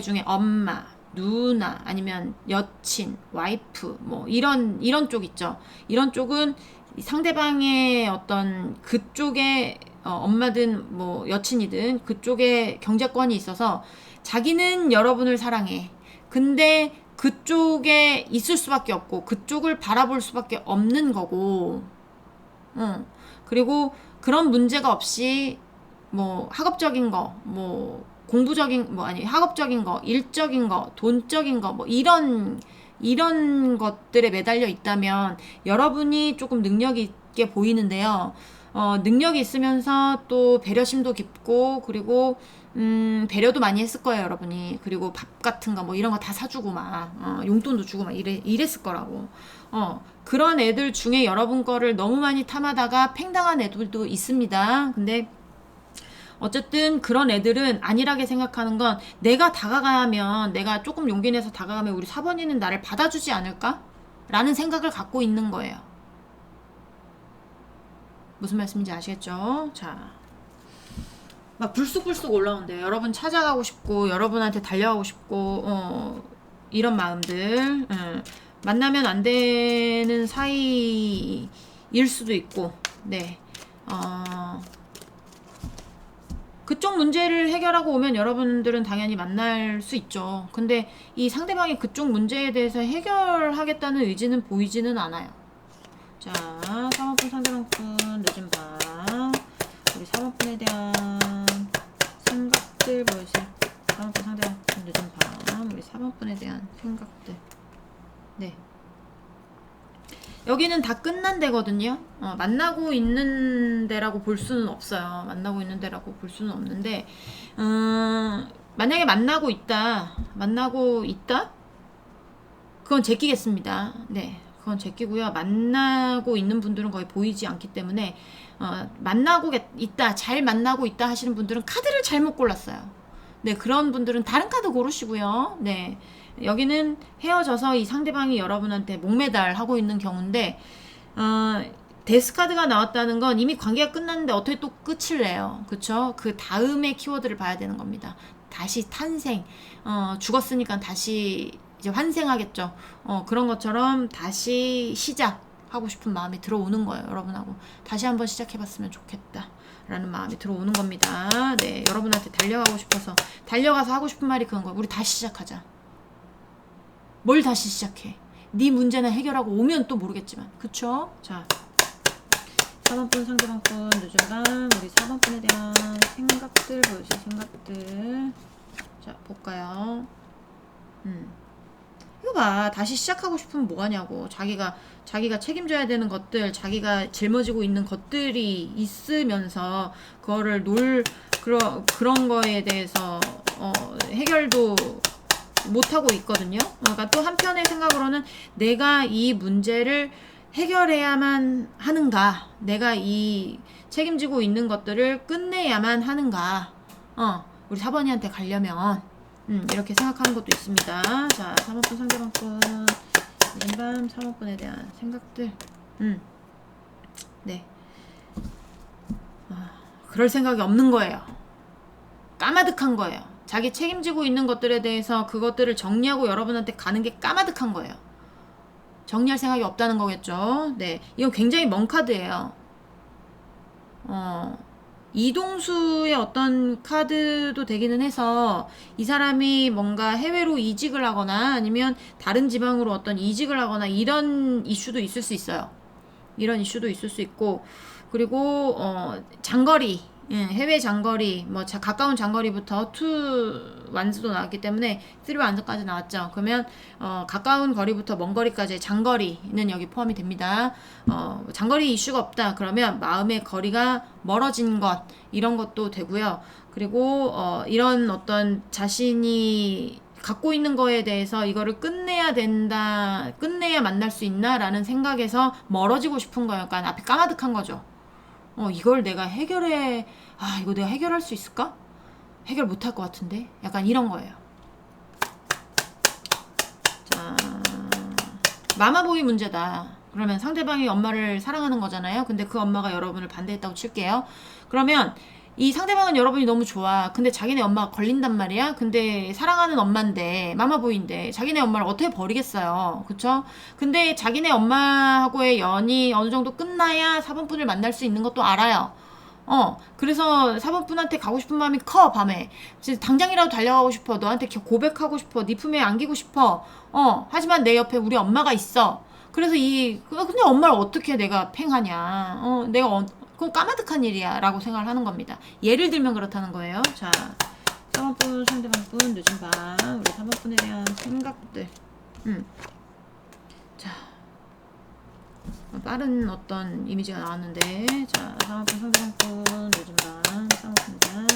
중에 엄마, 누나 아니면 여친, 와이프 뭐 이런 쪽 있죠. 이런 쪽은 상대방의 어떤 그쪽에 엄마든 뭐 여친이든 그쪽에 경제권이 있어서 자기는 여러분을 사랑해. 근데 그쪽에 있을 수밖에 없고 그쪽을 바라볼 수밖에 없는 거고 그리고 그런 문제가 없이 뭐 학업적인 거, 뭐 공부적인 뭐 아니 학업적인 거, 일적인 거, 돈적인 거 뭐 이런 것들에 매달려 있다면 여러분이 조금 능력 있게 보이는데요. 능력이 있으면서 또 배려심도 깊고 그리고 배려도 많이 했을 거예요, 여러분이. 그리고 밥 같은 거 뭐 이런 거 다 사주고 막 용돈도 주고 막 이랬을 거라고. 그런 애들 중에 여러분 거를 너무 많이 탐하다가 팽당한 애들도 있습니다. 근데 어쨌든 그런 애들은 안일하게 생각하는 건 내가 다가가면 내가 조금 용기 내서 다가가면 우리 4번이는 나를 받아주지 않을까? 라는 생각을 갖고 있는 거예요. 무슨 말씀인지 아시겠죠? 자, 막 불쑥불쑥 올라오는데요. 여러분 찾아가고 싶고 여러분한테 달려가고 싶고 이런 마음들 만나면 안 되는 사이일 수도 있고 그쪽 문제를 해결하고 오면 여러분들은 당연히 만날 수 있죠. 근데 이 상대방이 그쪽 문제에 대해서 해결하겠다는 의지는 보이지는 않아요. 자, 3번분 상대방분 늦은 밤 우리 3번분에 대한 생각들 보여주세요. 3번분 상대방분 늦은 밤 우리 4번분에 대한 생각들. 네. 여기는 다 끝난 데거든요. 만나고 있는 데라고 볼 수는 없어요. 만나고 있는 데라고 볼 수는 없는데 만약에 만나고 있다? 그건 제끼겠습니다. 네, 그건 제끼고요. 만나고 있는 분들은 거의 보이지 않기 때문에 만나고 있다, 잘 만나고 있다 하시는 분들은 카드를 잘못 골랐어요. 네, 그런 분들은 다른 카드 고르시고요. 네. 여기는 헤어져서 이 상대방이 여러분한테 목매달 하고 있는 경우인데 데스카드가 나왔다는 건 이미 관계가 끝났는데 어떻게 또 끝을 내요. 그쵸? 그 다음에 키워드를 봐야 되는 겁니다. 다시 탄생. 죽었으니까 다시 이제 환생하겠죠. 그런 것처럼 다시 시작하고 싶은 마음이 들어오는 거예요. 여러분하고 다시 한번 시작해봤으면 좋겠다 라는 마음이 들어오는 겁니다. 네, 여러분한테 달려가고 싶어서 달려가서 하고 싶은 말이 그런 거예요. 우리 다시 시작하자. 뭘 다시 시작해? 네 문제는 해결하고 오면 또 모르겠지만, 그쵸? 자, 4번분 상대방분 늦은 밤 우리 4번분에 대한 생각들 보여주세요. 생각들. 자, 볼까요? 이거 봐. 다시 시작하고 싶으면 뭐하냐고. 자기가 책임져야 되는 것들, 자기가 짊어지고 있는 것들이 있으면서 그거를 그런 거에 대해서 해결도 못하고 있거든요. 그러니까 또 한편의 생각으로는 내가 이 문제를 해결해야만 하는가, 내가 이 책임지고 있는 것들을 끝내야만 하는가, 우리 사번이한테 가려면 이렇게 생각하는 것도 있습니다. 자, 3호분 상대방분 늦은 밤 3호분에 대한 생각들. 네, 그럴 생각이 없는 거예요. 까마득한 거예요. 자기 책임지고 있는 것들에 대해서 그것들을 정리하고 여러분한테 가는 게 까마득한 거예요. 정리할 생각이 없다는 거겠죠. 네, 이건 굉장히 먼 카드예요. 이동수의 어떤 카드도 되기는 해서 이 사람이 뭔가 해외로 이직을 하거나 아니면 다른 지방으로 어떤 이직을 하거나 이런 이슈도 있을 수 있어요. 이런 이슈도 있을 수 있고, 그리고 장거리, 해외 장거리, 뭐 가까운 장거리부터 2 완즈도 나왔기 때문에 3 완즈까지 나왔죠. 그러면 가까운 거리부터 먼 거리까지의 장거리는 여기 포함이 됩니다. 장거리 이슈가 없다 그러면 마음의 거리가 멀어진 것, 이런 것도 되고요. 그리고 이런 어떤 자신이 갖고 있는 거에 대해서 이거를 끝내야 된다, 끝내야 만날 수 있나 라는 생각에서 멀어지고 싶은 거예요. 그러니까 앞이 까마득한 거죠. 이걸 내가 이거 내가 해결할 수 있을까? 해결 못할 것 같은데? 약간 이런 거예요. 자, 마마보이 문제다. 그러면 상대방이 엄마를 사랑하는 거잖아요. 근데 그 엄마가 여러분을 반대했다고 칠게요. 그러면 이 상대방은 여러분이 너무 좋아. 근데 자기네 엄마가 걸린단 말이야. 근데 사랑하는 엄마인데, 마마보이인데 자기네 엄마를 어떻게 버리겠어요. 그쵸? 근데 자기네 엄마하고의 연이 어느 정도 끝나야 사본분을 만날 수 있는 것도 알아요. 그래서 사본분한테 가고 싶은 마음이 커. 밤에 당장이라도 달려가고 싶어. 너한테 고백하고 싶어. 네 품에 안기고 싶어. 하지만 내 옆에 우리 엄마가 있어. 그래서 근데 엄마를 어떻게 내가 팽하냐. 그건 까마득한 일이야 라고 생각을 하는 겁니다. 예를 들면 그렇다는 거예요. 자, 3번분 상대방분 늦은 밤 우리 3번분에 대한 생각들. 자, 빠른 어떤 이미지가 나왔는데, 자, 3번분 상대방분 늦은 밤 3번분에 대한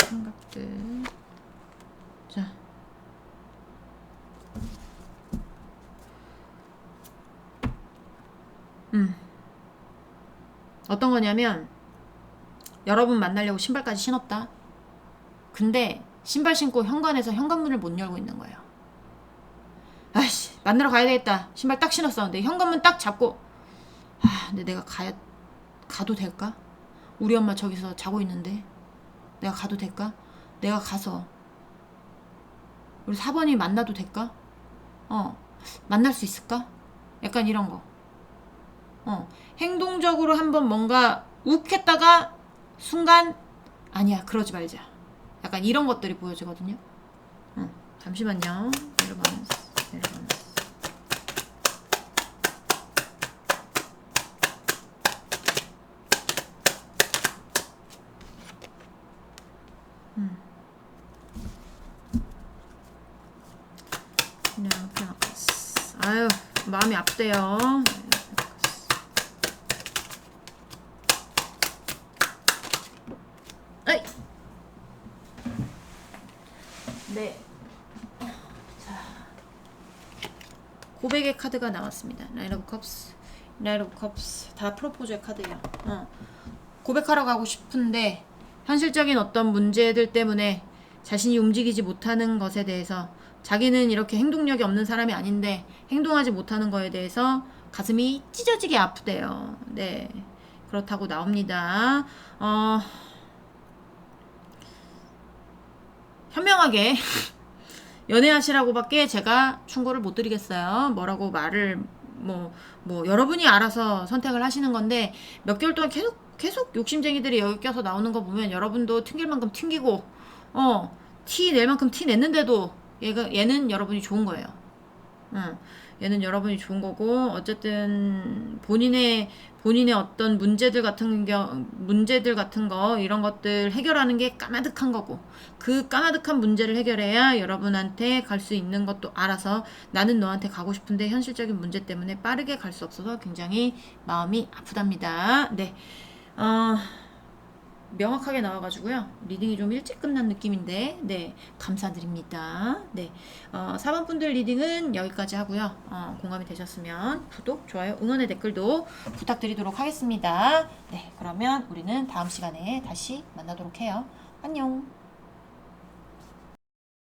생각들. 자, 어떤 거냐면, 여러분 만나려고 신발까지 신었다. 근데 신발 신고 현관에서 현관문을 못 열고 있는 거예요. 아이씨, 만나러 가야 되겠다. 신발 딱 신었어. 근데 현관문 딱 잡고, 근데 내가 가도 될까? 우리 엄마 저기서 자고 있는데 내가 가도 될까? 내가 가서 우리 4번이 만나도 될까? 만날 수 있을까? 약간 이런 거. 행동적으로 한번 뭔가 욱 했다가 순간 아니야, 그러지 말자. 약간 이런 것들이 보여지거든요. 잠시만요. 내려가면서. 아유, 마음이 아프대요. 에이. 네. 자, 고백의 카드가 나왔습니다. 나인 오브 컵스. 다 프로포즈의 카드예요. 고백하러 가고 싶은데 현실적인 어떤 문제들 때문에 자신이 움직이지 못하는 것에 대해서, 자기는 이렇게 행동력이 없는 사람이 아닌데 행동하지 못하는 거에 대해서 가슴이 찢어지게 아프대요. 네, 그렇다고 나옵니다. 현명하게 연애하시라고밖에 제가 충고를 못 드리겠어요. 뭐라고 말을 뭐 여러분이 알아서 선택을 하시는 건데, 몇 개월 동안 계속 욕심쟁이들이 여기 껴서 나오는 거 보면 여러분도 튕길 만큼 튕기고 티 낼 만큼 티 냈는데도 얘는 여러분이 좋은 거예요. 얘는 여러분이 좋은 거고, 어쨌든 본인의 어떤 문제들 같은 거 이런 것들 해결하는 게 까마득한 거고, 그 까마득한 문제를 해결해야 여러분한테 갈 수 있는 것도 알아서, 나는 너한테 가고 싶은데 현실적인 문제 때문에 빠르게 갈 수 없어서 굉장히 마음이 아프답니다. 네. 명확하게 나와가지고요. 리딩이 좀 일찍 끝난 느낌인데, 네, 감사드립니다. 네, 4번 분들 리딩은 여기까지 하고요. 공감이 되셨으면 구독, 좋아요, 응원의 댓글도 부탁드리도록 하겠습니다. 네, 그러면 우리는 다음 시간에 다시 만나도록 해요. 안녕.